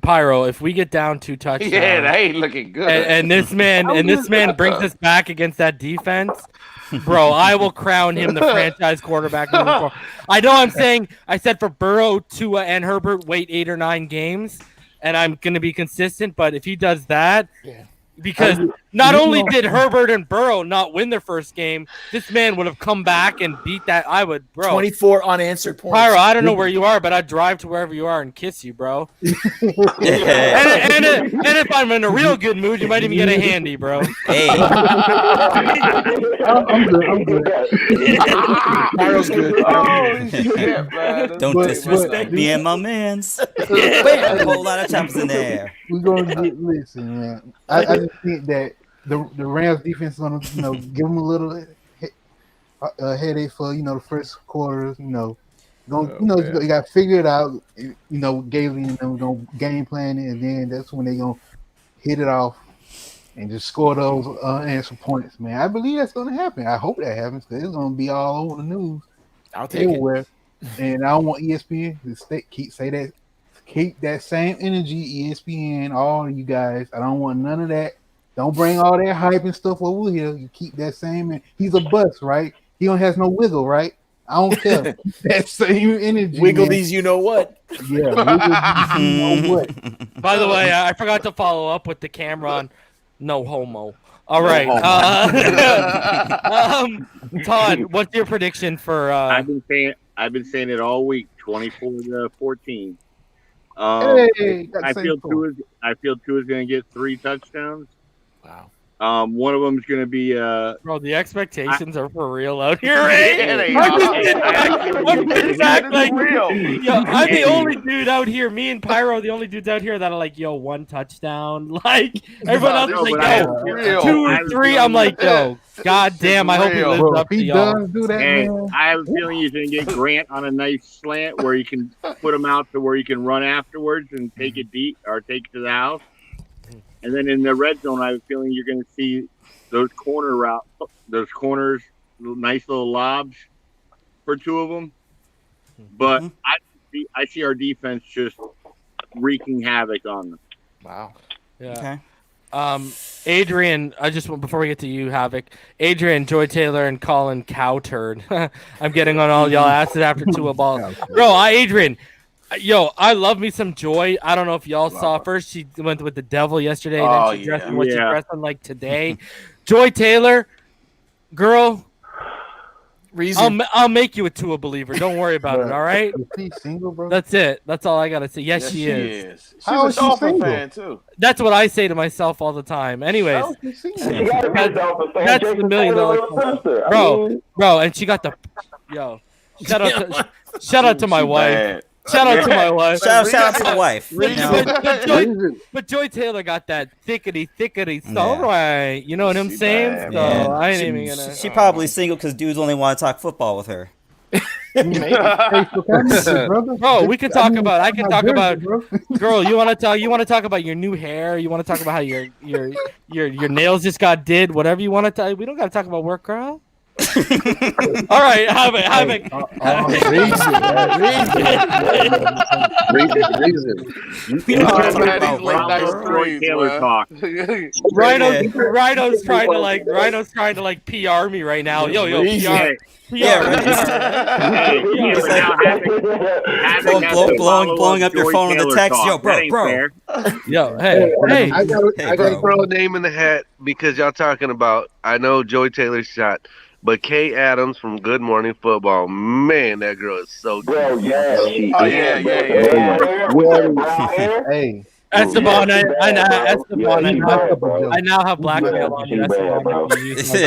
Pyro, if we get down 2 touchdowns, Yeah, that ain't looking good. and this man brings us back against that defense, bro, I will crown him the franchise quarterback. I know I said for Burrow, Tua, and Herbert, wait 8 or 9 games, and I'm gonna be consistent. But if he does that, because not only did Herbert and Burrow not win their first game, this man would have come back and beat that. I would, bro. 24 unanswered points. Pyro, I don't know where you are, but I'd drive to wherever you are and kiss you, bro. and if I'm in a real good mood, you might even get a handy, bro. Hey. I'm good. Pyro's good. Oh, shit, man. Don't disrespect me and my mans. A whole lot of choppers in there. We're gonna listen, man. I just think that the Rams defense is gonna give them a little headache for the first quarters. You got to figure it out. Gailey and them gonna game plan it, and then that's when they gonna hit it off and just score those unanswered points, man. I believe that's gonna happen. I hope that happens because it's gonna be all over the news. I'll take it. And I don't want ESPN to keep that same energy, ESPN, all of you guys. I don't want none of that. Don't bring all that hype and stuff over here. You keep that same. He's a bust, right? He don't has no wiggle, right? I don't care. That same energy. Wiggle man. these, you know what? Yeah. Wiggle these, you know what? By the way, I forgot to follow up with the camera on no homo. All right. Todd, what's your prediction for? I've been saying it all week. 24 to 14. Hey, I feel Tua's going to get 3 touchdowns. Wow. One of them is going to be Bro, the expectations are for real out here, right? Yeah, they I'm are. the only dude out here. Me and Pyro, the only dudes out here that are like, 1 touchdown. Like everyone else is like, 2 or 3. I'm like, god damn, I hope he lives up to y'all. Do that, man. I have a feeling he's going to get Grant on a nice slant where you can put him out to where you can run afterwards and take it deep or take it to the house. And then in the red zone, I have a feeling you're going to see those corners, nice little lobs for 2 of them. But I see our defense just wreaking havoc on them. Wow. Yeah. Okay. Adrian, before we get to you, Havoc, Adrian, Joy Taylor, and Colin Cowturd. I'm getting on all y'all asses after 2 ball. Bro, Adrian. I love me some Joy. I don't know if y'all saw first. She went with the devil yesterday, and then she dressed in what she's dressing like today. Joy Taylor, girl, I'll make you a Tua believer. Don't worry about it. All right. Is she single, bro? That's it. That's all I gotta say. Yes, she is. She's a Dolphin fan too. That's what I say to myself all the time. Anyways, that's the $1 million bro. And she got the shout out to my wife. Shout out to my wife. Shout out to the wife. But Joy Taylor got that thickety right. You know what I'm saying? So I ain't even gonna. She probably single because dudes only want to talk football with her. Bro, we can talk about. I can talk about. Girl, you want to talk about your new hair? You want to talk about how your nails just got did? Whatever you want to tell. We don't got to talk about work, girl. All right, have it. Rhino's trying to like PR me right now. Yo, PR. Blowing up your phone on the text. Yo, bro. Yo, hey. I gotta throw a name in the hat because y'all talking about. I know Joy Taylor's shot. But Kay Adams from Good Morning Football, man, that girl is so good. Yeah. Hey, Esteban, Yeah, I know, bad, bro. Esteban, Yeah, I she know. bad, bro. I now have blackmail on She you, bad, Esteban. bro. If you use my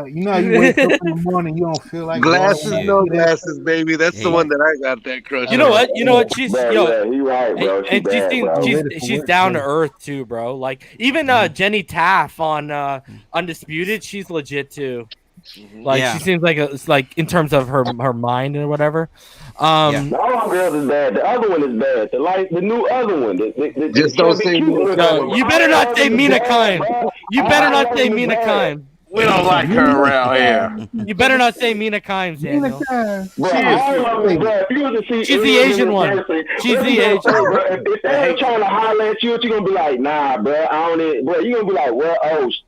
You know how you wake up in the morning, you don't feel like Glasses, going no out, see that glasses, baby. That's the one that I got that crush You know on. what? You know what? She's Bro, yeah, he right, bro. She and bad, bro. she's down to earth too, bro. Like even Jenny Taff on Undisputed, she's legit too. Like Yeah. she seems like it's like in terms of her mind or whatever. The other girl is bad. The other one is bad. The new other one. Just don't say Mina Yo, you better not say Mina Kimes. You better not say Mina Kimes. We don't like her around here. You better not say Mina Kimes, Daniel. She's the Asian one. She's the Asian. If they're trying to holler at you, you're gonna be like, nah, bro, I don't need, bro. You're gonna be like, well,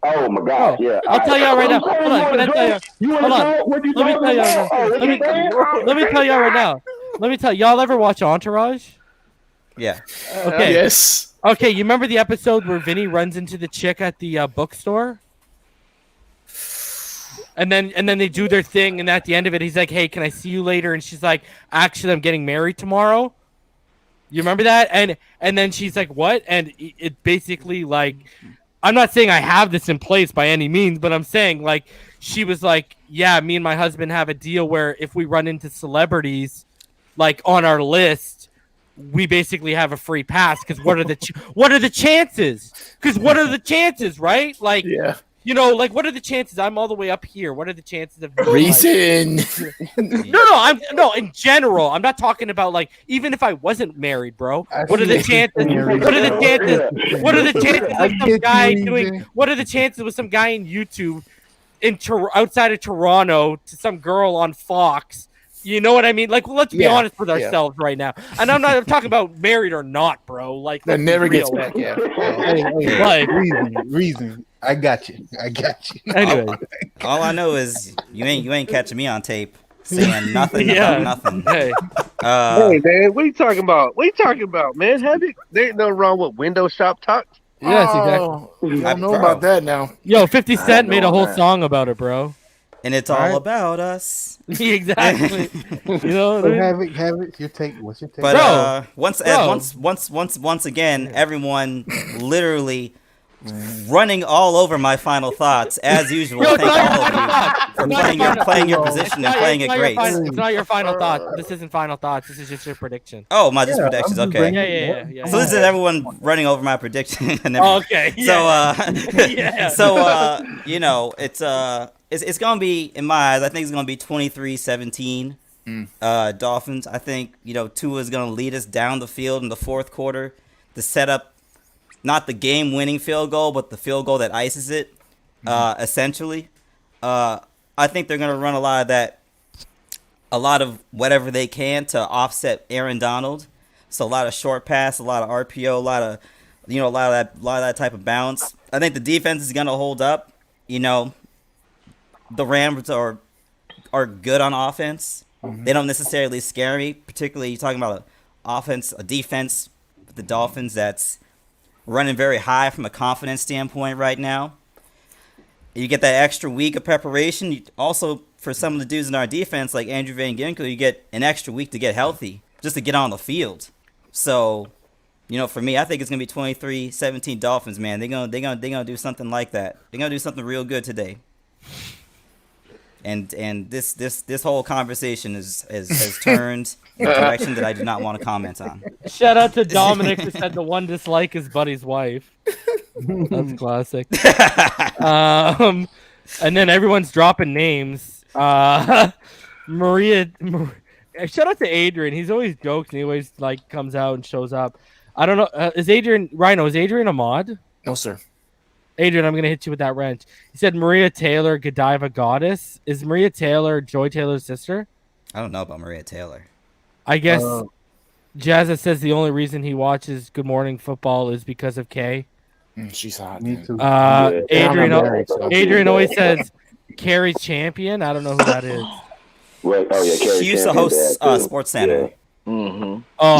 oh my gosh, yeah. I'll tell y'all right now. Hold on, can I tell you? Hold on. Let me tell y'all. Let me tell y'all right now. Let me tell y'all ever watch Entourage? Yeah. Okay. Yes. Okay, you remember the episode where Vinny runs into the chick at the bookstore? And then they do their thing, and at the end of it, he's like, "Hey, can I see you later?" And she's like, "Actually, I'm getting married tomorrow." You remember that? And then she's like, "What?" And it basically like, I'm not saying I have this in place by any means, but I'm saying like she was like, "Yeah, me and my husband have a deal where if we run into celebrities, like on our list, we basically have a free pass because what are the chances? Because what are the chances, right? Like, Yeah. You know, like what are the chances? I'm all the way up here. What are the chances of Reason? No. In general, I'm not talking about like even if I wasn't married, bro. What are the chances? What are the chances? What are the chances of some guy doing? What are the chances with some guy in YouTube outside of Toronto to some girl on Fox? You know what I mean? Like, let's be honest with ourselves right now. And I'm talking about married or not, bro. Like, that never gets back. Yeah. Hey, like, reason. I got you. Anyway, all I know is you ain't catching me on tape saying nothing about nothing. Hey. Hey man, what are you talking about? What are you talking about, man? There ain't no wrong with window shop talk. Yes, exactly. I don't know about that now. Yo, 50 Cent made a whole song about it, bro. And it's all about us. Exactly. You know what I mean? Have it. Your take. What's your take? But once again, everyone literally running all over my final thoughts as usual. Thank all of you for playing your position and playing it great. It's not your final thoughts. This isn't final thoughts. This is just your prediction. Oh, my predictions. Okay. Yeah. So this is everyone running over my prediction. And okay. So you know, it's gonna be, in my eyes, I think it's gonna be 23-17. Dolphins. I think, you know, Tua is gonna lead us down the field in the fourth quarter to set up not the game-winning field goal, but the field goal that ices it. Essentially, I think they're gonna run a lot of whatever they can to offset Aaron Donald. So a lot of short pass, a lot of RPO, a lot of that type of bounce. I think the defense is gonna hold up. You know, the Rams are good on offense. They don't necessarily scare me, particularly you're talking about a defense with the Dolphins that's running very high from a confidence standpoint right now. You get that extra week of preparation. Also, for some of the dudes in our defense, like Andrew Van Ginkel, you get an extra week to get healthy, just to get on the field. So, you know, for me, I think it's gonna be 23-17 Dolphins, man. They're gonna do something like that. They're gonna do something real good today. And this whole conversation has turned in a direction that I do not want to comment on. Shout out to Dominic who said the one dislike is Buddy's wife. That's classic. And then everyone's dropping names. Maria. Shout out to Adrian. He's always jokes and he always like comes out and shows up. I don't know. Is Adrian a mod? No, sir. Adrian, I'm going to hit you with that wrench. He said Maria Taylor, Godiva Goddess. Is Maria Taylor Joy Taylor's sister? I don't know about Maria Taylor. I guess Jazza says the only reason he watches Good Morning Football is because of Kay. She's hot. Me too. Adrian always says Carrie's Champion. I don't know who that is. She used to host Sports Center. Yeah. Mm-hmm. Oh,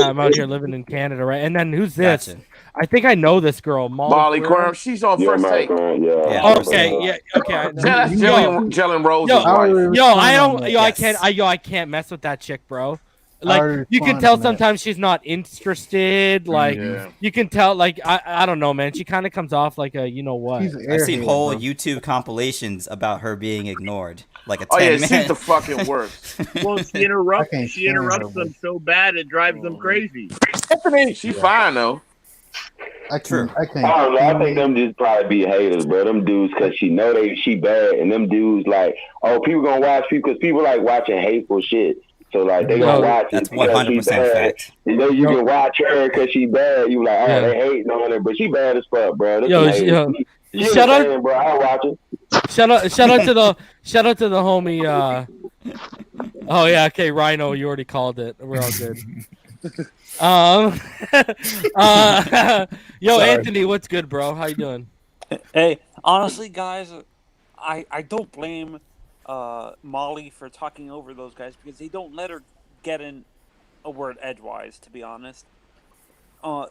I'm out here living in Canada, right? And then who's this? Gotcha. I think I know this girl, Molly Quirm. She's on First Take. Okay. That's Jalen Rose. I can't mess with that chick, bro. like you can tell sometimes she's not interested. Like you can tell, like I don't know, man. She kind of comes off like a what. I've seen whole YouTube compilations about her being ignored. Like a 10 Oh yeah, minute. she's the fucking worst. Well, she interrupts them so bad it drives them crazy. Anthony, she fine though. I don't know. I think them just probably be haters, bro. Them dudes, because she bad, and them dudes like, people gonna watch because people like watching hateful shit. So like they gonna watch that's it because she 100% bad. fact. You know, you can watch her because she bad. You like, they hating on her, but she bad as fuck, bro. Shout out, bro. I watch it. Shout out to the homie. Oh yeah, okay, Rhino, you already called it. We're all good. Yo, sorry. Anthony, what's good, bro? How you doing? Hey, honestly, guys, I don't blame Molly for talking over those guys because they don't let her get in a word edgewise, to be honest.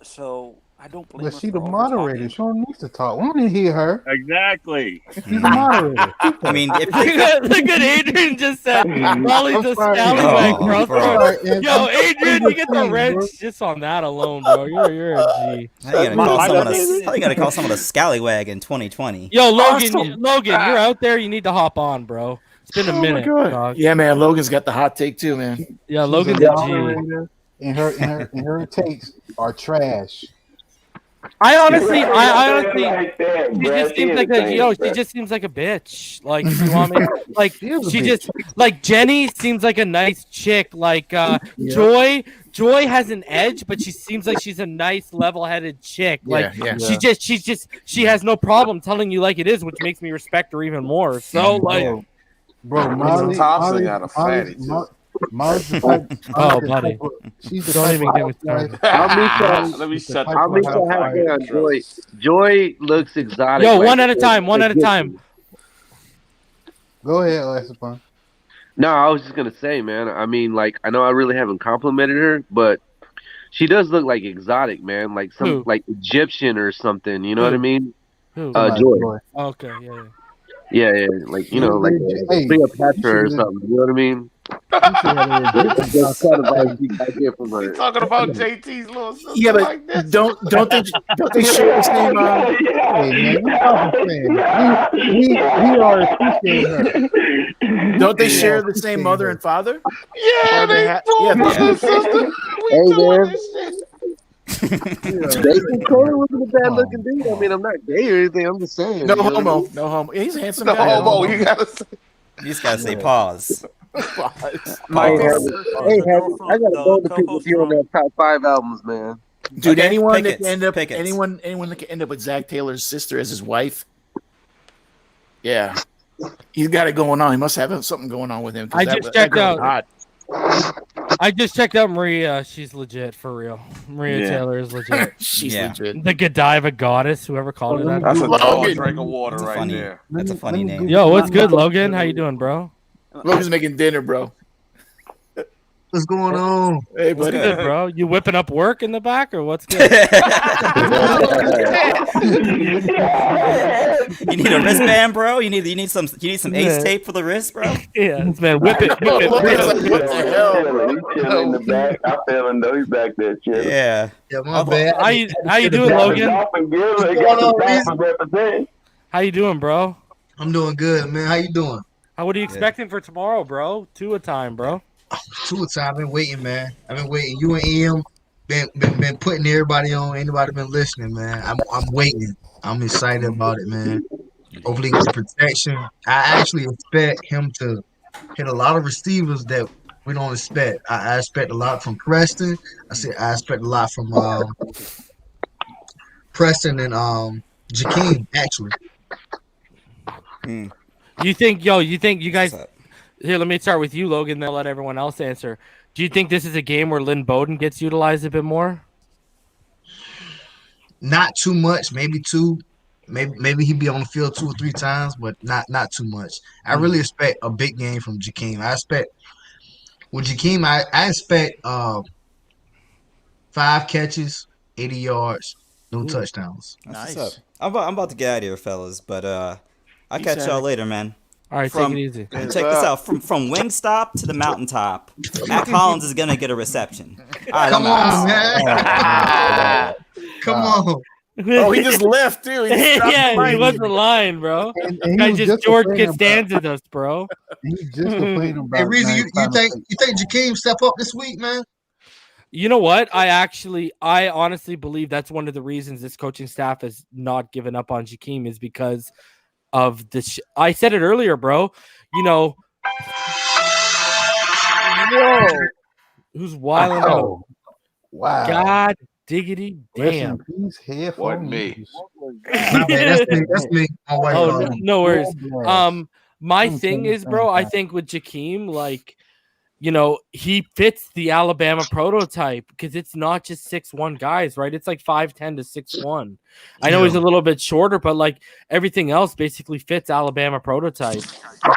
So I don't blame her. But she's the moderator. She don't need to talk. We don't need to hear her. Exactly. She's the moderator. I mean, look at Adrian just said Molly's a scallywag, bro. Yo, Adrian, you get the wrench just on that alone, bro. You're a G. How you gonna call someone a scallywag in 2020? Yo, Logan, you're out there. You need to hop on, bro. It's been a minute. Dog. Yeah, man. Logan's got the hot take too, man. Yeah, Logan's a G. And her takes are trash. I honestly, she just seems like she just seems like a bitch. Like, you want me? Like, she just like Jenny seems like a nice chick. Like, Joy has an edge, but she seems like she's a nice, level-headed chick. Like, she has no problem telling you like it is, which makes me respect her even more. So, like, bro, Molly Thompson got a fatty too. Molly's the type. Buddy. She's the Don't even get me started. Let me shut the I'll meet you halfway on Joy. Joy looks exotic. Yo, one at a time. Go ahead, Alessapon. No, I was just gonna say, man. I mean, like, I know I really haven't complimented her, but she does look like exotic, man. Like some like Egyptian or something. You know what I mean? Joy. Okay, yeah. Like like Cleopatra or something. You know what I mean? He's talking about JT's little sister. Yeah, but like this. don't they share the same? We are appreciating her. Don't they share the same mother and father? Yeah, they brother and sister. Hey man. Jason Taylor wasn't a bad looking dude. I mean, I'm not gay or anything. I'm just saying. No homo. He's a handsome No guy. homo. You gotta say. You just gotta say pause. Hey, I gotta go to people with you on that top 5 albums, man. Dude, anyone that can end up with Zach Taylor's sister as his wife, yeah, he's got it going on. He must have something going on with him. I just checked out Maria. She's legit for real. Maria Taylor is legit. She's legit. The Godiva goddess, whoever called her that. That's a dog drink of water right there. That's a funny name. Yo, what's good, Logan? How you doing, bro? Logan's making dinner, bro. What's going on? Hey, what's good, bro? You whipping up work in the back, or what's good? You need a wristband, bro. You need some ace tape for the wrist, bro. Yeah, man, whip it. What the hell? He's chilling in the back. I feel him though. He's back there chilling. Yeah. My bad. How you doing, Logan? How you doing, bro? I'm doing good, man. How you doing? What are you expecting for tomorrow, bro? Tua time, bro. Tua time. I've been waiting, man. I've been waiting. You and Em been putting everybody on. Ain't nobody been listening, man. I'm waiting. I'm excited about it, man. Hopefully he gets protection. I actually expect him to hit a lot of receivers that we don't expect. I expect a lot from Preston. I expect a lot from Preston and Jakeem, actually. You think you guys here, let me start with you, Logan, then I'll let everyone else answer. Do you think this is a game where Lynn Bowden gets utilized a bit more? Not too much, maybe 2. Maybe he'd be on the field 2 or 3 times, but not too much. I really expect a big game from Jakeem. I expect with Jakeem, I expect 5 catches, 80 yards, no touchdowns. Nice. I'm about to get out of here, fellas, but I'll catch y'all later, man. All right, take it easy. Check this out. From Wingstop to the mountaintop, Matt Collins is gonna get a reception. All right, Come on, man. Come on. Oh, he just left too. He just dropped the Yeah, he mic. wasn't lying, bro. And he Guy was just George complaining Costanza's us, bro. He just complaining about. Hey, Reezy, you nice think Jakeem step up this week, man? You know what? I honestly believe that's one of the reasons this coaching staff has not given up on Jakeem is because of this. I said it earlier, bro. You know, whoa, who's wilding out? Wow. God diggity damn. Wasn't me. That's me. Oh, no worries. My I'm thing saying is, the bro, same I thing. think with Jakeem, like, you know, he fits the Alabama prototype because it's not just 6'1" guys, right? It's like 5'10" to 6'1". I know he's a little bit shorter, but like everything else basically fits Alabama prototype.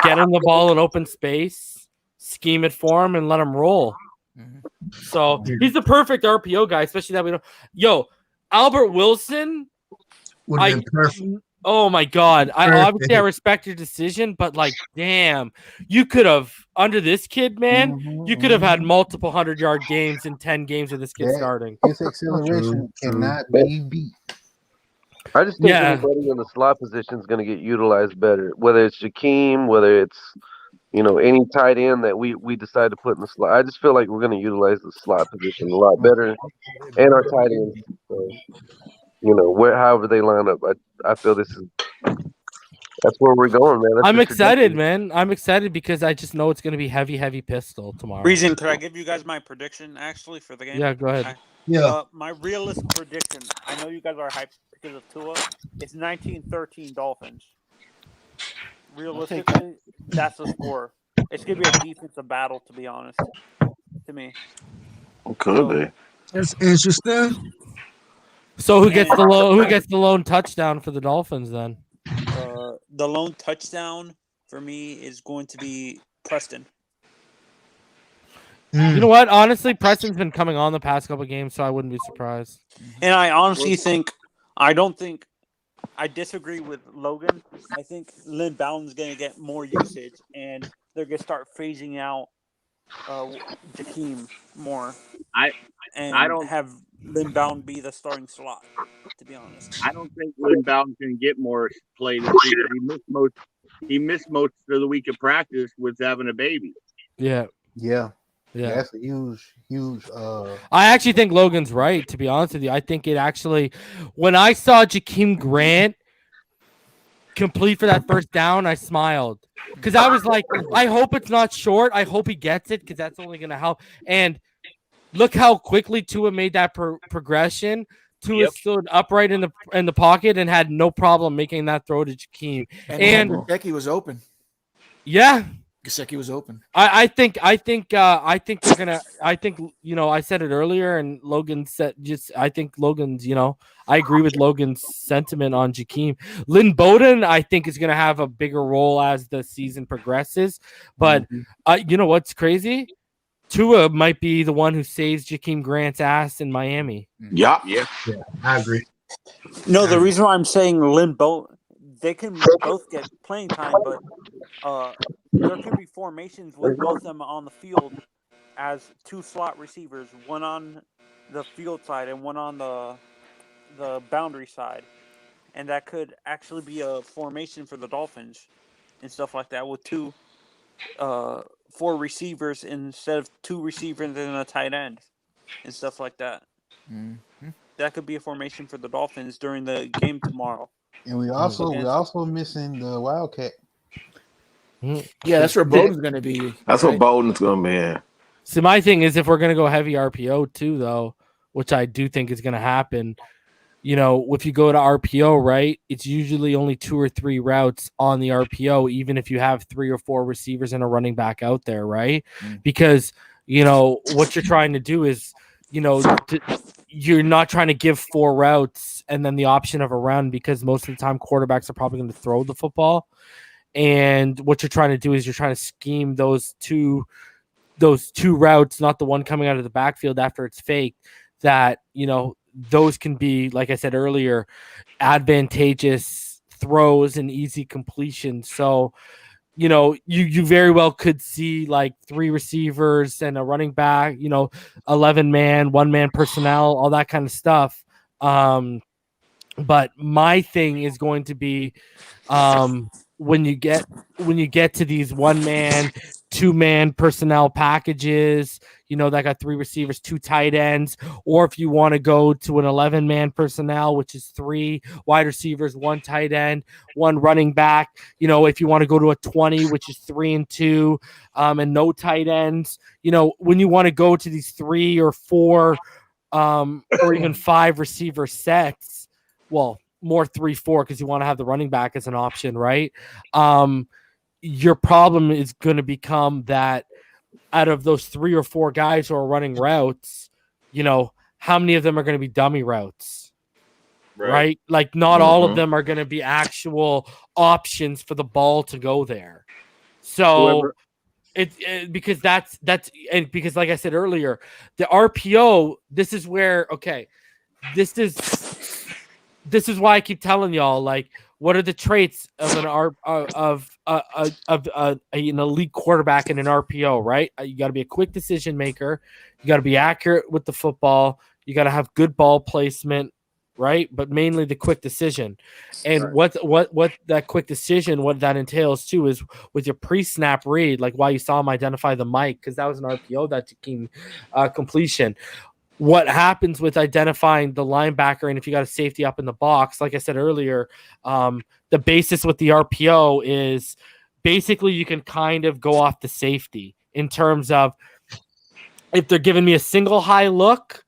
Get him the ball in open space, scheme it for him, and let him roll. So he's the perfect RPO guy, especially that we don't. Yo, Albert Wilson. Would have been perfect. Oh my God. I respect your decision, but like, damn, you could have under this kid, man, you could have had multiple 100-yard games in 10 games with this kid starting. His acceleration cannot be beat. I just think anybody in the slot position is going to get utilized better, whether it's Jakeem, whether it's any tight end that we decide to put in the slot. I just feel like we're going to utilize the slot position a lot better, and our tight ends. So, however they line up, I feel that's where we're going, man. I'm excited, man. I'm excited because I just know it's going to be heavy pistol tomorrow. Reason, could I give you guys my prediction actually for the game? Yeah, go ahead. My realistic prediction. I know you guys are hyped because of Tua. It's 19-13 Dolphins. Realistically, that's the score. It's gonna be a defensive battle, to be honest. To me, could be. That's interesting. So who gets the lone touchdown for the Dolphins then? The lone touchdown for me is going to be Preston. You know what? Honestly, Preston's been coming on the past couple of games, so I wouldn't be surprised. And I honestly I disagree with Logan. I think Lynn Bowden's going to get more usage, and they're going to start phasing out Jakeem more. I don't have Lynn Bowden be the starting slot, to be honest. I don't think Lynn Bowden can get more play this year. He missed most of the week of practice with having a baby. Yeah. That's a huge. I actually think Logan's right, to be honest with you. I think it actually, when I saw Jakeem Grant complete for that first down, I smiled because I was like, I hope it's not short. I hope he gets it because that's only going to help. And look how quickly Tua made that progression. Tua stood upright in the pocket and had no problem making that throw to Jakeem. And Gesicki was open. Yeah. Gesicki was open. I think they're gonna. I think I said it earlier, and Logan said I think Logan's. I agree with Logan's sentiment on Jakeem. Lynn Bowden, I think, is gonna have a bigger role as the season progresses. But you know what's crazy? Tua might be the one who saves Jakeem Grant's ass in Miami. Yeah, I agree. No, the reason why I'm saying Lynn Bowden, they can both get playing time, but there can be formations with both of them on the field as two slot receivers, one on the field side and one on the boundary side. And that could actually be a formation for the Dolphins and stuff like that with four receivers instead of two receivers and a tight end and stuff like that. Mm-hmm. That could be a formation for the Dolphins during the game tomorrow. And we also missing the Wildcat. Yeah, that's where Bowden's going to be. That's what Bowden's going to be in. So my thing is, if we're going to go heavy RPO too, though, which I do think is going to happen, if you go to RPO, right, it's usually only 2 or 3 routes on the RPO, even if you have 3 or 4 receivers and a running back out there, right? Because, what you're trying to do is, you're not trying to give 4 routes and then the option of a run, because most of the time quarterbacks are probably going to throw the football. And what you're trying to do is you're trying to scheme those two routes, not the one coming out of the backfield after it's faked, that, those can be, like I said earlier, advantageous throws and easy completion. So you very well could see like 3 receivers and a running back, 11 man, 1-man personnel, all that kind of stuff. But my thing is going to be when you get to these 1-man, 2-man personnel packages, that got 3 receivers, 2 tight ends, or if you want to go to an 11-man personnel, which is 3 wide receivers, 1 tight end, 1 running back, if you want to go to a 20, which is 3 and 2, and no tight ends, when you want to go to these 3 or 4 or even 5 receiver sets, well, more 3-4 because you want to have the running back as an option, right? Your problem is going to become that out of those 3 or 4 guys who are running routes, how many of them are going to be dummy routes? Right? Like not all of them are going to be actual options for the ball to go there. So because that's and because like I said earlier, the RPO, this is where this is why I keep telling y'all, like, what are the traits of an elite quarterback in an RPO, right? You got to be a quick decision maker. You got to be accurate with the football. You got to have good ball placement, right? But mainly the quick decision. And what that quick decision, what that entails too, is with your pre-snap read, like why you saw him identify the mic, because that was an RPO that came completion. What happens with identifying the linebacker, and if you got a safety up in the box, like I said earlier, the basis with the RPO is basically you can kind of go off the safety in terms of if they're giving me a single high look,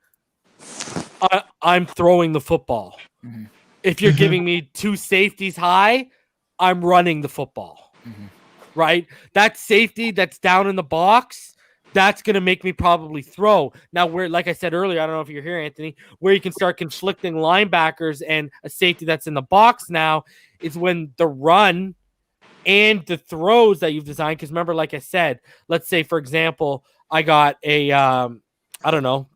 I'm throwing the football. Mm-hmm. If you're giving me 2 safeties high, I'm running the football. Mm-hmm. Right? That safety that's down in the box, that's going to make me probably throw. Now, where, like I said earlier, I don't know if you're here, Anthony, where you can start conflicting linebackers and a safety that's in the box now is when the run and the throws that you've designed. Because remember, like I said, let's say, for example, I got a,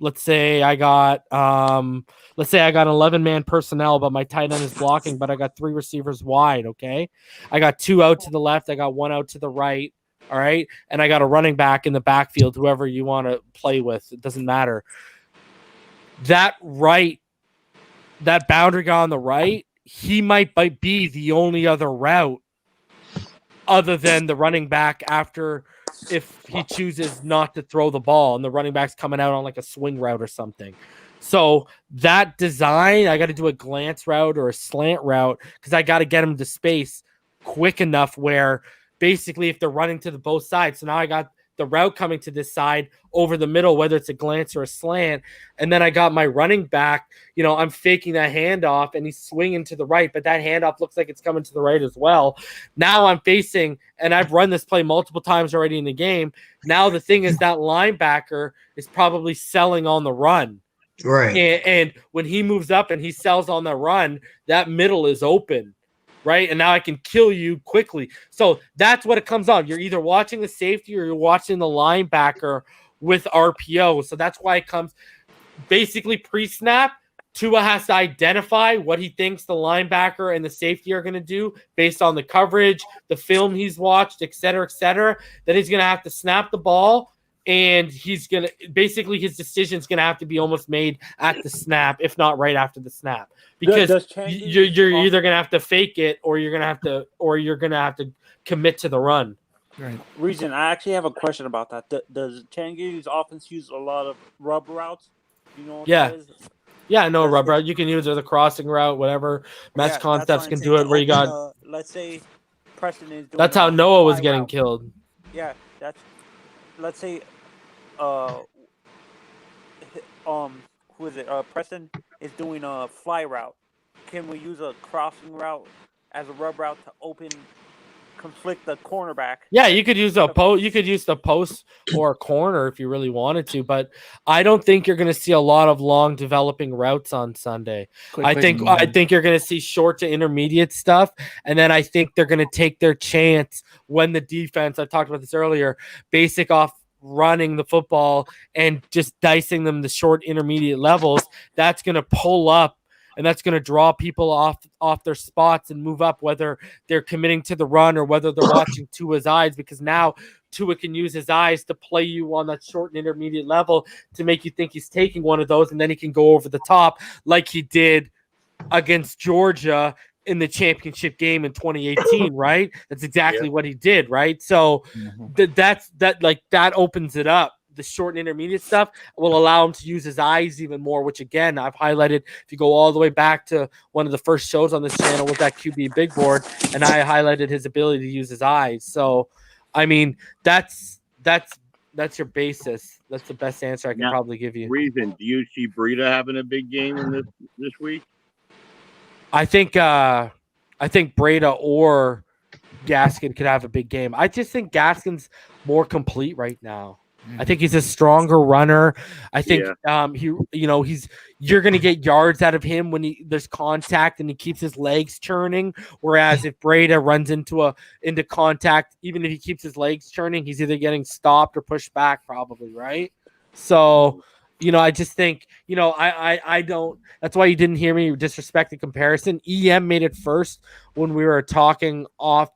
let's say I got 11-man personnel, but my tight end is blocking, but I got 3 receivers wide, okay? I got 2 out to the left. I got 1 out to the right. All right. And I got a running back in the backfield, whoever you want to play with. It doesn't matter. That boundary guy on the right, he might be the only other route other than the running back after if he chooses not to throw the ball and the running back's coming out on like a swing route or something. So that design, I got to do a glance route or a slant route because I got to get him to space quick enough where basically if they're running to the both sides. So now I got the route coming to this side over the middle, whether it's a glance or a slant. And then I got my running back, I'm faking that handoff and he's swinging to the right, but that handoff looks like it's coming to the right as well. Now I'm facing, and I've run this play multiple times already in the game. Now the thing is that linebacker is probably selling on the run. Right. And when he moves up and he sells on the run, that middle is open. Right. And now I can kill you quickly. So that's what it comes on. You're either watching the safety or you're watching the linebacker with RPO. So that's why it comes basically pre-snap. Tua has to identify what he thinks the linebacker and the safety are going to do based on the coverage, the film he's watched, et cetera, et cetera. Then he's going to have to snap the ball. And he's going to basically his decision is going to have to be almost made at the snap, if not right after the snap, because you're either going to have to fake it or you're going to have to commit to the run. Right. Reason, I actually have a question about that. Does Changi's offense use a lot of rub routes? You know what that is? Yeah, no rub route. You can use it as a crossing route, whatever. Mesh concepts can do it where you got. Let's say Preston is doing. That's how Noah was getting killed. Yeah, let's say who is it? Preston is doing a fly route. Can we use a crossing route as a rub route to conflict the cornerback? Yeah, you could use the post or a corner if you really wanted to, but I don't think you're going to see a lot of long developing routes on Sunday. I think you're going to see short to intermediate stuff, and then I think they're going to take their chance when the defense, I talked about this earlier, basic off running the football and just dicing them the short intermediate levels. That's going to pull up and that's going to draw people off their spots and move up, whether they're committing to the run or whether they're watching Tua's eyes, because now Tua can use his eyes to play you on that short and intermediate level to make you think he's taking one of those, and then he can go over the top like he did against Georgia in the championship game in 2018, right? That's exactly what he did, right? So that opens it up. The short and intermediate stuff will allow him to use his eyes even more, which again, I've highlighted. If you go all the way back to one of the first shows on this channel with that QB big board, and I highlighted his ability to use his eyes. So, I mean, that's your basis. That's the best answer I can probably give you. Reason, do you see Breida having a big game in this week? I think Breida or Gaskin could have a big game. I just think Gaskin's more complete right now. I think he's a stronger runner. I think you're going to get yards out of him when there's contact and he keeps his legs churning. Whereas if Breida runs into contact, even if he keeps his legs churning, he's either getting stopped or pushed back, probably, right? So, I just think, I don't. That's why you didn't hear me disrespect the comparison. EM made it first when we were talking off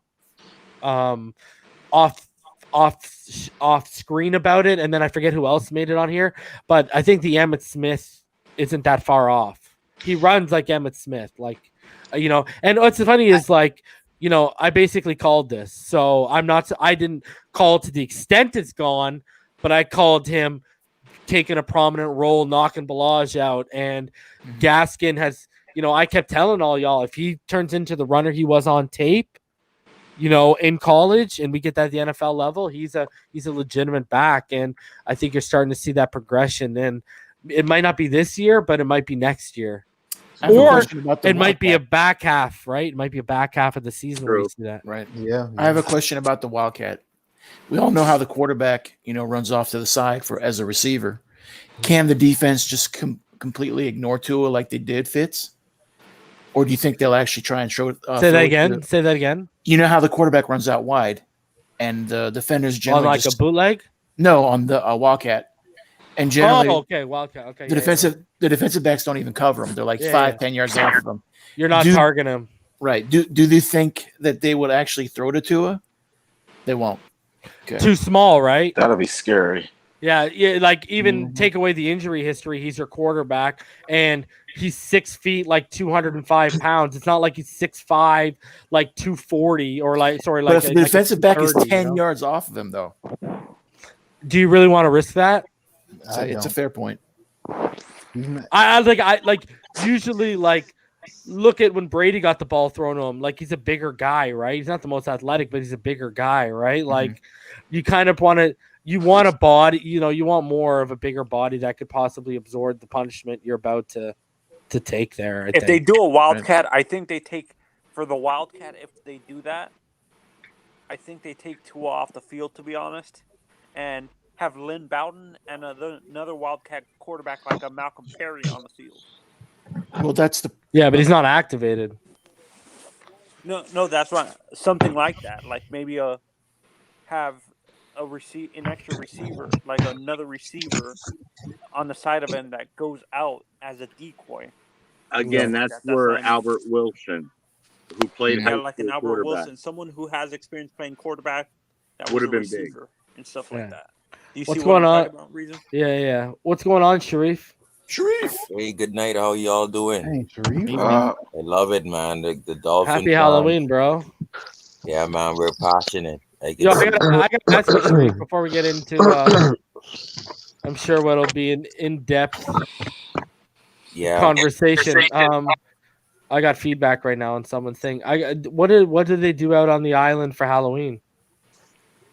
screen about it, and then I forget who else made it on here, but I think the Emmitt Smith isn't that far off. He runs like Emmitt Smith, and what's funny is I basically called this, so I didn't call it to the extent it's gone, but I called him taking a prominent role, knocking Balaj out, and Gaskin has, I kept telling all y'all, if he turns into the runner he was on tape, in college, and we get that at the NFL level, he's a legitimate back, and I think you're starting to see that progression. And it might not be this year, but it might be next year, or it might be a back half, right? It might be a back half of the season where you see that, right? Yeah. I have a question about the Wildcat. We all know how the quarterback, runs off to the side as a receiver. Can the defense just completely ignore Tua like they did Fitz? Or do you think they'll actually try and show? Say that again. You know how the quarterback runs out wide, and the defenders generally on a bootleg. No, on the Wildcat, and generally. Oh, okay, Wildcat. Okay. The defensive backs don't even cover them. They're like 5-10 yards off of them. You're not targeting them, right? Do they think that they would actually throw to Tua? They won't. Okay. Too small, right? That'll be scary. Yeah, even take away the injury history. He's your quarterback, and he's 6 feet, 205 pounds. It's not like he's 6'5", 240, or But if the defensive back is 10 yards off of him, though, do you really want to risk that? It's a fair point. I usually look at when Brady got the ball thrown to him. He's a bigger guy, right? He's not the most athletic, but he's a bigger guy, right? You kind of want to. You want a body, you want more of a bigger body that could possibly absorb the punishment you're about to take there. If they do a Wildcat, I think they take, for the Wildcat, if they do that, I think they take Tua off the field, to be honest, and have Lynn Bowden and another Wildcat quarterback like a Malcolm Perry on the field. Well, that's the... Yeah, but he's not activated. No, that's right. Something like that. Maybe have an extra receiver, another receiver on the side of him that goes out as a decoy. Again, that's where Albert Wilson, who played an Albert Wilson, someone who has experience playing quarterback, that would have been big and stuff like that. Do you What's see going what on? Reason? Yeah. What's going on, Sharif? Hey, good night. How y'all doing? Hey, Sharif. I love it, man. The Dolphins. Happy Halloween, bro. Yeah, man. We're passionate. I got a message for you before we get into I'm sure what'll be an in-depth conversation. I got feedback right now on someone saying, what did they do out on the island for Halloween?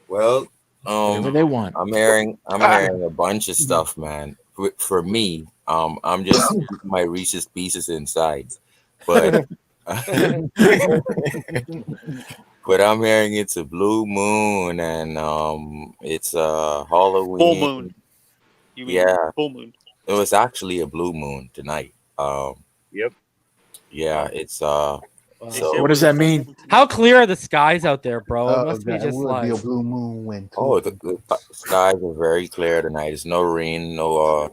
Well, whatever they want. I'm hearing a bunch of stuff, man. For me, I'm just keeping my Reese's Pieces inside, but but I'm hearing it's a blue moon and it's Halloween. Full moon. You mean full moon? It was actually a blue moon tonight. Yep. Yeah, it's So what does that mean? How clear are the skies out there, bro? It must be It just would be a blue moon when. the skies are very clear tonight. There's no rain, no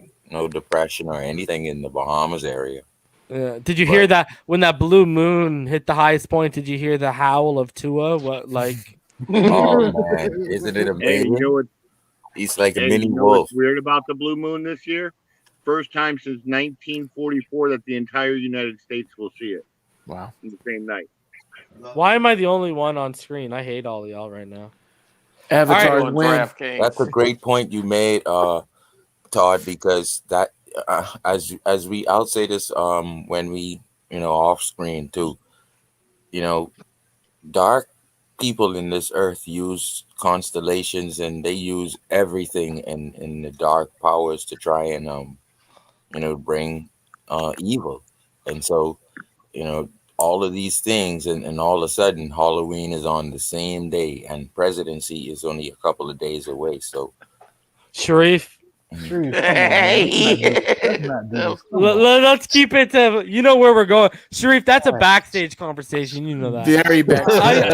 depression or anything in the Bahamas area. Did you hear that when that blue moon hit the highest point? Did you hear the howl of Tua? What like? Oh man, isn't it Hey, amazing? you know what? He's like a Hey, mini you know wolf. what's weird about the blue moon this year? First time since 1944 that the entire United States will see it. Wow. In the same night. Why am I the only one on screen? I hate all y'all right now. Avatar On win. DraftKings. That's a great point you made, Todd, because that as we I'll say this when we off screen too, dark people in this earth use constellations and they use everything in the dark powers to try and bring evil, and so all of these things, and all of a sudden Halloween is on the same day and presidency is only a couple of days away. So Sharif. Sharif, come on, man. Let's not do this. Come on. Let's keep it to where we're going. Sharif, that's a backstage conversation. You know that. Very backstage. I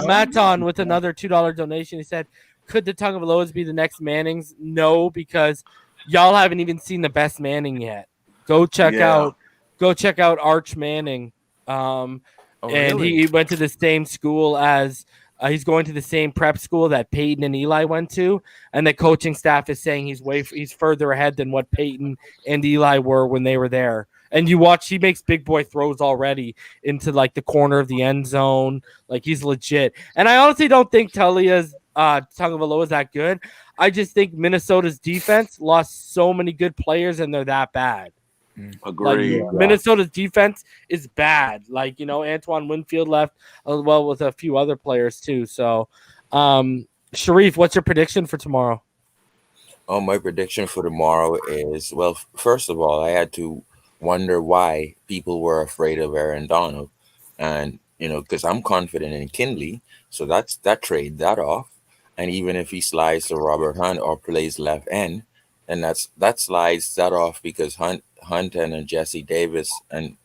Maton with another $2 donation. He said, "Could the Tagovailoas be the next Mannings?" No, because y'all haven't even seen the best Manning yet. Go check out Arch Manning. And really? he went to the same school as. He's going to the same prep school that Peyton and Eli went to, and the coaching staff is saying he's further ahead than what Peyton and Eli were when they were there. And you watch, he makes big boy throws already into like the corner of the end zone. Like he's legit. And I honestly don't think Tagovailoa is that good. I just think Minnesota's defense lost so many good players, and they're that bad. Agreed. Like, Minnesota's defense is bad. Like, Antoine Winfield left well with a few other players too. So, Sharif, what's your prediction for tomorrow? Oh, my prediction for tomorrow is, well, first of all, I had to wonder why people were afraid of Aaron Donald. And, because I'm confident in Kinley. So that trade that off. And even if he slides to Robert Hunt or plays left end, then that slides that off because Hunt and Jesse Davis and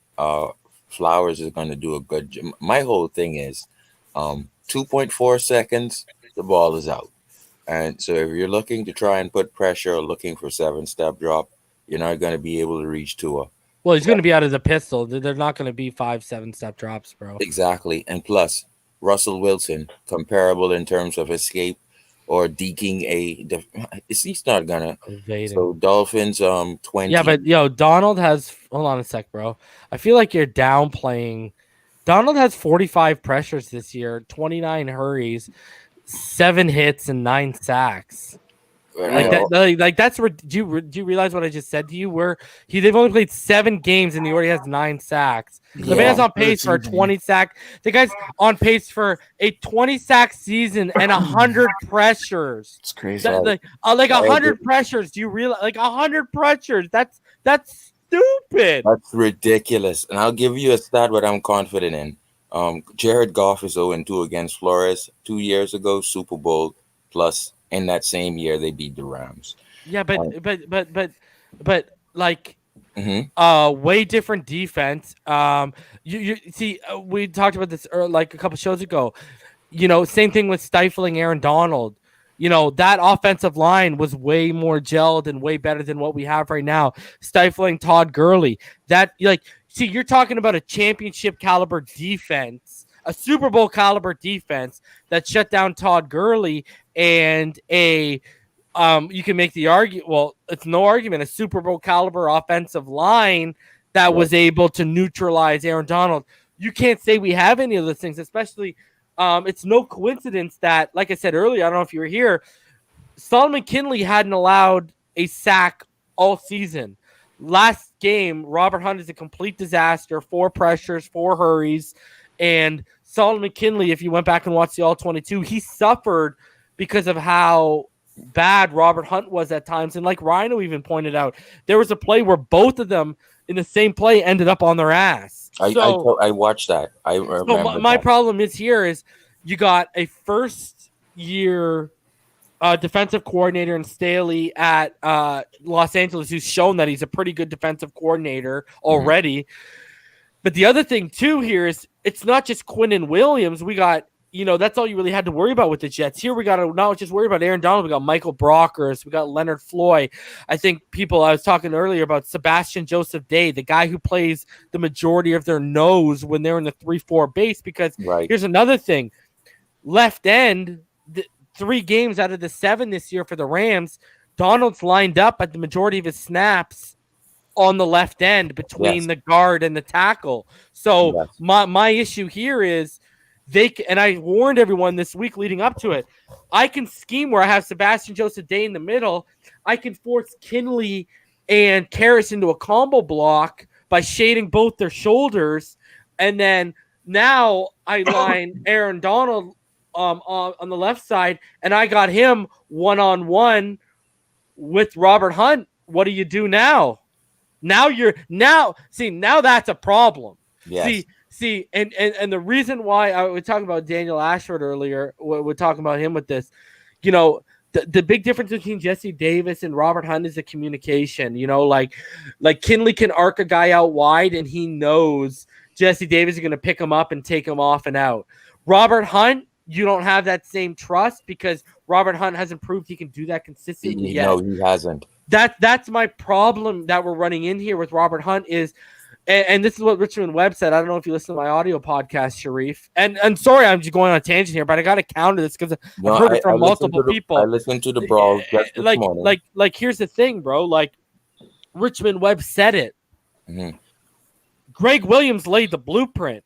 Flowers is going to do a good job. My whole thing is 2.4 seconds, the ball is out. And so if you're looking to try and put pressure or looking for 7-step drop, you're not going to be able to reach Tua. Well, he's going to be out of the pistol. They're not going to be 5-7-step drops, bro. Exactly. And plus, Russell Wilson, comparable in terms of escape or deking he's not gonna. Evading. So Dolphins 20. Yeah, but Donald has. Hold on a sec, bro. I feel like you're downplaying. Donald has 45 pressures this year, 29 hurries, 7 hits, and 9 sacks. Like that's where. Do you realize what I just said to you? Where they've only played 7 games and he already has 9 sacks. The man's on pace for a 20 sack. The guy's on pace for a 20 sack season and 100 pressures. It's crazy. Like 100 pressures. Do you realize? Like 100 pressures. That's stupid. That's ridiculous. And I'll give you a stat what I'm confident in. Jared Goff is 0-2 against Flores 2 years ago, Super Bowl plus. In that same year, they beat the Rams. Yeah, but like, mm-hmm. Way different defense. You see, we talked about this like a couple shows ago. Same thing with stifling Aaron Donald. That offensive line was way more gelled and way better than what we have right now. Stifling Todd Gurley. You're talking about a championship caliber defense, a Super Bowl caliber defense that shut down Todd Gurley, and you can make the argument. Well, it's no argument. A Super Bowl caliber offensive line that was able to neutralize Aaron Donald. You can't say we have any of those things, especially. It's no coincidence that, like I said earlier, I don't know if you were here, Solomon Kinley hadn't allowed a sack all season. Last game, Robert Hunt is a complete disaster. 4 pressures, 4 hurries. And Solomon Kinley, if you went back and watched the All-22, he suffered because of how bad Robert Hunt was at times. And like Rhino even pointed out, there was a play where both of them in the same play ended up on their ass. I watched that. I remember. My problem is you got a first-year defensive coordinator in Staley at Los Angeles who's shown that he's a pretty good defensive coordinator already. Mm-hmm. But the other thing, too, here is it's not just Quinnen Williams. We got that's all you really had to worry about with the Jets. Here we got to not just worry about Aaron Donald. We got Michael Brockers. We got Leonard Floyd. I think I was talking earlier about Sebastian Joseph Day, the guy who plays the majority of their nose when they're in the 3-4 base. Because here's another thing. Left end, 3 games out of the 7 this year for the Rams, Donald's lined up at the majority of his snaps on the left end between the guard and the tackle. So my issue here is and I warned everyone this week leading up to it, I can scheme where I have Sebastian Joseph Day in the middle. I can force Kinley and Karras into a combo block by shading both their shoulders. And then now I line Aaron Donald on the left side, and I got him one-on-one with Robert Hunt. What do you do now? Now that's a problem. Yes. See, and the reason why I was talking about Daniel Ashford earlier, we're talking about him with this, the big difference between Jesse Davis and Robert Hunt is the communication. Like Kinley can arc a guy out wide, and he knows Jesse Davis is going to pick him up and take him off and out. Robert Hunt, you don't have that same trust because Robert Hunt hasn't proved he can do that consistently yet. No, he hasn't. That's my problem that we're running in here with Robert Hunt is, and this is what Richmond Webb said. I don't know if you listen to my audio podcast, Sharif. And sorry, I'm just going on a tangent here, but I got to counter this because I've heard it from multiple people. I listened to the Brawl just this morning. Like, here's the thing, bro. Like, Richmond Webb said it. Mm-hmm. Greg Williams laid the blueprint.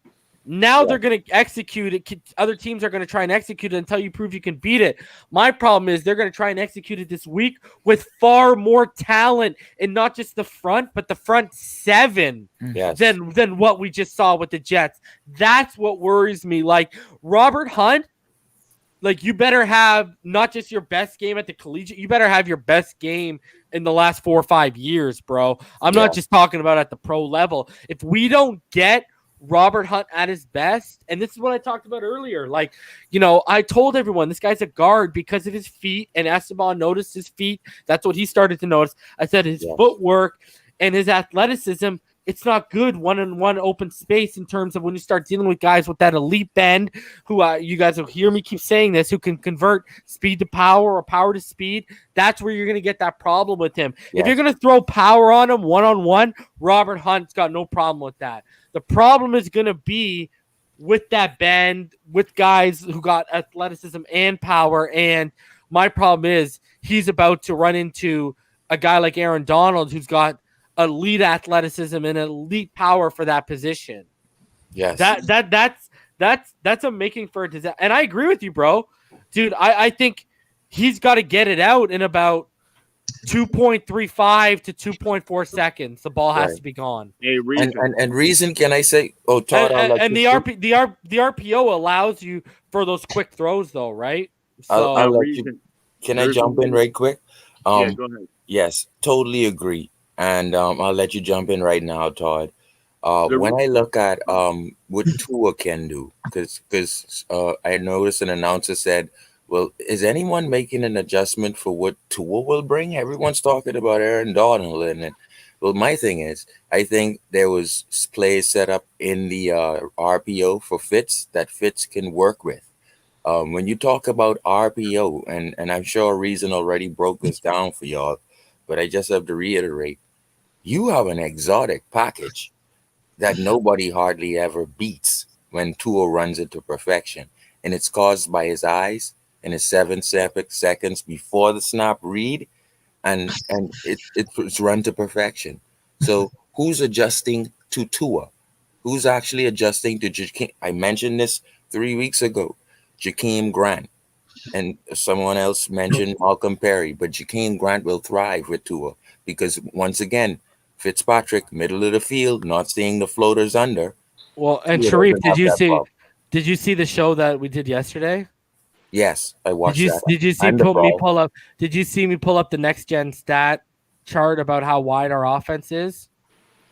Now they're going to execute it. Other teams are going to try and execute it until you prove you can beat it. My problem is they're going to try and execute it this week with far more talent, and not just the front, but the front 7 than what we just saw with the Jets. That's what worries me. Like, Robert Hunt, like, you better have not just your best game at the collegiate, you better have your best game in the last 4 or 5 years, bro. I'm not just talking about at the pro level. If we don't get Robert Hunt at his best, and this is what I talked about earlier. Like, I told everyone this guy's a guard because of his feet, and Esteban noticed his feet. That's what he started to notice. I said his footwork and his athleticism, it's not good one-on-one open space in terms of when you start dealing with guys with that elite bend who you guys will hear me keep saying this, who can convert speed to power or power to speed. That's where you're going to get that problem with him. If you're going to throw power on him one-on-one, Robert Hunt's got no problem with that. The problem is going to be with that bend, with guys who got athleticism and power. And my problem is he's about to run into a guy like Aaron Donald, who's got elite athleticism and elite power for that position. Yes. That's a making for a disaster. And I agree with you, bro. Dude, I think he's got to get it out in about 2.35 to 2.4 seconds. The ball has to be gone. And reason, can I say? Oh, Todd, and the RPO allows you for those quick throws, though, right? So I'll let you. Can I jump in right quick? Go ahead. Yes, totally agree. And I'll let you jump in right now, Todd. When I look at what Tua can do, because I noticed an announcer said, well, is anyone making an adjustment for what Tua will bring? Everyone's talking about Aaron Donald. Well, my thing is, I think there was plays set up in the RPO for Fitz that Fitz can work with. When you talk about RPO, and I'm sure Reason already broke this down for y'all, but I just have to reiterate, you have an exotic package that nobody hardly ever beats when Tua runs it to perfection. And it's caused by his eyes and his 7 seconds before the snap read, and it's run to perfection. So who's adjusting to Tua? Who's actually adjusting to Jakeem? I mentioned this 3 weeks ago. Jakeem Grant. And someone else mentioned Malcolm Perry, but Jakeem Grant will thrive with Tua because, once again, Fitzpatrick, middle of the field, not seeing the floaters under. Well, and Sharif, did you see the show that we did yesterday? Yes, I watched that. Did you see me pull up? Did you see me pull up the next gen stat chart about how wide our offense is?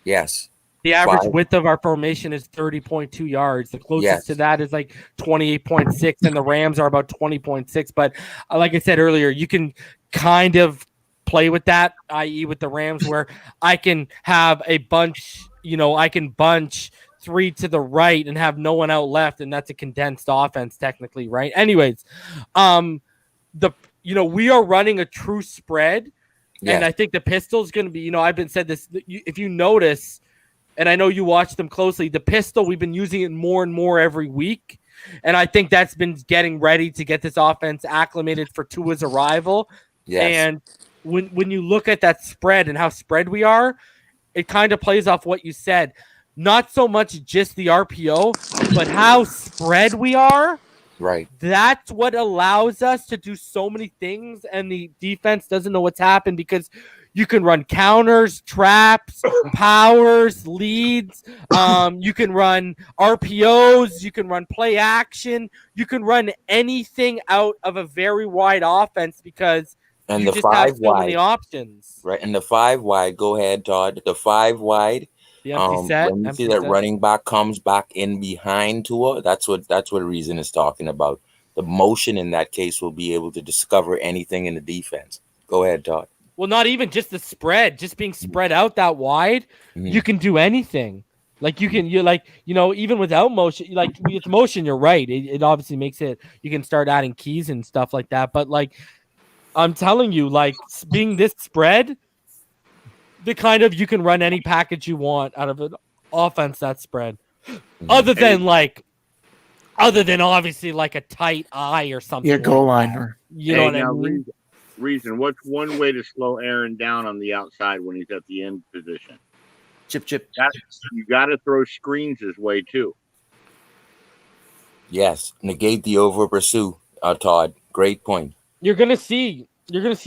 Yes. The average width of our formation is 30.2 yards. The closest to that is like 28.6, and the Rams are about 20.6. But like I said earlier, you can kind of play with that, i.e. with the Rams, where I can have a bunch, I can bunch three to the right and have no one out left, and that's a condensed offense technically, right? Anyways, we are running a true spread, and I think the pistol's going to be, I've been said this, if you notice, and I know you watch them closely, the pistol, we've been using it more and more every week, and I think that's been getting ready to get this offense acclimated for Tua's arrival. Yes. And when you look at that spread and how spread we are, it kind of plays off what you said. Not so much just the RPO, but how spread we are. Right. That's what allows us to do so many things, and the defense doesn't know what's happened because you can run counters, traps, powers, leads. You can run RPOs. You can run play action. You can run anything out of a very wide offense because you just have so many options. Right, and the 5 wide. Go ahead, Todd. The 5 wide. The empty set. When you see that running back comes back in behind Tua, that's what Reason is talking about. The motion in that case will be able to discover anything in the defense. Go ahead, Todd. Well, not even just the spread, just being spread out that wide, you can do anything. Like even without motion, like with motion, you're right. It obviously makes it, you can start adding keys and stuff like that. But like, I'm telling you, like being this spread, the kind of, you can run any package you want out of an offense that spread. Other than obviously like a tight eye or something. Yeah, goal line. You know what I mean? Reason, what's one way to slow Aaron down on the outside when he's at the end position? Chip. You got to throw screens his way too. Yes, negate the over pursue, Todd. Great point. You're gonna see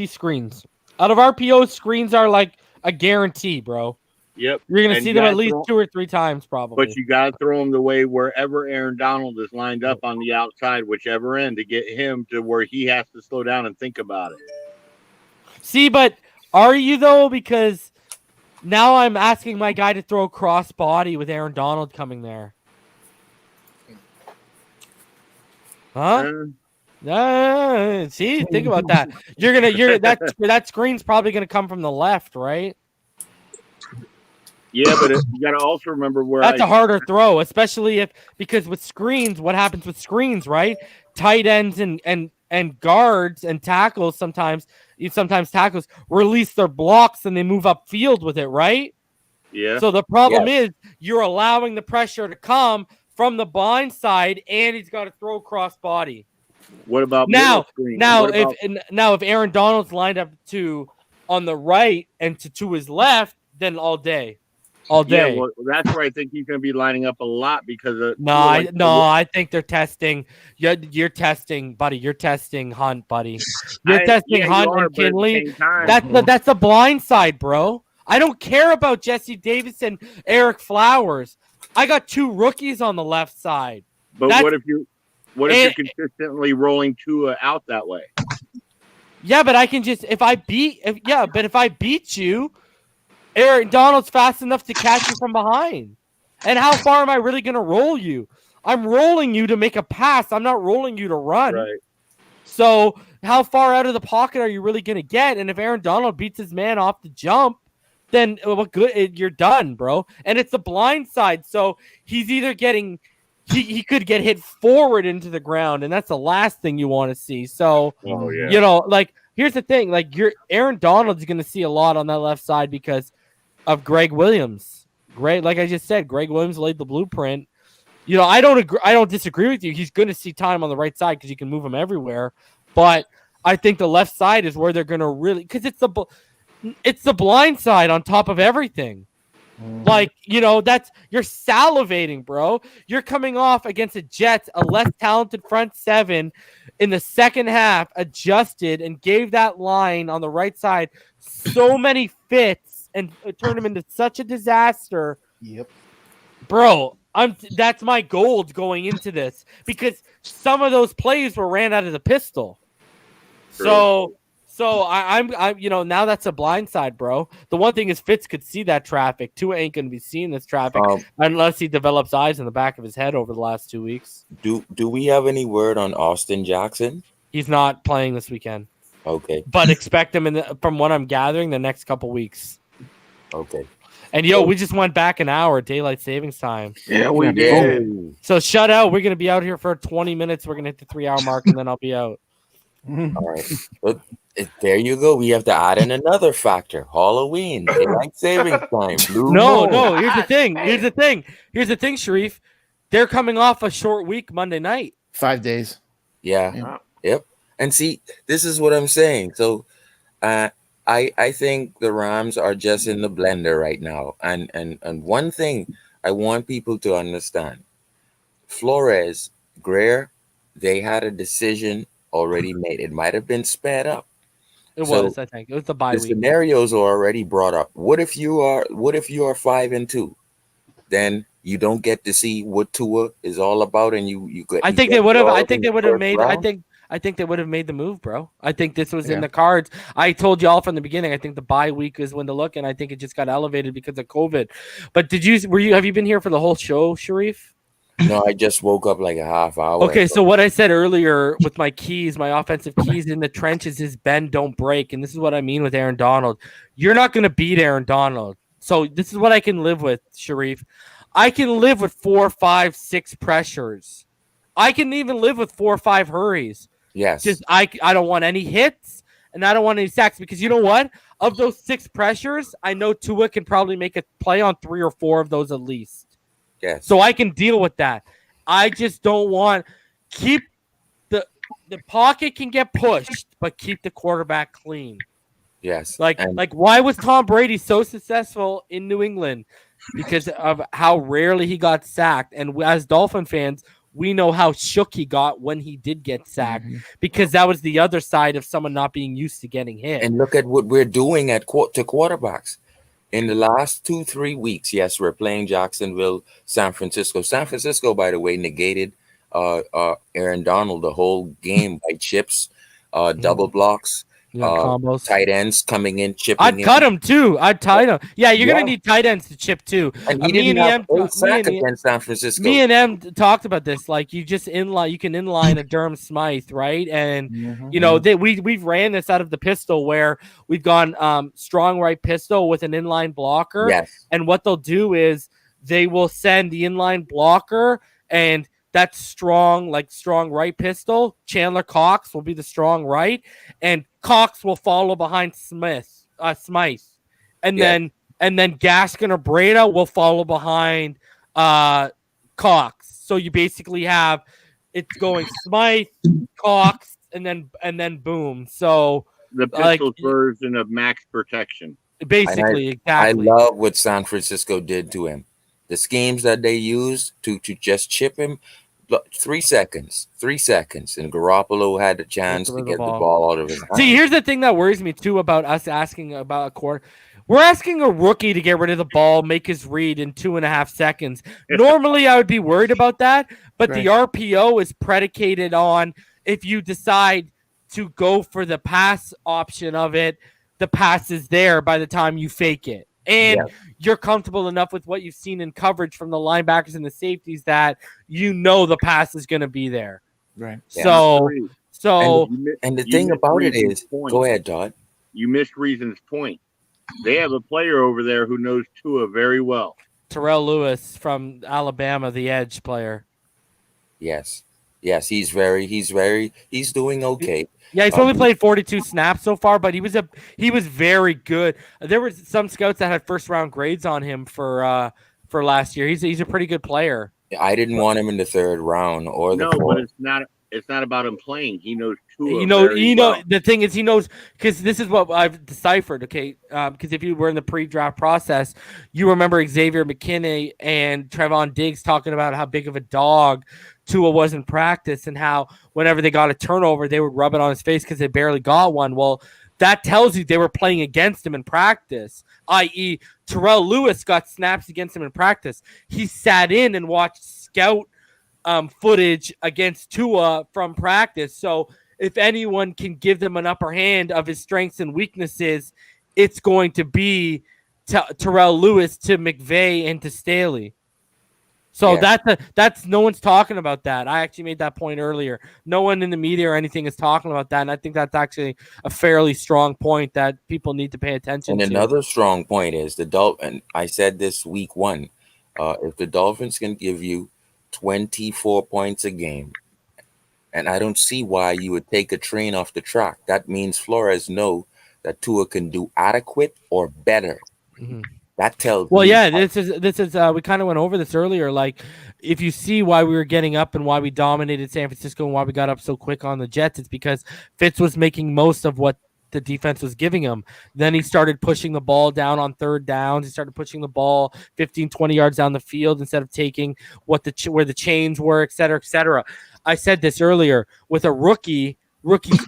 screens. Out of RPO, screens are like a guarantee, bro. Yep. You're gonna see them at least 2 or 3 times, probably. But you got to throw them the way wherever Aaron Donald is lined up on the outside, whichever end, to get him to where he has to slow down and think about it. See, but are you though? Because now I'm asking my guy to throw cross body with Aaron Donald coming there. Huh? See, think about that. That screen's probably gonna come from the left, right? Yeah, but you got to also remember where that's a harder throw, especially because with screens, what happens with screens, right? Tight ends and guards and tackles sometimes tackles release their blocks and they move upfield with it, right? Yeah. So the problem is you're allowing the pressure to come from the blind side, and he's got to throw cross body. What about now? If Aaron Donald's lined up on the right and to his left, then all day. Yeah, well, that's where I think he's going to be lining up a lot because of I think they're testing. You're testing, buddy. You're testing Hunt, buddy. You're testing Hunt and Kinley. That's a blind side, bro. I don't care about Jesse Davis and Eric Flowers. I got 2 rookies on the left side. But what if you're consistently rolling Tua out that way? Yeah, but I can just if I beat you, Aaron Donald's fast enough to catch you from behind. And how far am I really going to roll you? I'm rolling you to make a pass. I'm not rolling you to run. Right. So how far out of the pocket are you really going to get? And if Aaron Donald beats his man off the jump, then you're done, bro. And it's a blind side. So he's either getting he could get hit forward into the ground, and that's the last thing you want to see. So, here's the thing. Like, Aaron Donald's going to see a lot on that left side because of Greg Williams. Like I just said, Greg Williams laid the blueprint. I don't disagree with you. He's going to see time on the right side because you can move him everywhere. But I think the left side is where they're going to really, because it's the blind side on top of everything. Like, that's, you're salivating, bro. You're coming off against the Jets, a less talented front seven in the second half, adjusted and gave that line on the right side so many fits and turned him into such a disaster. Yep. Bro, that's my gold going into this because some of those plays were ran out of the pistol. So I'm now that's a blind side, bro. The one thing is Fitz could see that traffic. Tua ain't gonna be seeing this traffic unless he develops eyes in the back of his head over the last 2 weeks. Do we have any word on Austin Jackson? He's not playing this weekend. Okay. But expect him from what I'm gathering, the next couple weeks. Okay. And we just went back an hour, daylight savings time. Yeah, we did. So shut out. We're gonna be out here for 20 minutes. We're gonna hit the 3-hour mark, and then I'll be out. All right. But there you go. We have to add in another factor. Halloween. Daylight savings time. No. Here's the thing, Sharif. They're coming off a short week Monday night. 5 days. Yeah. Yep. And see, this is what I'm saying. So I think the Rams are just in the blender right now. And one thing I want people to understand. Flores, Greer, they had a decision already made. It might have been sped up. I think. It was the bye week. The scenarios are already brought up. What if you are 5-2? Then you don't get to see what Tua is all about, and you get. I think they would have made. I think they would have made the move, bro. I think this was in the cards. I told you all from the beginning. I think the bye week is when to look, and I think it just got elevated because of COVID. But have you been here for the whole show, Sharif? No, I just woke up like a half hour. Okay, so what I said earlier with my offensive keys in the trenches is bend, don't break. And this is what I mean with Aaron Donald. You're not going to beat Aaron Donald. So this is what I can live with, Sharif. I can live with 4, 5, 6 pressures. I can even live with 4 or 5 hurries. Yes. Just I don't want any hits, and I don't want any sacks because you know what? Of those 6 pressures, I know Tua can probably make a play on 3 or 4 of those at least. Yes. So I can deal with that. I just don't want keep the pocket can get pushed, but keep the quarterback clean. Yes. Like why was Tom Brady so successful in New England? Because of how rarely he got sacked. And as Dolphin fans, we know how shook he got when he did get sacked because that was the other side of someone not being used to getting hit. And look at what we're doing to quarterbacks. In the last 2-3 weeks, yes, we're playing Jacksonville, San Francisco. San Francisco, by the way, negated Aaron Donald the whole game by chips, double blocks, combos, tight ends coming in, chipping. I'd cut him too. I'd tie him. Yeah, you're gonna need tight ends to chip too. And he didn't have a sack against San Francisco. Me and M talked about this. Like you can inline a Durham Smythe, right? And we've ran this out of the pistol where we've gone strong right pistol with an inline blocker. Yes. And what they'll do is they will send the inline blocker and that's strong right pistol. Chandler Cox will be the strong right, and Cox will follow behind Smythe, and then Gaskin or Breda will follow behind Cox. So you basically have it's going Smythe, Cox, and then boom. So the pistol version of max protection. Basically, exactly. I love what San Francisco did to him. The schemes that they used to just chip him. 3 seconds, and Garoppolo had the chance to get the ball out of his hand. See, here's the thing that worries me too about us asking about a quarter. We're asking a rookie to get rid of the ball, make his read in 2.5 seconds. Normally, I would be worried about that, but the RPO is predicated on if you decide to go for the pass option of it, the pass is there by the time you fake it. And you're comfortable enough with what you've seen in coverage from the linebackers and the safeties that the pass is going to be there. Right. So and the thing about it is, go ahead, Todd. You missed Reason's point. They have a player over there who knows Tua very well. Terrell Lewis from Alabama, the edge player. Yes, he's doing okay. Yeah, he's only played 42 snaps so far, but he was very good. There were some scouts that had first-round grades on him for last year. He's a pretty good player. I didn't want him in the 3rd round or the 4th. But it's not about him playing. He knows Tua. Well. The thing is, he knows because this is what I've deciphered. Okay, because if you were in the pre-draft process, you remember Xavier McKinney and Trevon Diggs talking about how big of a dog Tua was in practice and how whenever they got a turnover, they would rub it on his face because they barely got one. Well, that tells you they were playing against him in practice, i.e. Terrell Lewis got snaps against him in practice. He sat in and watched scout footage against Tua from practice. So if anyone can give them an upper hand of his strengths and weaknesses, it's going to be Terrell Lewis to McVay and to Staley. So that's no one's talking about that. I actually made that point earlier. No one in the media or anything is talking about that, and I think that's actually a fairly strong point that people need to pay attention And to. another strong point is and I said this week 1, if the Dolphins can give you 24 points a game, and I don't see why you would take a train off the track. That means Flores know that Tua can do adequate or better. Mm-hmm. That tells well, me. yeah, this is we kind of went over this earlier. Like, if you see why we were getting up and why we dominated San Francisco and why we got up so quick on the Jets, it's because Fitz was making most of what the defense was giving him. Then he started pushing the ball down on third downs. He started pushing the ball 15, 20 yards down the field instead of taking where the chains were, et cetera, et cetera. I said this earlier. With a rookies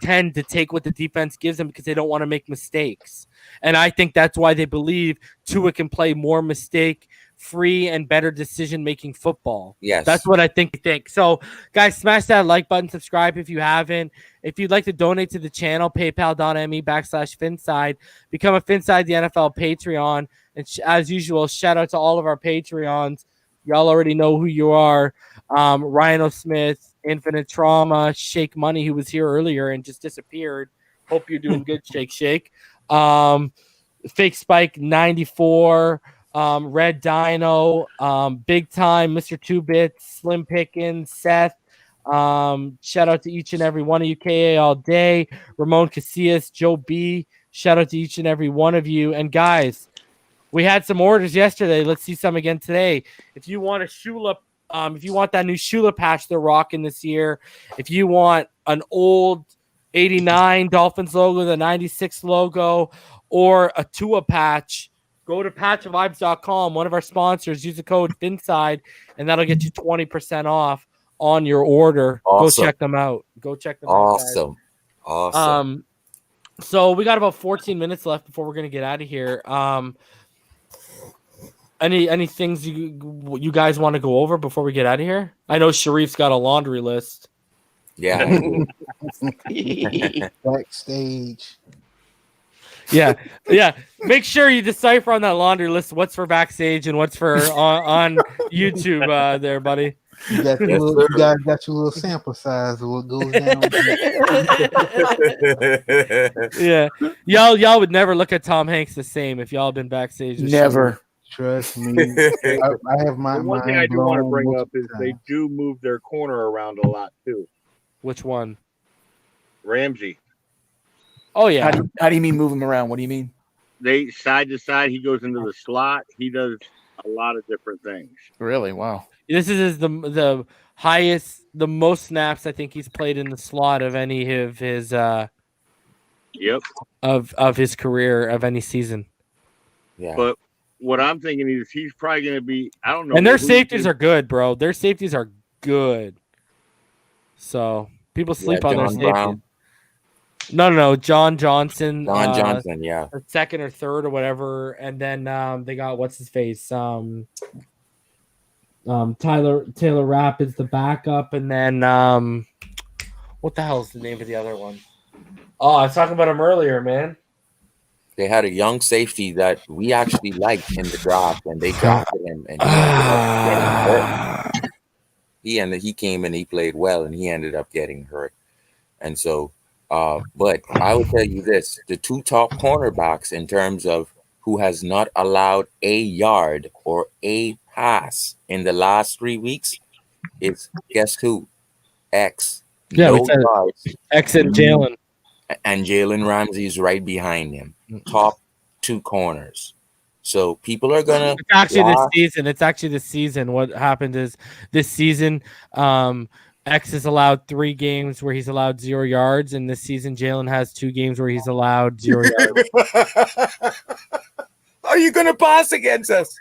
tend to take what the defense gives them because they don't want to make mistakes. And I think that's why they believe Tua can play more mistake-free and better decision-making football. Yes. That's what I think. So, guys, smash that like button, subscribe if you haven't. If you'd like to donate to the channel, paypal.me/Finside. Become a Finside the NFL Patreon. And as usual, shout out to all of our Patreons. Y'all already know who you are. Rhino Smith, Infinite Trauma, Shake Money, who was here earlier and just disappeared. Hope you're doing good, Shake. Fake Spike 94, Red Dino, Big Time, Mr. 2-Bit, Slim Pickens, Seth. Shout out to each and every one of you, KA all day, Ramon Casillas, Joe B. Shout out to each and every one of you. And guys, we had some orders yesterday. Let's see some again today. If you want a Shula, if you want that new Shula patch they're rocking this year, if you want an old 89 Dolphins logo, the 96 logo, or a Tua patch, go to patchofvibes.com, one of our sponsors. Use the code FINSIDE, and that'll get you 20% off on your order. Awesome. Go check them out. Awesome. So we got about 14 minutes left before we're gonna get out of here. Any things you guys want to go over before we get out of here? I know Sharif's got a laundry list. Yeah. Backstage. Yeah. Make sure you decipher on that laundry list what's for backstage and what's for on YouTube. There, buddy. You guys got your little sample size of what goes down. Yeah, y'all would never look at Tom Hanks the same if y'all been backstage. Never. Trust me. I have my one thing I do want to bring up is they do move their corner around a lot too. Which one? Ramsey. Oh yeah. How do you mean move him around? What do you mean? They side to side. He goes into the slot. He does a lot of different things. Really? Wow. This is the highest, the most snaps I think he's played in the slot of any of his of his career of any season. Yeah. But what I'm thinking is he's probably going to be, I don't know. And their safeties are good, bro. Their safeties are good. So people sleep on their safeties. Brown. No, John Johnson. Johnson, yeah. Or second or third or whatever. And then they got what's his face? Taylor Rapp is the backup, and then what the hell is the name of the other one? Oh, I was talking about him earlier, man. They had a young safety that we actually liked in the draft, and they drafted him, and he came and he played well, and he ended up getting hurt. And so, but I will tell you this: the two top cornerbacks in terms of who has not allowed a yard or a pass in the last 3 weeks is, guess who? X. Yeah, X and Jalen. And Jalen Ramsey is right behind him. Top two corners. So people are gonna. It's actually this season. What happened is this season, X has allowed 3 games where he's allowed 0 yards, and this season Jalen has 2 games where he's allowed 0 yards. Are you gonna pass against us?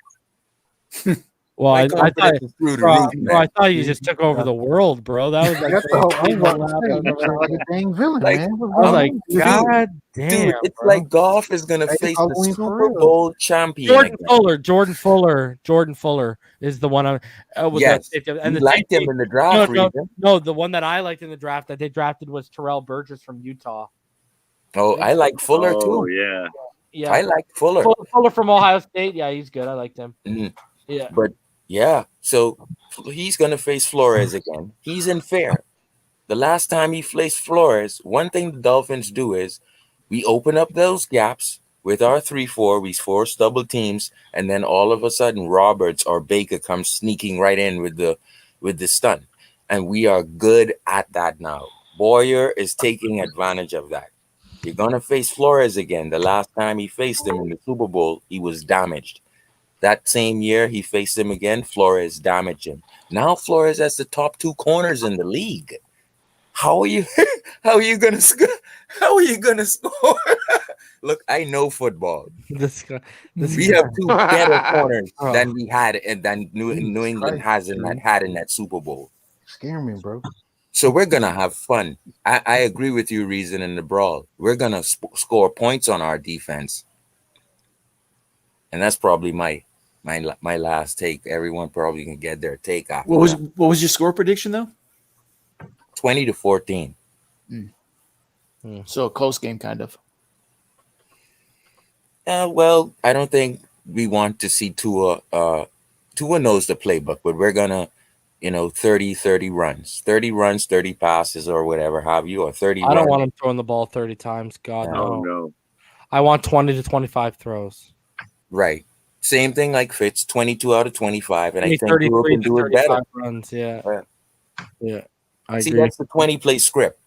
Well, I thought you just took over the world, bro. That was like a dang villain, man. I was like, God damn, dude, it's bro. like golf is gonna face the Super Bowl champion. Jordan Fuller is the one. Yes, and you liked him in the draft. No, the one that I liked in the draft that they drafted was Terrell Burgess from Utah. Oh, I like Fuller too. Yeah, yeah, I like Fuller. Fuller from Ohio State. Yeah, he's good. I liked him. Mm-hmm. Yeah, but Yeah. So he's going to face Flores again. He's in fair. The last time he faced Flores, one thing the Dolphins do is we open up those gaps with our 3-4. We force double teams, and then all of a sudden Roberts or Baker comes sneaking right in with the stun. And we are good at that now. Boyer is taking advantage of that. You're going to face Flores again. The last time he faced him in the Super Bowl, he was damaged. That same year he faced him again, Flores damaged him. Now Flores has the top 2 corners in the league. How are you how are you gonna score? How are you gonna score? Look, I know football. We have 2 better corners than we had and than New England had in that Super Bowl. Scare me, bro. So we're gonna have fun. I agree with you, Reason, in the brawl. We're gonna score points on our defense, and that's probably my last take. Everyone probably can get their take after What was your score prediction though? 20-14. So a close game, kind of. Well, I don't think we want to see Tua. Tua knows the playbook, but we're gonna, 30 runs, 30 runs, 30 passes, or whatever have you, or 30. I don't want him throwing the ball 30 times. God, no. I want 20 to 25 throws. Right. Same thing like Fitz, 22 out of 25, and I think Tua can do it better. Runs, yeah. I See, agree. that's the 20-play script.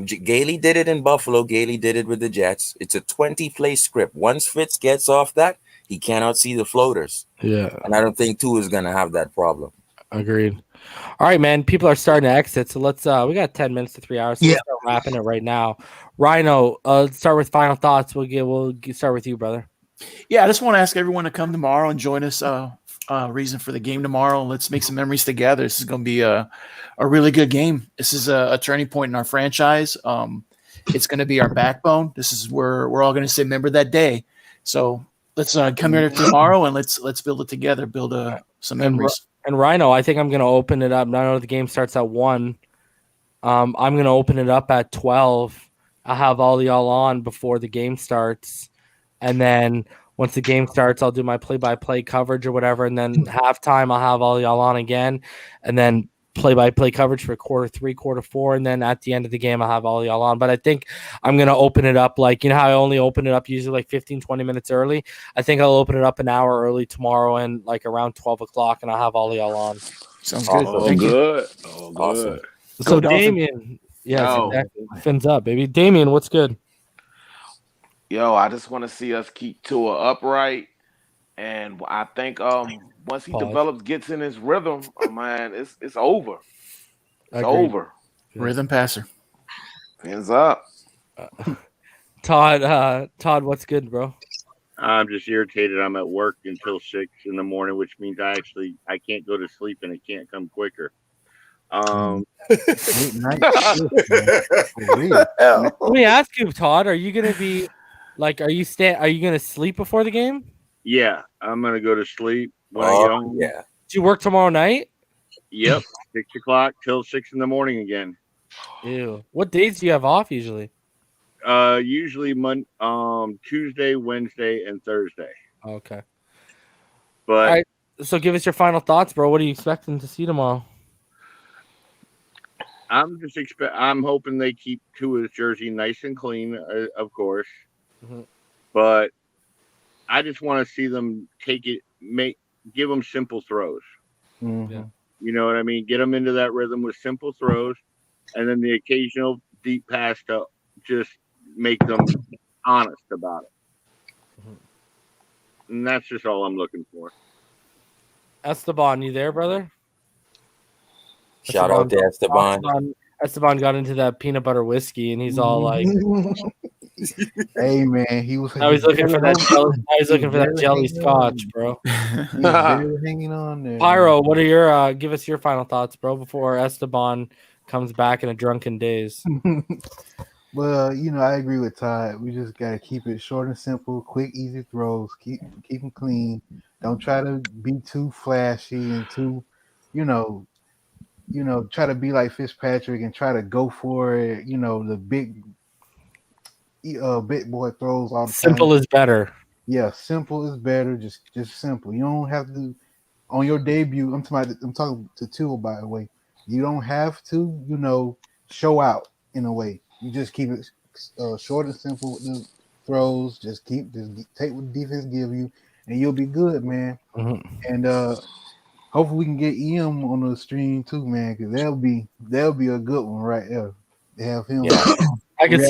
Gailey did it in Buffalo. Gailey did it with the Jets. It's a 20-play script. Once Fitz gets off that, he cannot see the floaters. Yeah. And I don't think Tua is going to have that problem. Agreed. All right, man. People are starting to exit. So let's, we got 10 minutes to 3 hours. So let's start wrapping it right now. Rhino, let's start with final thoughts. We'll start with you, brother. Yeah, I just want to ask everyone to come tomorrow and join us. Reason for the game tomorrow. Let's make some memories together. This is going to be a really good game. This is a turning point in our franchise. It's going to be our backbone. This is where we're all going to say, remember that day. So let's come here tomorrow and let's build it together, build some memories. And Rhino, I think I'm going to open it up. I know the game starts at 1. I'm going to open it up at 12. I'll have all y'all on before the game starts. And then once the game starts, I'll do my play-by-play coverage or whatever. And then halftime, I'll have all y'all on again. And then play-by-play coverage for quarter 3, quarter 4. And then at the end of the game, I'll have all y'all on. But I think I'm going to open it up like, how I only open it up usually like 15, 20 minutes early. I think I'll open it up an hour early tomorrow and like around 12 o'clock, and I'll have all y'all on. Sounds good. Thank you. Oh, awesome. So Damien, exactly. Fins up, baby. Damien, what's good? Yo, I just want to see us keep Tua upright, and I think once he gets in his rhythm, man, it's over. It's over. Rhythm passer. Hands up. Todd, what's good, bro? I'm just irritated. I'm at work until 6 in the morning, which means I can't go to sleep and it can't come quicker. Let me ask you, Todd, are you gonna be like, are you gonna sleep before the game? Yeah, I'm gonna go to sleep when I get home. Yeah. Do you work tomorrow night? Yep, 6 o'clock till 6 in the morning again. Ew. What days do you have off usually? Usually Tuesday, Wednesday, and Thursday. Okay. But all right, so give us your final thoughts, bro. What are you expecting to see tomorrow? I'm hoping they keep Tua's jersey nice and clean, of course. Mm-hmm. But I just want to see them give them simple throws. Mm-hmm. Yeah. You know what I mean? Get them into that rhythm with simple throws, and then the occasional deep pass to just make them honest about it. Mm-hmm. And that's just all I'm looking for. Esteban, you there, brother? Shout out to Esteban. Esteban got into that peanut butter whiskey, and he's all like, "Hey man, he was." Now he's looking for that. He's looking for that jelly scotch, bro. He's hanging on there. Pyro, what are your give us your final thoughts, bro, before Esteban comes back in a drunken daze? Well, I agree with Todd. We just gotta keep it short and simple, quick, easy throws. Keep them clean. Don't try to be too flashy and too, try to be like Fitzpatrick and try to go for it. The big boy throws all the time. Simple is better. Yeah, simple is better. Just simple. You don't have to on your debut, I'm talking to Tua, by the way. You don't have to, show out in a way. You just keep it short and simple with the throws. Just take what the defense give you, and you'll be good, man. Mm-hmm. And hopefully we can get EM on the stream too, man, because that'll be a good one right there. To have him. Yeah. I could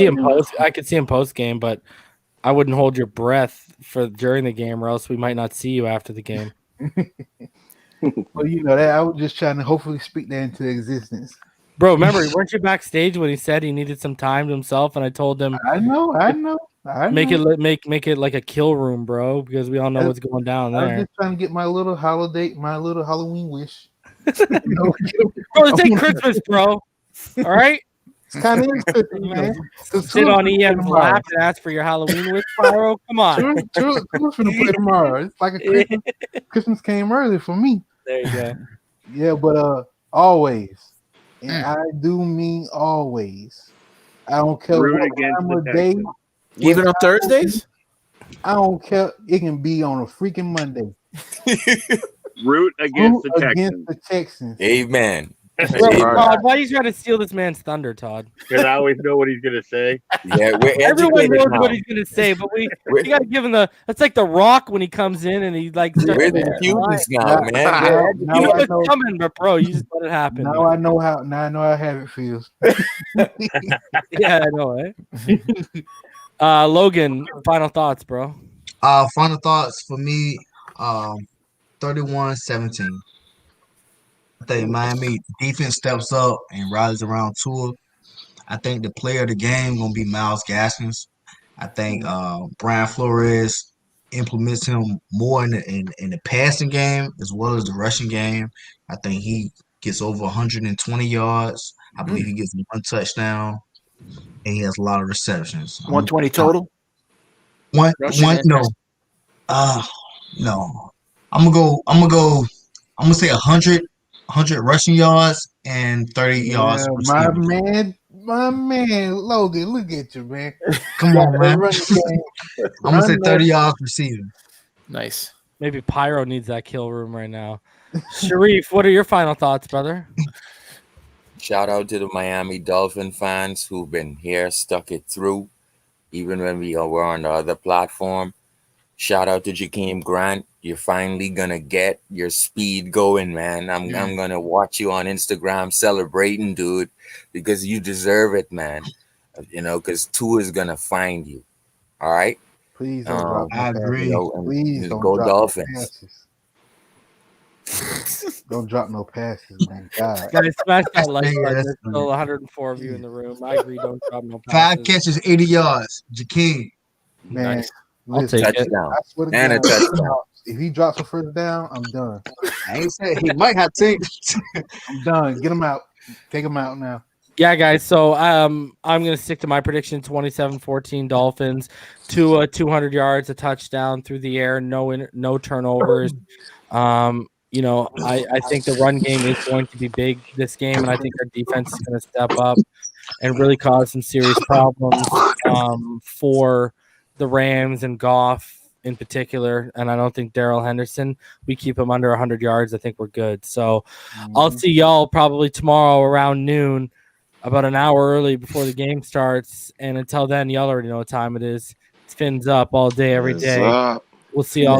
see him post game, but I wouldn't hold your breath for during the game, or else we might not see you after the game. Well, that I was just trying to hopefully speak that into existence. Bro, remember, weren't you backstage when he said he needed some time to himself? And I told him, I know. Make it like a kill room, bro, because we all know what's going down there. I was just trying to get my little Halloween wish. Bro, this ain't Christmas, bro. All right? It's kind of Christmas, man. Sit on EM's lap and ask for your Halloween wish, Pyro. Come on. Tua's gonna play tomorrow. It's like a Christmas came early for me. There you go. Yeah, but always, and I do mean always. I don't care what time of day. Even on Thursdays? I don't care. It can be on a freaking Monday. Root against the Texans. Amen. Bro, Todd, why are you trying to steal this man's thunder, Todd? Because I always know what he's going to say. Yeah, everyone knows what he's going to say, but we got to give him that's like The Rock when he comes in and he like. We're the students now, man. You know what's coming, but bro, you just let it happen. Now I know how it feels. Yeah, I know, eh? Logan, final thoughts, bro. Final thoughts for me, 31-17. I think Miami defense steps up and rallies around Tua. I think the player of the game gonna be Myles Gaskins. I think Brian Flores implements him more in the passing game as well as the rushing game. I think he gets over 120 yards. I believe he gets 1 touchdown, and he has a lot of receptions. 120 total. No. I'm gonna say 100 rushing yards and 30 yards. My man, Logan, look at you, man. Come on, man. I'm gonna say 30 yards receiving. Nice. Maybe Pyro needs that kill room right now. Sharif, what are your final thoughts, brother? Shout out to the Miami Dolphin fans who've been here, stuck it through, even when we were on the other platform. Shout out to Jakeem Grant. You're finally gonna get your speed going, man. I'm gonna watch you on Instagram celebrating, dude, because you deserve it, man. Because Tua is gonna find you. All right. Please don't drop. I agree. Please don't go drop Dolphins. Don't drop no passes, man. God. Guys, smash that like button. There's still 104 of you in the room. I agree. Don't drop no passes. 5 catches, 80 yards. Jakeem. Man. Nice. I'll take it. Touchdown. I swear to And a God, touchdown. if he drops a first down, I'm done. I ain't saying he might have to. I'm done. Get him out. Take him out now. Yeah, guys. So I'm gonna stick to my prediction: 27-14 Dolphins. Tua 200 yards, a touchdown through the air, no turnovers. I think the run game is going to be big this game, and I think our defense is going to step up and really cause some serious problems for the Rams and Goff in particular. And I don't think Darrell Henderson, we keep him under 100 yards. I think we're good. So I'll see y'all probably tomorrow around noon, about an hour early before the game starts. And until then, y'all already know what time it is. It's Fins Up all day, every day. We'll see y'all.